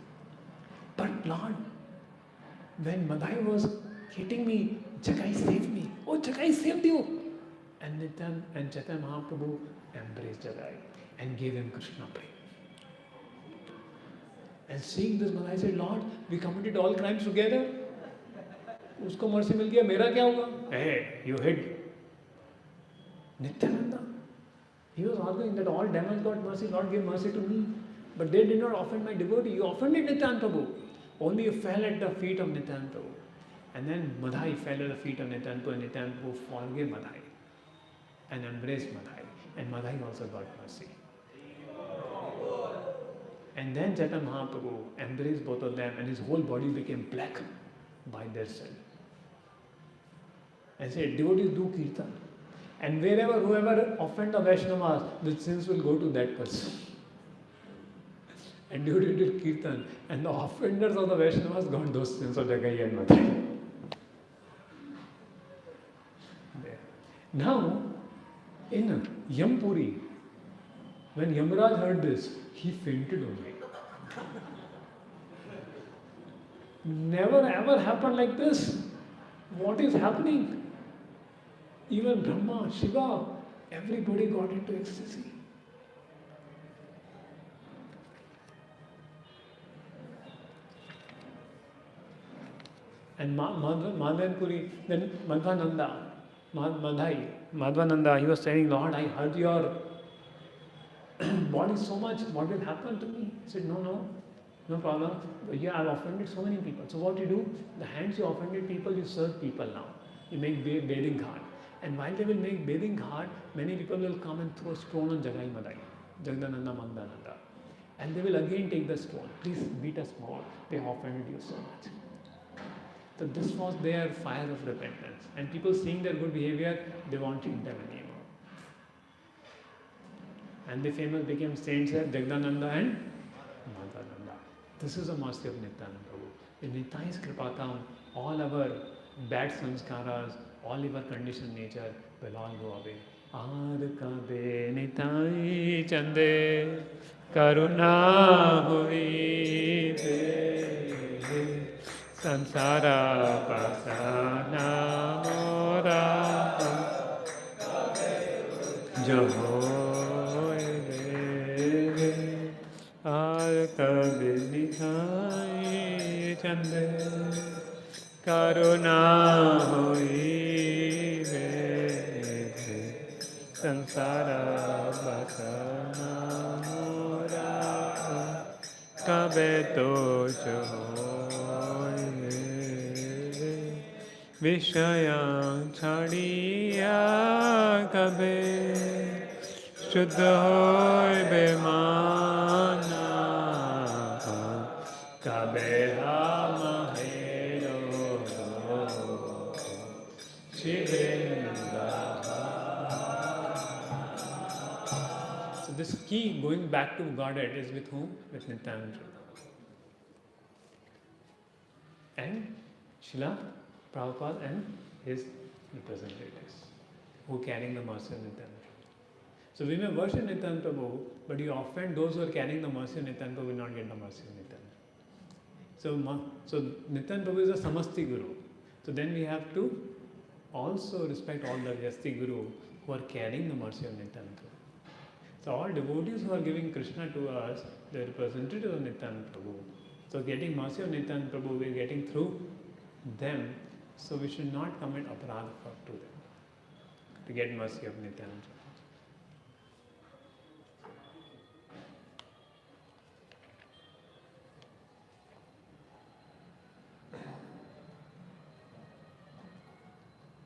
But Lord, when Madai was hitting me, Jagai saved me. Oh, Jagai saved you. And Nityan and Chaitanya Mahaprabhu embraced Jagai and gave him Krishna prema. And seeing this, Madai said, Lord, we committed all crimes together. Usko mercy mil gaya, mera kya hoga? Hey, you hid Nityananda. He was arguing that all demons got mercy, Lord gave mercy to me. But they did not offend my devotee. You offended Nityananda Prabhu. Only you fell at the feet of Nityananda Prabhu. And then Madhai fell at the feet of Nityananda Prabhu, and Nityananda Prabhu forgave Madhai and embraced Madhai. And Madhai also got mercy. And then Chaitanya Mahaprabhu embraced both of them, and his whole body became black by their sin. And said, devotees do kirtan. And wherever, whoever offend the Vaishnavas, the sins will go to that person. And devotees did kirtan. And the offenders of the Vaishnavas got those sins of Jagai and Madhai. Now, in Yampuri, when Yamraj heard this, he fainted only. Never ever happened like this. What is happening? Even Brahma, Shiva, everybody got into ecstasy. And Madhavanpuri, then Madhvananda, Madhvananda, he was saying, Lord, I heard your body so much, what will happen to me? He said, no problem. Yeah, I've offended so many people. So what you do? The hands you offended people, you serve people now. You make bathing ghat. And while they will make bathing ghat, many people will come and throw stone on Jagai Madai, Jagdananda Mandananda. And they will again take the stone. Please beat us more. They offended you so much. So this was their fire of repentance. And people seeing their good behavior, they won't treat them anymore. And the famous became saints as Jagdananda and Madhananda. This is the mercy of Nityananda Prabhu. In Nityan's Kripatam, all our bad sanskaras, all our conditioned nature will all go away. Arkabe Nitai Chande Karuna Hui Sansara Pasana Mora Johoy Arkabe Nitai Chande Karuna Hui Sansara Basana Mora Kabe Tosho Vishaya Chadiya Kabe Shuddha Hoy Bemana Kabe Hamahero Shivrinda. So this key going back to Godhead is with whom? With Nityananda and Srila Prabhupada and his representatives who are carrying the mercy of Nityananda. So we may worship Nityananda Prabhu, but you offend those who are carrying the mercy of Nityananda Prabhu will not get the mercy of Nityananda. So Nityananda Prabhu is a Samasti Guru. So then we have to also respect all the Vyasti Guru who are carrying the mercy of Nityananda Prabhu. So all devotees who are giving Krishna to us, they are representatives of Nityananda Prabhu. So getting mercy of Nityananda Prabhu we are getting through them, so we should not commit aparadha to them to get mercy of Nityananda.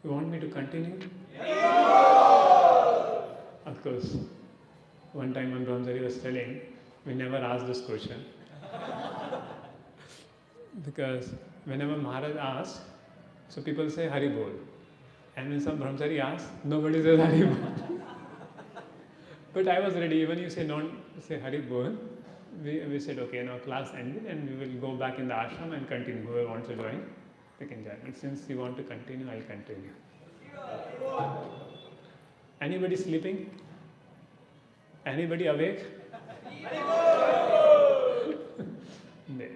You want me to continue? Of course, one time when Brahmachari was telling, we never asked this question. Because whenever Maharaj asks, so people say Hari Bol. And when some Brahmachari asks, nobody says Hari Bol. But I was ready, even you say don't say Hari Bol, we said okay, now class ended and we will go back in the ashram and continue. Whoever wants to join, they can join. But since you want to continue, I'll continue. Anybody sleeping? Anybody awake? There.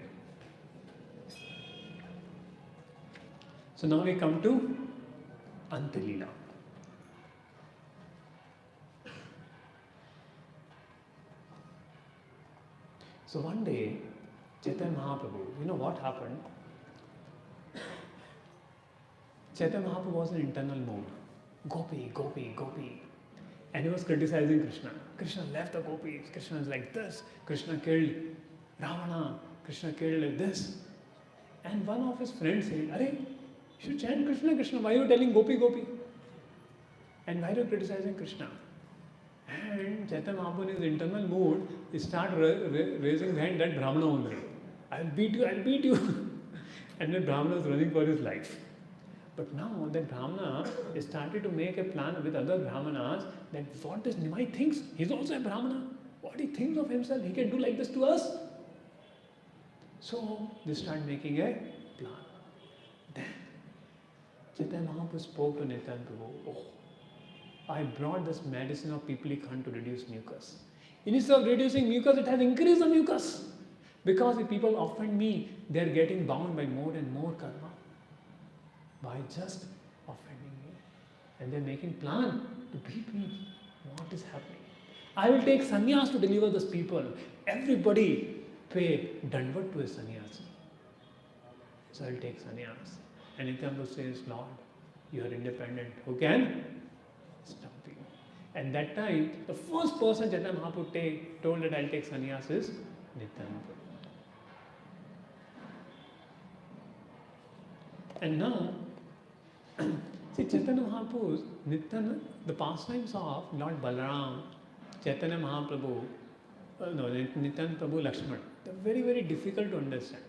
So now we come to Antalila. So one day, Chaitanya Mahaprabhu, you know what happened? Chaitanya Mahaprabhu was in internal mood. Gopi, Gopi, Gopi. And he was criticizing Krishna. Krishna left the gopis. Krishna is like this. Krishna killed Ravana. Krishna killed this. And one of his friends said, Arey, you should chant Krishna, Krishna. Why are you telling Gopi, Gopi? And why are you criticizing Krishna? And Chaitanya Mahaprabhu in his internal mood, he started raising the hand that Brahmana only. I'll beat you, I'll beat you. And then Brahmana was running for his life. But now that Brahmana is started to make a plan with other Brahmanas that what this Nimai thinks, he's also a Brahmana. What he thinks of himself, he can do like this to us. So they start making a plan. Then Chaitanya Mahaprabhu spoke to Nityananda Prabhu. Oh, I brought this medicine of Pipali Khand to reduce mucus. Instead of reducing mucus, it has increased the mucus. Because if people offend me, they are getting bound by more and more karma. By just offending me. And they are making plan to beat me. What is happening? I will take sannyas to deliver these people. Everybody pay dandvat to a sannyasi. So I will take sannyas. And Nityananda says, Lord, you are independent. Who can stop you? And that time, the first person Chaitanya Mahaprabhu told that I will take sannyas is Nityananda. And now, see, Chaitanya Mahaprabhu's the pastimes of Lord Balaram, Chaitanya Mahaprabhu, Nityananda Prabhu, Lakshman, they're very, very difficult to understand.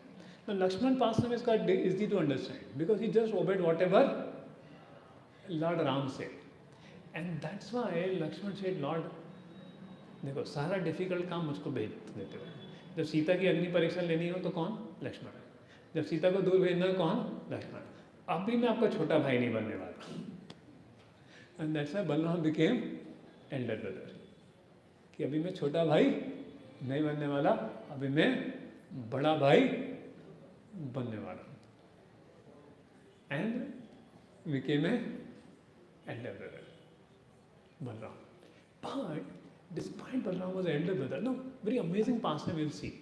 Now, Lakshman pastime is quite easy to understand because he just obeyed whatever Lord Ram said. And that's why Lakshman said, Lord, देखो सारा difficult काम मुझको भेज देते हो. जब सीता की अग्नि परीक्षा लेनी हो तो कौन? लक्ष्मण. जब सीता को दूर भेजना हो कौन? लक्ष्मण. अभी मैं आपका छोटा भाई नहीं बनने वाला. And that's why Balram became elder brother. कि अभी मैं छोटा भाई नहीं बनने वाला, अभी मैं बड़ा भाई बनने वाला. And became a elder brother, Balram. But despite Balram was an elder brother, no, very amazing pastime we'll see.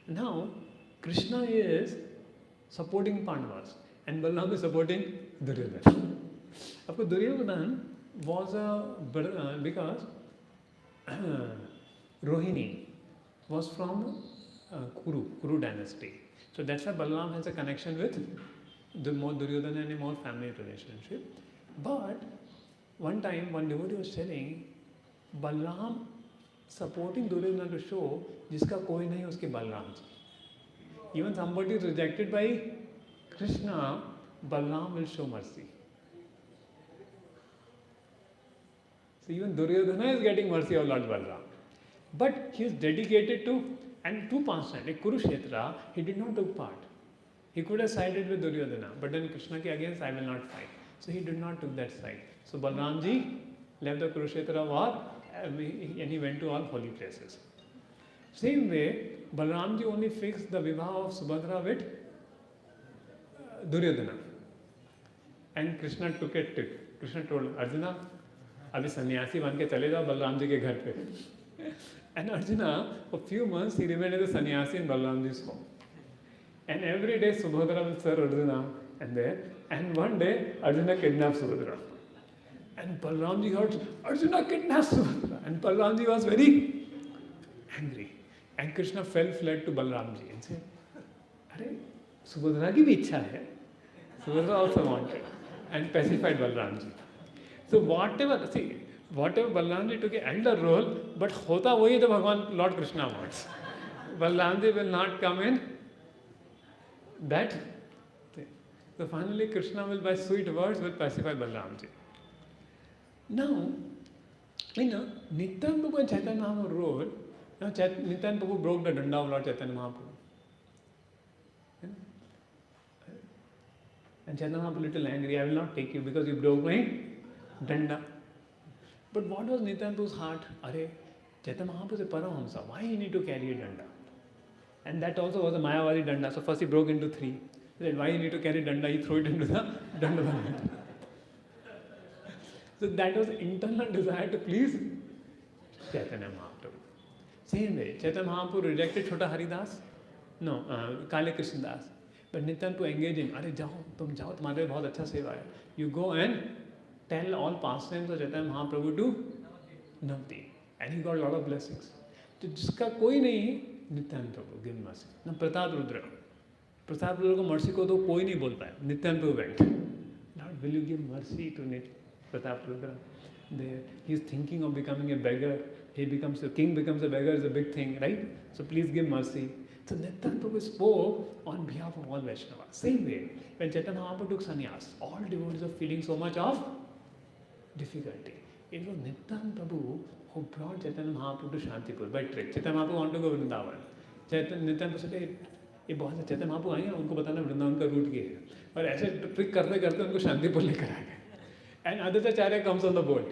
Now, Krishna is supporting Pandavas and Balram is supporting Duryodhana. Of course, Duryodhana was because Rohini was from Kuru dynasty. So that's why Balram has a connection with more Duryodhana and a more family relationship. But one time, one devotee was telling, Balram supporting Duryodhana to show, जिसका कोई नहीं उसके Balram ji. Even somebody is rejected by Krishna, Balram will show mercy. So even Duryodhana is getting mercy of Lord Balram. But he is dedicated to, and two pastimes, like Kurukshetra, he did not take part. He could have sided with Duryodhana, but then Krishna ke against, I will not fight. So he did not took that side. So Balram ji left the Kurukshetra war and he went to all holy places. Same way, Balram ji only fixed the Vivaha of Subhadra with Duryodhana. And Krishna took it. Krishna told Arjuna, अभी सन्यासी बन के चले जाओ बलराम जी के घर पे. And Arjuna, for few months, he remained as a sannyasi in Balram ji's home. And every day Subhadra will serve Arjuna and there. And one day, Arjuna kidnaps Subhadra. And Balramji heard, Arjuna kidnaps Subhadra. And Balramji was very angry. And Krishna fled to Balramji and said, Arey, Subhadra ki bhi ichha hai. Subhadra also wanted. And pacified Balramji. So whatever Balramji took an elder role, but hota wahi the Bhagavan Lord Krishna wants. Balramji will not come in that thing. So finally Krishna will by sweet words will pacify Balramji. Now, Nityananda Prabhu and Chaitanya Mahaprabhu role, Nityananda Prabhu broke the danda of Lord Chaitanya Mahaprabhu. And Chaitanya Mahaprabhu little angry, I will not take you because you broke my danda. But what was Nityananda's heart? Arey, Chaitanya Mahaprabhu is a Paramahamsa. Why he need to carry a danda? And that also was a Mayavadi danda. So first he broke into three. He said, why you need to carry danda? He threw it into the danda. So that was internal desire to please Chaitanya Mahaprabhu. Same way, Chaitanya Mahaprabhu rejected Chota Haridas. No, Kale Krishna Das. But Nityananda Prabhu engaged him. Arey, jao, tumhare bahut acha seva hai. You go and tell all pastimes of Chaitanya Mahaprabhu to Navdeep. And he got a lot of blessings. तो जिसका कोई नहीं, Nityananda Prabhu, give mercy. Now Pratap Rudra को mercy को तो कोई नहीं बोल पाया. Nityananda Prabhu went. Lord, will you give mercy to Pratap Rudra? There, he is thinking of becoming a beggar. He becomes a king, becomes a beggar is a big thing, right? So please give mercy. So Nityananda Prabhu spoke on behalf of all Vaishnavas. Same way, when Chaitanya Mahaprabhu took sannyas, all devotees are feeling so much of difficulty. It was Nityananda Prabhu who brought Chaitanya Mahaprabhu to Shantipur by trick. Chaitanya Mahaprabhu wanted to go Vrindavan. Nityananda Prabhu said, ये बहुत से Chaitanya Mahaprabhu आएंगे, उनको बताना वृंदावन का root क्या है. और ऐसे ट्रिक करते करते उनको शांतिपुर लेकर आ गए. And Aditya comes on the boat.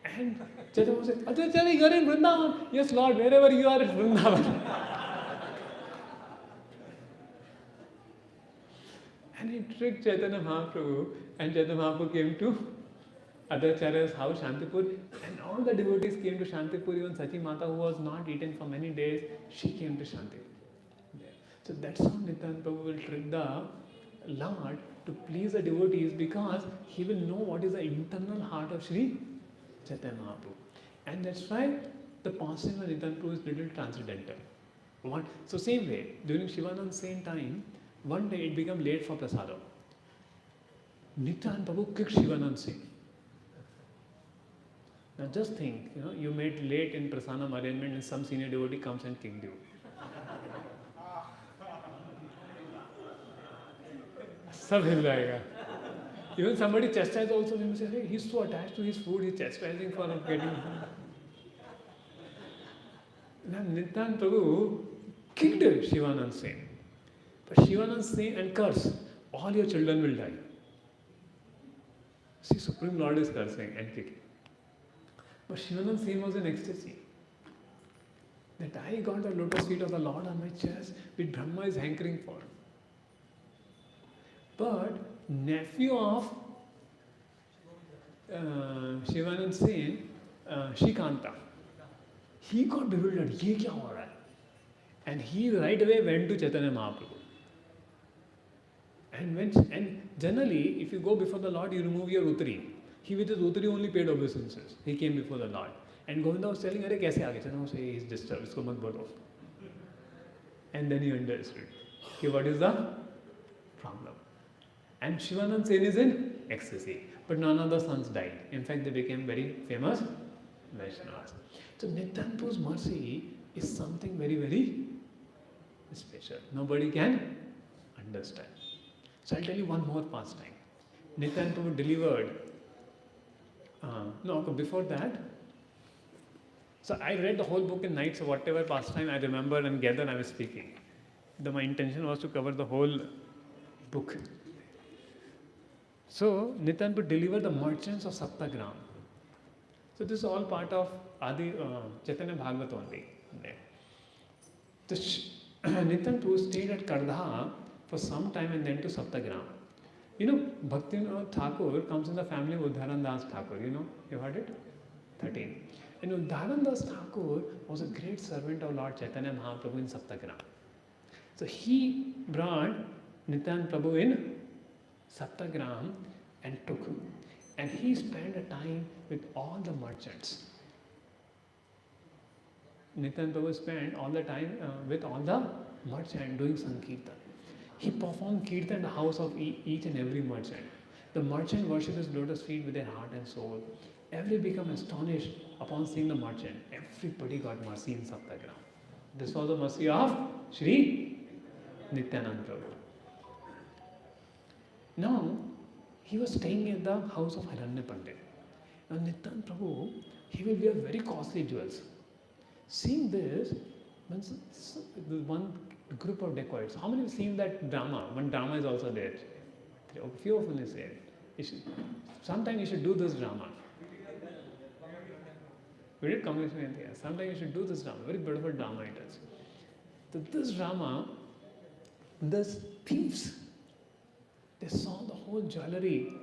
And Chaitanya Mahaprabhu said, Aditya, you are in Vrindavan. Yes, Lord, wherever you are in Vrindavan. And he tricked Chaitanya Mahaprabhu, and Chaitanya Mahaprabhu came to Aditya's house, Shantipur, and all the devotees came to Shantipur. Even Sachi Mata, who was not eaten for many days, she came to Shantipur. So that's how Nityananda Prabhu will trick the Lord to please the devotees, because he will know what is the internal heart of Sri Chaitanya Mahaprabhu. And that's why the passing of Nityananda Prabhu is little transcendental. So same way, during Shivananda's same time, one day it became late for prasadam. Nityananda Prabhu kicked Shivananda Singh. Now just think, you made late in prasadam arrangement and some senior devotee comes and kicked you. Sab hil jayega. Even somebody chastised also him, say, hey, he's so attached to his food, he's chastising for not getting food. Now Nityananda Prabhu kicked Shivananda Singh. But Shivananda Singh and curse, all your children will die. See, Supreme Lord is cursing and kicking. But Shivananda Singh was in ecstasy. That I got the lotus feet of the Lord on my chest, which Brahma is hankering for. But nephew of Shivananda Singh, Shrikanta, he got bewildered. Ye kya ho raha hai? And he right away went to Chaitanya Mahaprabhu. And generally, if you go before the Lord, you remove your utri. He with his utri only paid obeisances. He came before the Lord. And Govinda was telling, Arey, kaise aage? Chaitanya said, he is disturbed, isko mat bolo. And then he understood. Okay, what is the problem? And Shivananda Sen is in ecstasy. But none of the sons died. In fact, they became very famous Vaishnavas. So Nityananda Prabhu's mercy is something very, very special. Nobody can understand. So I'll tell you one more pastime. Nityananda Prabhu delivered. Before that. So I read the whole book in night, so whatever pastime I remember and gather, I was speaking. My intention was to cover the whole book. So Nityananda Prabhu delivered the merchants of Saptagram. So this is all part of Adi Chaitanya Bhagavat only. So Nityananda Prabhu stayed at Kardha for some time and then to Saptagram. Bhaktivinoda Thakur comes in the family of Udharan Das Thakur. You heard it? 13. And Udharan Das Thakur was a great servant of Lord Chaitanya Mahaprabhu in Saptagram. So he brought Nityananda Prabhu in Saptagram and took. And he spent a time with all the merchants. Nityananda Prabhu spent all the time with all the merchants doing Sankirtan. He performed Kirtan in the house of each and every merchant. The merchant worshipped his lotus feet with their heart and soul. Every became astonished upon seeing the merchant. Everybody got mercy in Saptagram. This was the mercy of Sri Nityananda Prabhu. Now, he was staying at the house of Hiranya Pandit. Now, Nityananda Prabhu, he will wear very costly jewels. Seeing this, one group of dacoits, how many have seen that drama? One drama is also there. A few of them say, sometime you should do this drama. We did congregation in here. Sometime you should do this drama. Very beautiful drama it is. So this drama, these thieves, they saw the whole jewelry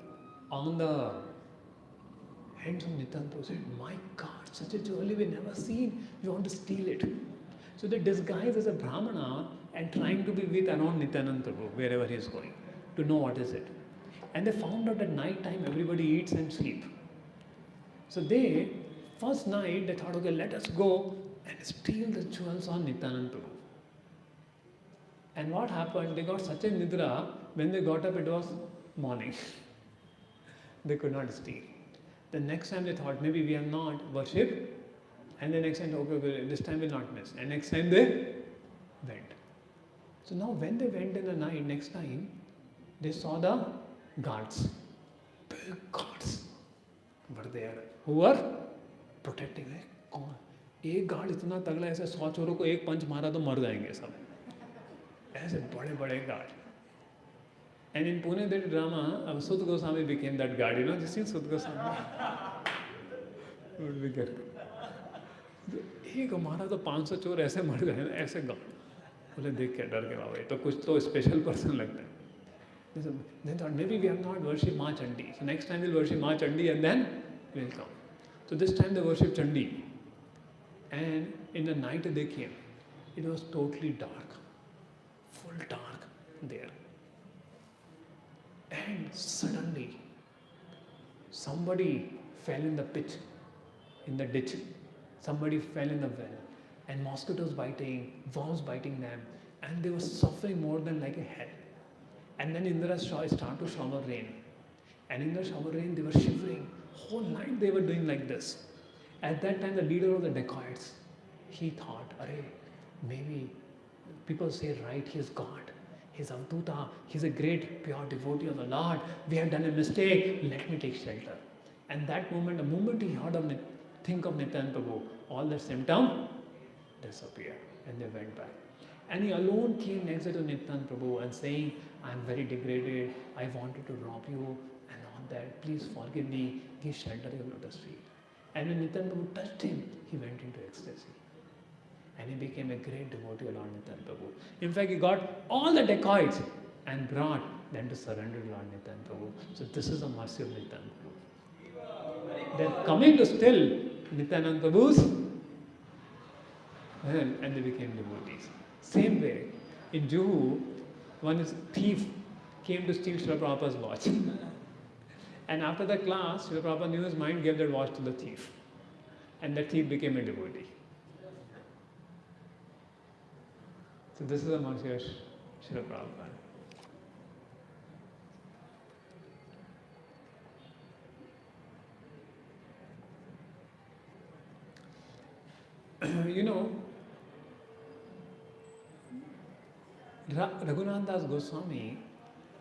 on the hands of Nityananda Prabhu. Said, my God, such a jewelry we never seen. We want to steal it. So they disguise as a Brahmana and trying to be with around Nityananda Prabhu wherever he is going to know what is it. And they found out at night time everybody eats and sleep. So they, first night they thought, okay, let us go and steal the jewels on Nityananda Prabhu. And what happened? They got such a nidra, when they got up it was morning. They could not steal. The next time they thought, maybe we have not worshipped. And the next time, okay, this time we'll not miss. And next time they went. So now when they went in the night, next time, they saw the guards. Big guards were there who were protecting it. कौन? एक guard इतना तगड़ा ऐसे 100 चोरों को एक पंच मारा तो मर जाएंगे सब. ऐसे बड़े बड़े guard. And in Pune, that drama, Sudha Goswami became that guard. You know, you see Sudha Goswami? Would be good. एक मारा तो 500 चोर ऐसे मर गए ना, ऐसे गाँव. बोले देख के डर के बाबा ये तो कुछ तो स्पेशल पर्सन लगता है. Then thought maybe we have not worshipped Ma Chandi. So next time we'll worship Ma Chandi and then we'll come. So this time they worshipped Chandi. And in the night they came. It was totally dark. Full dark there. And suddenly somebody fell in the pit, in the ditch. Somebody fell in the well. And mosquitoes biting, worms biting them. And they were suffering more than like a hell. And then Indra started to shower rain. And in the shower rain, they were shivering. Whole night they were doing like this. At that time, the leader of the dacoits, he thought, Arey, maybe people say, right, he is God. He is Avduta. He is a great, pure devotee of the Lord. We have done a mistake. Let me take shelter. And that moment, the moment he heard of think of Nityananda Prabhu, all the symptoms disappeared. And they went back. And he alone came next day to Nityananda Prabhu and saying, I am very degraded, I wanted to rob you and all that, please forgive me, give shelter your lotus feet. And when Nityananda Prabhu touched him, he went into ecstasy. And he became a great devotee of Lord Nityananda Prabhu. In fact, he got all the dacoits and brought them to surrender to Lord Nityananda Prabhu. So this is the mercy of Nityananda Prabhu. They are coming to still Nityananda Prabhu's and they became devotees. Same way, in Juhu, one thief came to steal Srila Prabhupada's watch. And after the class, Srila Prabhupada knew his mind, gave that watch to the thief. And the thief became a devotee. So this is the mercy of Srila Prabhupada. You know, Raghunath Das Goswami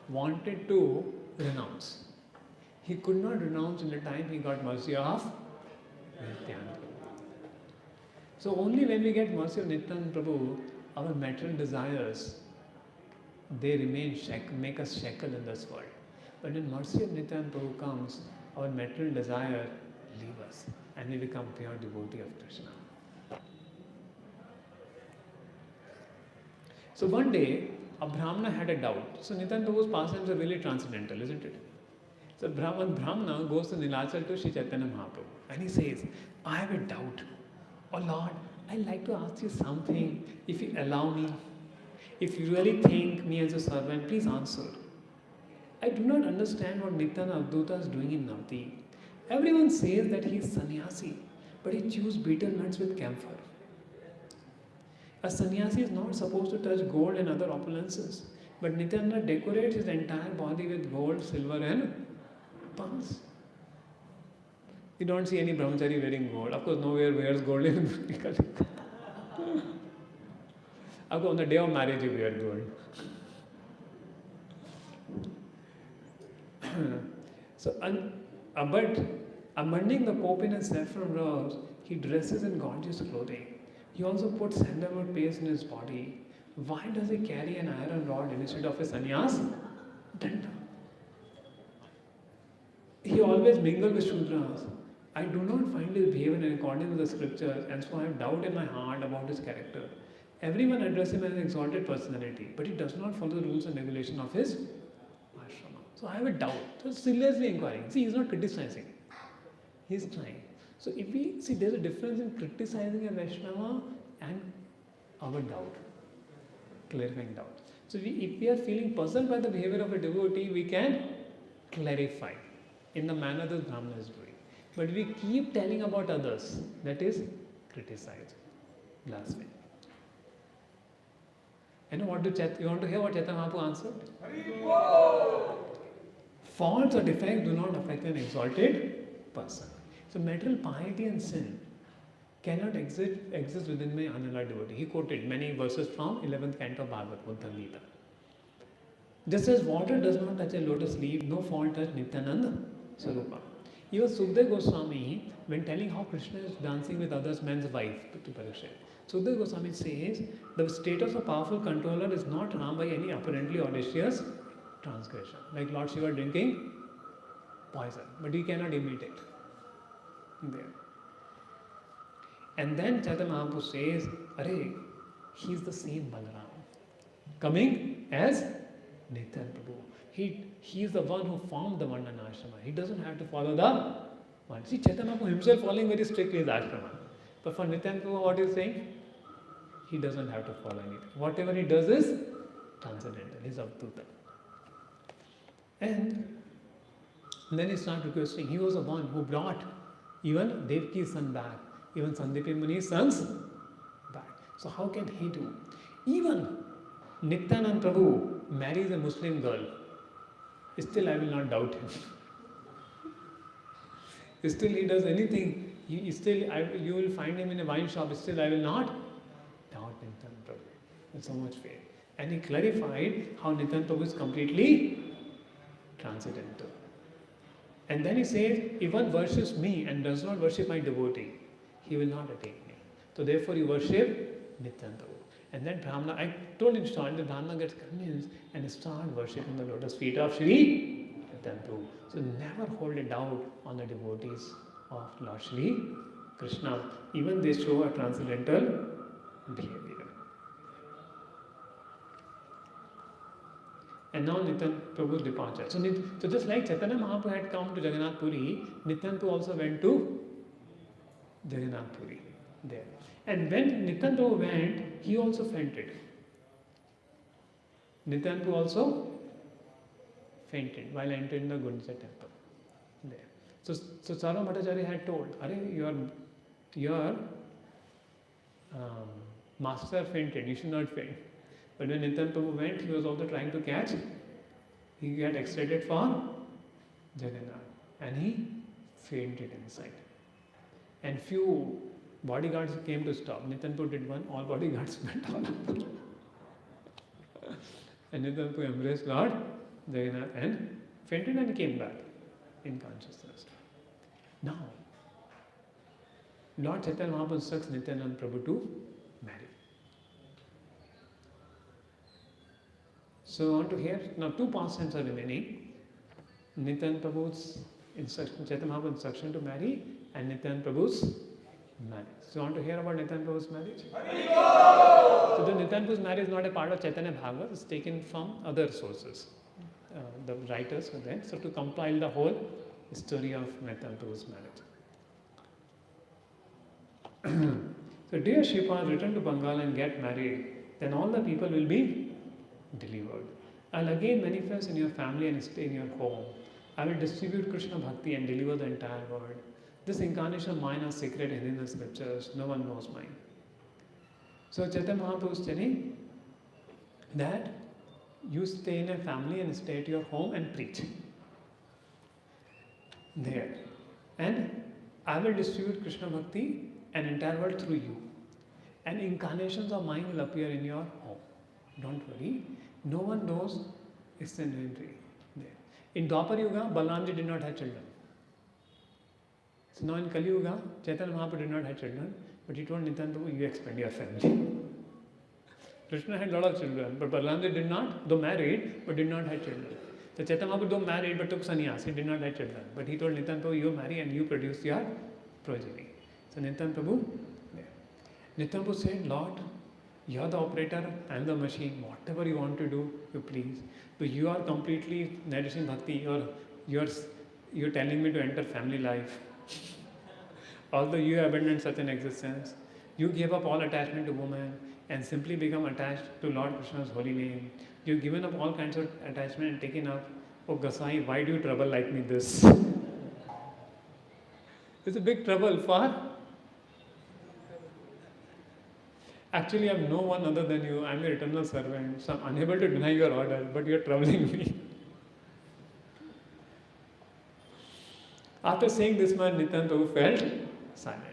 wanted to renounce. He could not renounce in the time he got mercy of Nityananda. So only when we get mercy of Nityananda Prabhu, our material desires, they remain make us shackle in this world. But when mercy of Nityananda Prabhu comes, our material desire leave us and we become pure devotee of Krishna. So one day, a Brahmana had a doubt. So Nityananda Prabhu's pastimes are really transcendental, isn't it? So one Brahmana goes to Nilachal to Sri Chaitanya Mahaprabhu and he says, I have a doubt. Oh Lord, I'd like to ask you something, if you allow me. If you really think me as a servant, please answer. I do not understand what Nityananda Avduta is doing in Navdeep. Everyone says that he is sannyasi, but he chews betel nuts with camphor. A sannyasi is not supposed to touch gold and other opulences, but Nityananda decorates his entire body with gold, silver and pearls. You don't see any brahmachari wearing gold. Of course, nowhere wears gold in Of course, on the day of marriage you wear gold. So, but amending the Pope in a saffron robes, he dresses in gorgeous clothing. He also puts sandalwood paste in his body. Why does he carry an iron rod instead of a sannyas? Danda. He always mingled with Shudras. I do not find his behavior in accordance with the scriptures, and so I have doubt in my heart about his character. Everyone addresses him as an exalted personality, but he does not follow the rules and regulations of his ashrama. So I have a doubt. So seriously inquiring. See, he is not criticizing. He is trying. So if we see, there is a difference in criticizing a Vaishnava and our doubt, clarifying doubt. So if we are feeling puzzled by the behavior of a devotee, we can clarify in the manner the Brahmana is doing. But we keep telling about others, that is criticize, blasphemy. You know what you want to hear what Chaitanya Mahaprabhu answered? Faults or defects do not affect an exalted person. So material piety and sin cannot exist within my unalloyed devotee. He quoted many verses from 11th canto of Bhagavad Gita. Just as water does not touch a lotus leaf, no fault touch Nityananda Sarupa. Even Sukdev Goswami, when telling how Krishna is dancing with others men's wife to Parikshit, Sukdev Goswami says the status of powerful controller is not harmed by any apparently audacious transgression. Like Lord Shiva drinking poison, but he cannot imitate. There. And then Chaitanya Mahaprabhu says, Arey, he is the same Balaram, coming as Nityananda Prabhu. He is the one who formed the Vandana Ashrama. He doesn't have to follow the one. See, Chaitanya Mahaprabhu himself following very strictly his ashrama. But for Nityananda Prabhu, what is saying? He doesn't have to follow anything. Whatever he does is transcendental. He is Avduta. And then he starts requesting. He was the one who brought even Devki's son back, even Sandipi Muni's sons back. So how can he do? Even Nityananda Prabhu marries a Muslim girl. Still I will not doubt him. Still he does anything. You will find him in a wine shop. Still I will not doubt Nityananda Prabhu. With so much faith. And he clarified how Nityananda Prabhu is completely transcendental. And then he says, if one worships me and does not worship my devotee, he will not attain me. So therefore you worship Nityananda. And then Brahmana, I told him short, the Brahmana gets convinced and start worshipping the lotus feet of Shri Nityananda. So never hold a doubt on the devotees of Lord Shri Krishna. Even they show a transcendental behavior. And now Nityananda Prabhu's departure. So just like Chaitanya Mahaprabhu had come to Jagannath Puri, Nityananda also went to Jagannath Puri there. And when Nityananda Prabhu went, he also fainted. Nityananda Prabhu also fainted while entering the Gundicha temple there. So Sarva Bhattacharya had told, your master fainted, you should not faint. But when Nityananda Prabhu went, he was also trying to catch. He got excited for Jagannath and he fainted inside. And few bodyguards came to stop. Nityananda Prabhu did one, all bodyguards went all up. And Nityananda Prabhu embraced Lord Jagannath and fainted and came back in consciousness. Now, Lord Chaitanya Mahaprabhu instructs Nityananda Prabhu to marry. So I want to hear, now two pastimes are remaining. Nityananda Prabhu's instruction, Chaitanya Mahaprabhu's instruction to marry and Nityananda Prabhu's marriage. So you want to hear about Nityananda Prabhu's marriage? So the Nityananda Prabhu's marriage is not a part of Chaitanya Bhagavad, it's taken from other sources. The writers were there. So to compile the whole story of Nityananda Prabhu's marriage. So dear Shripad, return to Bengal and get married. Then all the people will be delivered. I'll again manifest in your family and stay in your home. I will distribute Krishna Bhakti and deliver the entire world. This incarnation of mine is secret hidden in the scriptures. No one knows mine. So Chaitanya Mahaprabhu is telling that you stay in a family and stay at your home and preach. There. And I will distribute Krishna Bhakti and entire world through you. And incarnations of mine will appear in your home. Don't worry. No one knows it's an inventory there. In Dwapar Yuga, Balamji did not have children. So now in Kali Yuga, Chaitanya Mahaprabhu did not have children, but he told Nityananda Prabhu, you expand your family. Krishna had a lot of children, but Balamji did not, though married, but did not have children. So Chaitanya Mahaprabhu though married, but took sannyas, he did not have children. But he told Nityananda Prabhu, you marry and you produce your progeny. So Nityananda Prabhu, Nityananda Prabhu said, Lord, you are the operator, I am the machine. Whatever you want to do, you please. But you are completely nourishing bhakti. You're telling me to enter family life. Although you abandoned such an existence, you gave up all attachment to woman and simply become attached to Lord Krishna's holy name. You've given up all kinds of attachment and taken up, oh Gasai, why do you trouble like me this? It's a big trouble for. Actually, I am no one other than you. I am your eternal servant. So I am unable to deny your order, but you are troubling me. After saying this much, Nityananda Prabhu felt silent.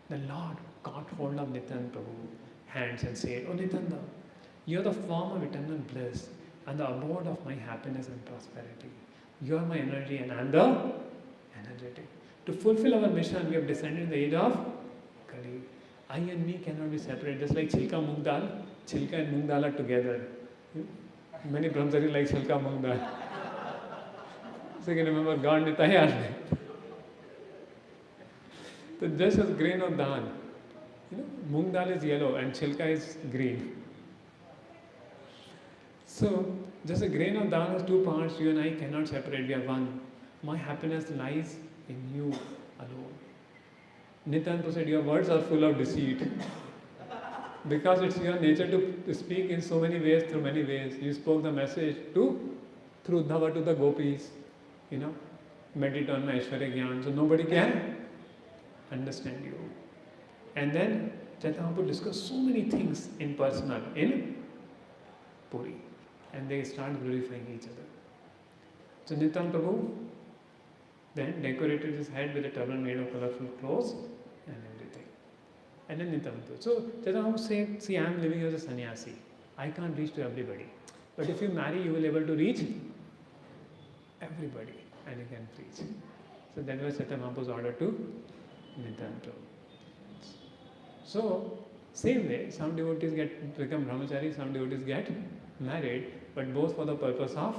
The Lord caught hold of Nityananda Prabhu's hands and said, Oh Nityananda, you are the form of eternal bliss and the abode of my happiness and prosperity. You are my energy and I am the energetic. To fulfill our mission, we have descended in the age of Kali. I and me cannot be separate, just like Chilka Moong Dal. Chilka and Moong Dal are together. Many Brahmacharis like Chilka Moong Dal. So you can remember God Nityananda. So just as grain of dal, Moong Dal is yellow and Chilka is green. So just a grain of dal has two parts, you and I cannot separate, we are one. My happiness lies in you alone. Nityananda said, your words are full of deceit. Because it's your nature to speak in so many ways, through many ways. You spoke the message through Uddhava to the gopis. Meditate on my Aishwarya Gyan. So nobody can understand you. And then Chaitanya Mahaprabhu discussed so many things in personal, in Puri. And they start glorifying each other. So Nityananda Prabhu then decorated his head with a turban made of colorful clothes and everything. And then Nityananda. So Chaitanya Mahaprabhu said, see, I am living as a sannyasi. I can't reach to everybody. But if you marry, you will be able to reach everybody and you can preach. So that was Chaitanya Mahaprabhu's order to Nityananda. So, same way, some devotees become brahmachari, some devotees get married, but both for the purpose of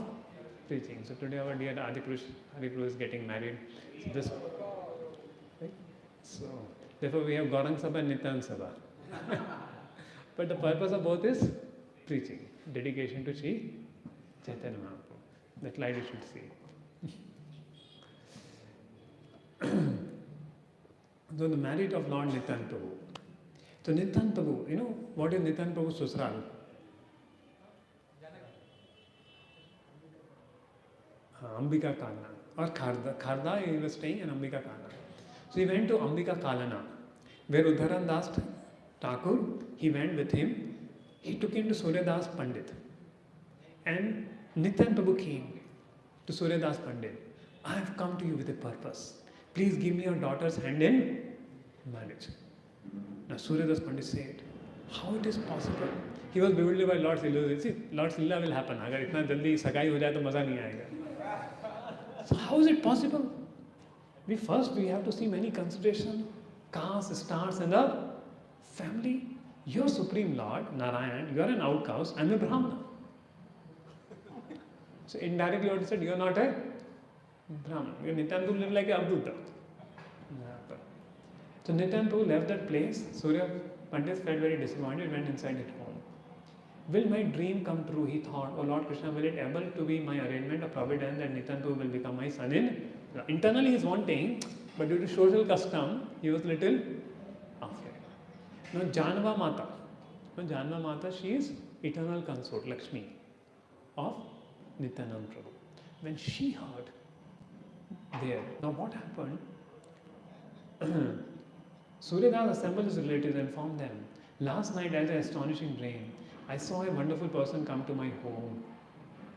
preaching. So today our dear Adipurush Haripurush is getting married. So this, right? So therefore we have Gaurang Sabha and Nityananda Sabha. But the purpose of both is preaching, dedication to Sri Chaitanya Mahaprabhu. That light you should see. So the marriage of Lord Nityananda Prabhu. So Nityananda Prabhu, what is Nityananda Prabhu's Susral? Ambika Kalana or Kharda he was staying in Ambika Kalana. So he went to Ambika Kalana where Uddharan Das Thakur, he went with him. He took him to Surya Das Pandit. And Nityananda Prabhu came to Surya Das Pandit. I have come to you with a purpose. Please give me your daughter's hand in marriage. Now Surya Das Pandit said, how it is possible? He was bewildered by Lord's Leela. See, Lord's Leela will happen. अगर इतना जल्दी सगाई हो जाए तो मजा नहीं आएगा. So how is it possible? We have to see many considerations, caste, stars and the family. Your Supreme Lord, Narayan, you are an outcast, I am a Brahmana. So indirectly Lord said, you are not a Brahmana. Nityananda live like a Abdutta. So Nityananda left that place. Surya Pandit felt very disappointed, went inside his home. Will my dream come true? He thought, oh Lord Krishna, will it able to be my arrangement of providence that Nityananda will become my son in? Internally he is wanting, but due to social custom, he was little afraid. Now Janva Mata, she is eternal consort, Lakshmi, of Nityananda Prabhu. When she heard there, now what happened? Suryadas assembled his relatives and informed them, last night as an astonishing dream, I saw a wonderful person come to my home,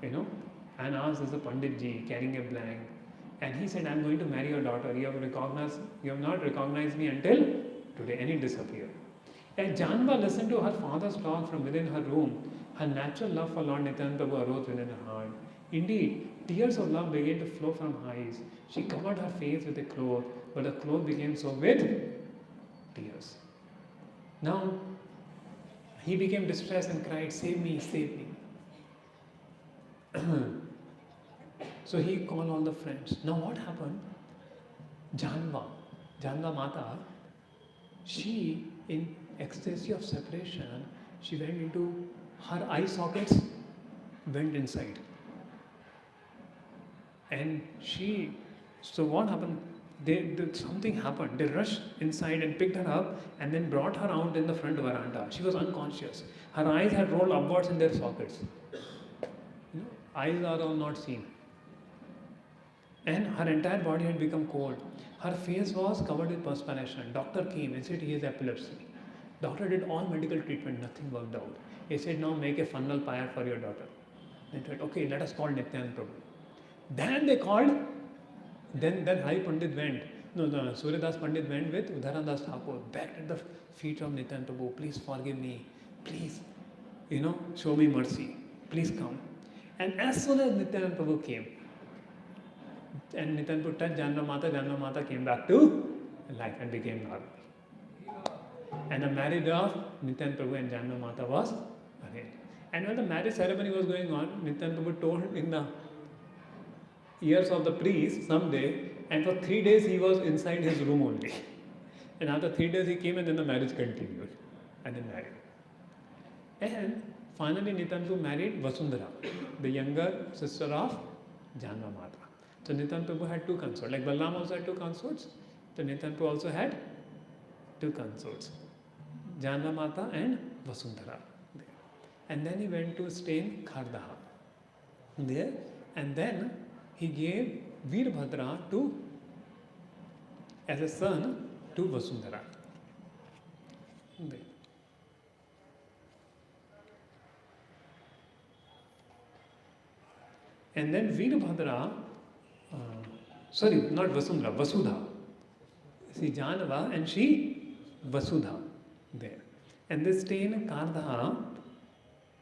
and asked, there's a Pandit ji carrying a blank. And he said, I'm going to marry your daughter. You have not recognized me until today. And he disappeared. As Janva listened to her father's talk from within her room, her natural love for Lord Nityananda arose within her heart. Indeed, tears of love began to flow from her eyes. She covered her face with a cloth, but the cloth became soaked with tears. Now, he became distressed and cried, save me, save me. So he called all the friends. Now what happened? Janva Mata, she, in ecstasy of separation, she went into her eye sockets, went inside. And so what happened? Something happened. They rushed inside and picked her up and then brought her out in the front veranda. She was unconscious. Her eyes had rolled upwards in their sockets. Eyes are all not seen. And her entire body had become cold. Her face was covered with perspiration. Doctor came and said he has epilepsy. Doctor did all medical treatment, nothing worked out. He said, now make a funnel pyre for your daughter. They said, okay, let us call Nityananda Prabhu. Then they called, then Hari Pandit went. Suryadas Pandit went with Udharandas Thakur, begged at the feet of Nityananda Prabhu, please forgive me, please, show me mercy, please come. And as soon as Nityananda Prabhu came, and Nityananda Prabhu touched Janva Mata came back to life and became normal. And the marriage of Nityananda Prabhu and Janva Mata was arranged. And when the marriage ceremony was going on, Nityananda Prabhu told in the ears of the priest someday, and for 3 days he was inside his room only. And after 3 days he came and then the marriage continued. And then married. And finally Nityananda Prabhu married Vasundhara, the younger sister of Janva Mata. So Nityananda Prabhu had 2 consorts. Like Balram also had 2 consorts. So Nityananda Prabhu also had 2 consorts. Janva Mata and Vasundhara. And then he went to stay in Khardaha. There. And then he gave Veerbhadra as a son to Vasundhara. There. And then Veerbhadra, not Vasundhara, Vasudha. See Janava and she Vasudha there. And they stay in Kardha.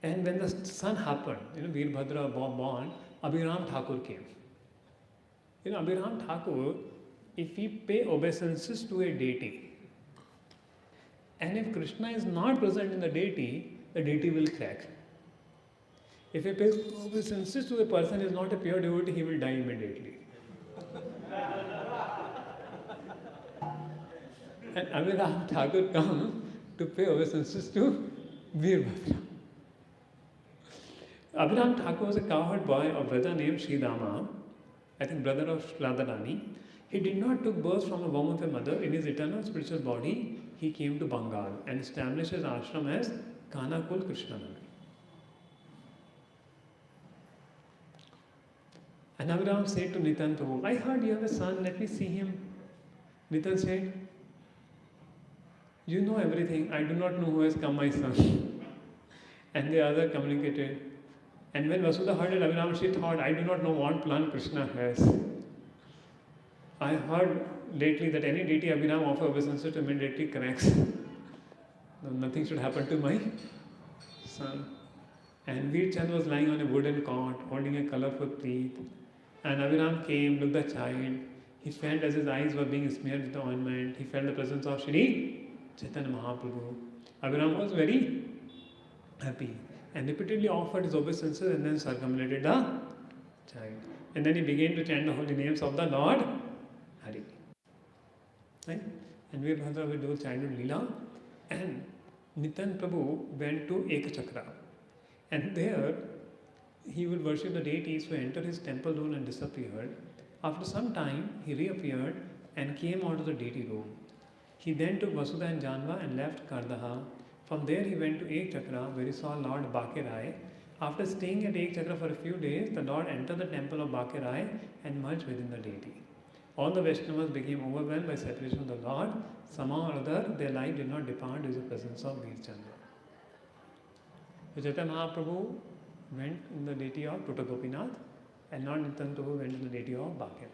And when the son happened, Veerbhadra born, Abhiram Thakur came. Abhiram Thakur, if we pay obeisances to a deity, and if Krishna is not present in the deity will crack. If a obeisances to a person is not a pure devotee, he will die immediately. And Abhiram Thakur come to pay obeisances to Veerbhadra. Abhiram Thakur was a cowherd boy of Vraja named Sridama, I think brother of Radharani. He did not take birth from a womb of a mother. In his eternal spiritual body, he came to Bengal and established his ashram as Kanakul Krishna. And Abhiram said to Nityananda Prabhu, I heard you have a son, let me see him. Nityan said, you know everything, I do not know who has come, my son. And the other communicated. And when Vasudha heard it, Abhiram, she thought, I do not know what plan Krishna has. I heard lately that any deity Abhiram offer obeisances to immediately cracks. Nothing should happen to my son. And Veer Chand was lying on a wooden cot, holding a colorful teeth. And Abhiram came, looked at the child. He felt as his eyes were being smeared with the ointment. He felt the presence of Shri Chaitanya Mahaprabhu. Abhiram was very happy and repeatedly offered his obeisances and then circumambulated the child. And then he began to chant the holy names of the Lord Hari. Right? And Veerbhadra will do childhood Leela. And Nityananda Prabhu went to Ekachakra. And there he would worship the deities who entered his temple room and disappeared. After some time, he reappeared and came out of the deity room. He then took Vasudha and Janva and left Kardaha. From there he went to Ekachakra, where he saw Lord Bakirai After staying at Ek Chakra for a few days, the Lord entered the temple of Bakirai and merged within the deity. All the Vaishnavas became overwhelmed by separation of the Lord. Somehow or other, their life did not depart due to the presence of Veer Chandra. So Chaitanya Mahaprabhu went in the deity of Tuta Gopinath, and Lord Nityananda Prabhu went in the deity of Bakirai.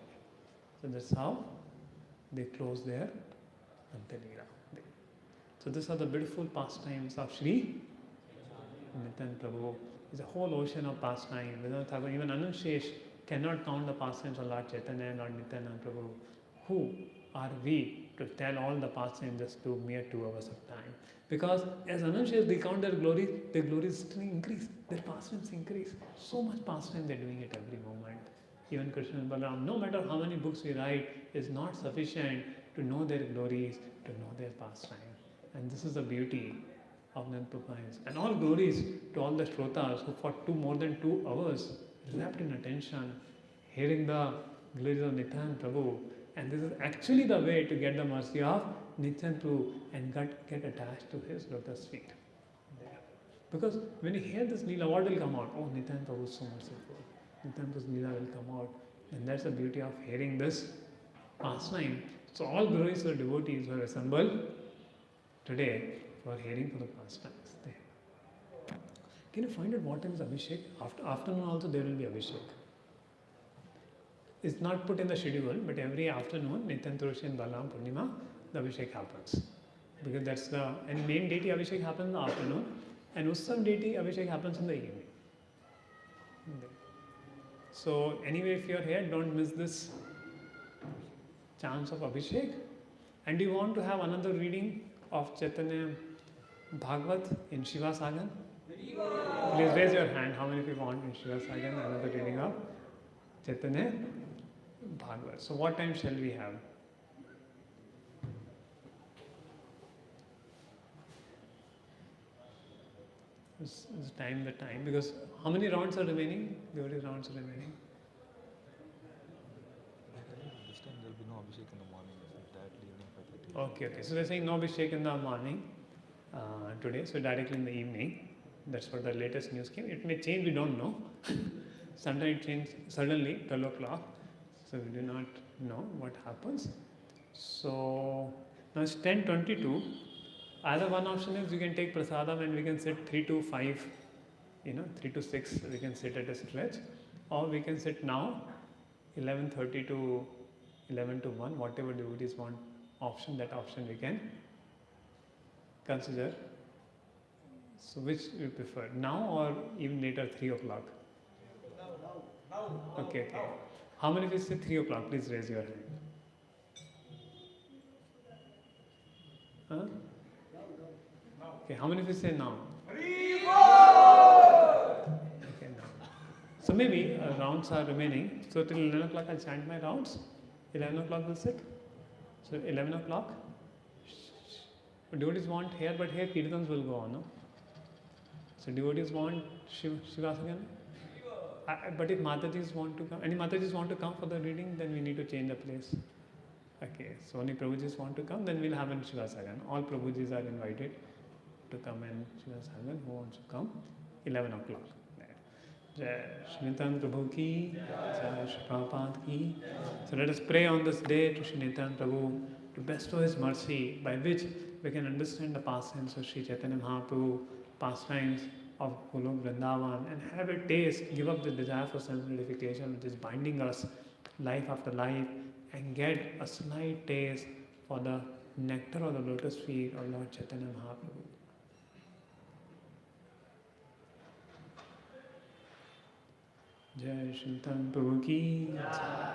So that's how they closed their Antya-leela. So these are the beautiful pastimes of Sri Nityananda Prabhu. It's a whole ocean of pastime. Even Anushesh cannot count the pastimes of Lord Chaitanya and Lord Nityananda Prabhu. Who are we to tell all the pastimes just to mere 2 hours of time? Because as Anushesh recount their glories still increase, their pastimes increase. So much pastime they're doing at every moment. Even Krishna and Balaram, no matter how many books we write, is not sufficient to know their glories, to know their pastime. And this is the beauty of Nityananda. And all glories to all the Shrotas who for more than 2 hours wrapped in attention, hearing the glories of Nityananda Prabhu. And this is actually the way to get the mercy of Nityananda Prabhu and get attached to his lotus feet. There. Because when you hear this Leela, what will come out? Oh, Nityananda Prabhu is so merciful. Nityananda Prabhu's Leela will come out. And that's the beauty of hearing this pastime. So all glories of devotees were assembled today for hearing for the pastimes. There. Can you find out what time is Abhishek? Afternoon also there will be Abhishek. It's not put in the schedule, but every afternoon, Nityananda Turushi and Balaram Purnima, the Abhishek happens. Because that's the, and main deity Abhishek happens in the afternoon, and Utsav deity Abhishek happens in the evening. So anyway, if you're here, don't miss this chance of Abhishek. And do you want to have another reading of Chaitanya Bhagavat in Shiva Sagan? Please raise your hand. How many people want in Shiva Sagan another reading of Chaitanya Bhagavat? So what time shall we have? Is time the time? Because how many rounds are remaining? The only rounds are remaining. This time there will be no Abhishek in the morning. Directly evening 5:30. Okay. So they're saying no Abhishek in the morning today. So directly in the evening. That's what the latest news came. It may change. We don't know. Sometimes it changes suddenly 12 o'clock. So we do not know what happens. So now it's 10:22. Either one option is you can take prasadam and we can sit 3 to 5, 3 to 6, we can sit at a stretch, or we can sit now 11:30 to 11 to 1, whatever devotees want option, that option we can consider. So which you prefer, now or even later 3 o'clock? Now. Okay. How many of you say 3 o'clock? Please raise your hand. Huh? Okay, how many of you say now? Okay, now. So maybe rounds are remaining. So till 11 o'clock I'll chant my rounds. 11 o'clock we'll sit. So 11 o'clock. Devotees want here, but here kirtans will go on. No? So devotees want Shivasagana. But if Matajis want to come, any Matajis want to come for the reading, then we need to change the place. Okay, so only Prabhujis want to come, then we'll have in Shivasagan. All Prabhujis are invited to come in Shivasagan. Who wants to come? 11 o'clock. Jai Shri Nityananda Prabhu ki, Jai Shri Prabhupada ki. So let us pray on this day to Shri Nityananda Prabhu to bestow his mercy, by which we can understand the pastimes of Shri Chaitanya Mahaprabhu, pastimes of Golok Vrindavan, and have a taste, give up the desire for self-gratification which is binding us life after life, and get a slight taste for the nectar of the lotus feet of Lord Chaitanya Mahaprabhu. Jai Shri Nityananda Prabhu ki Jai.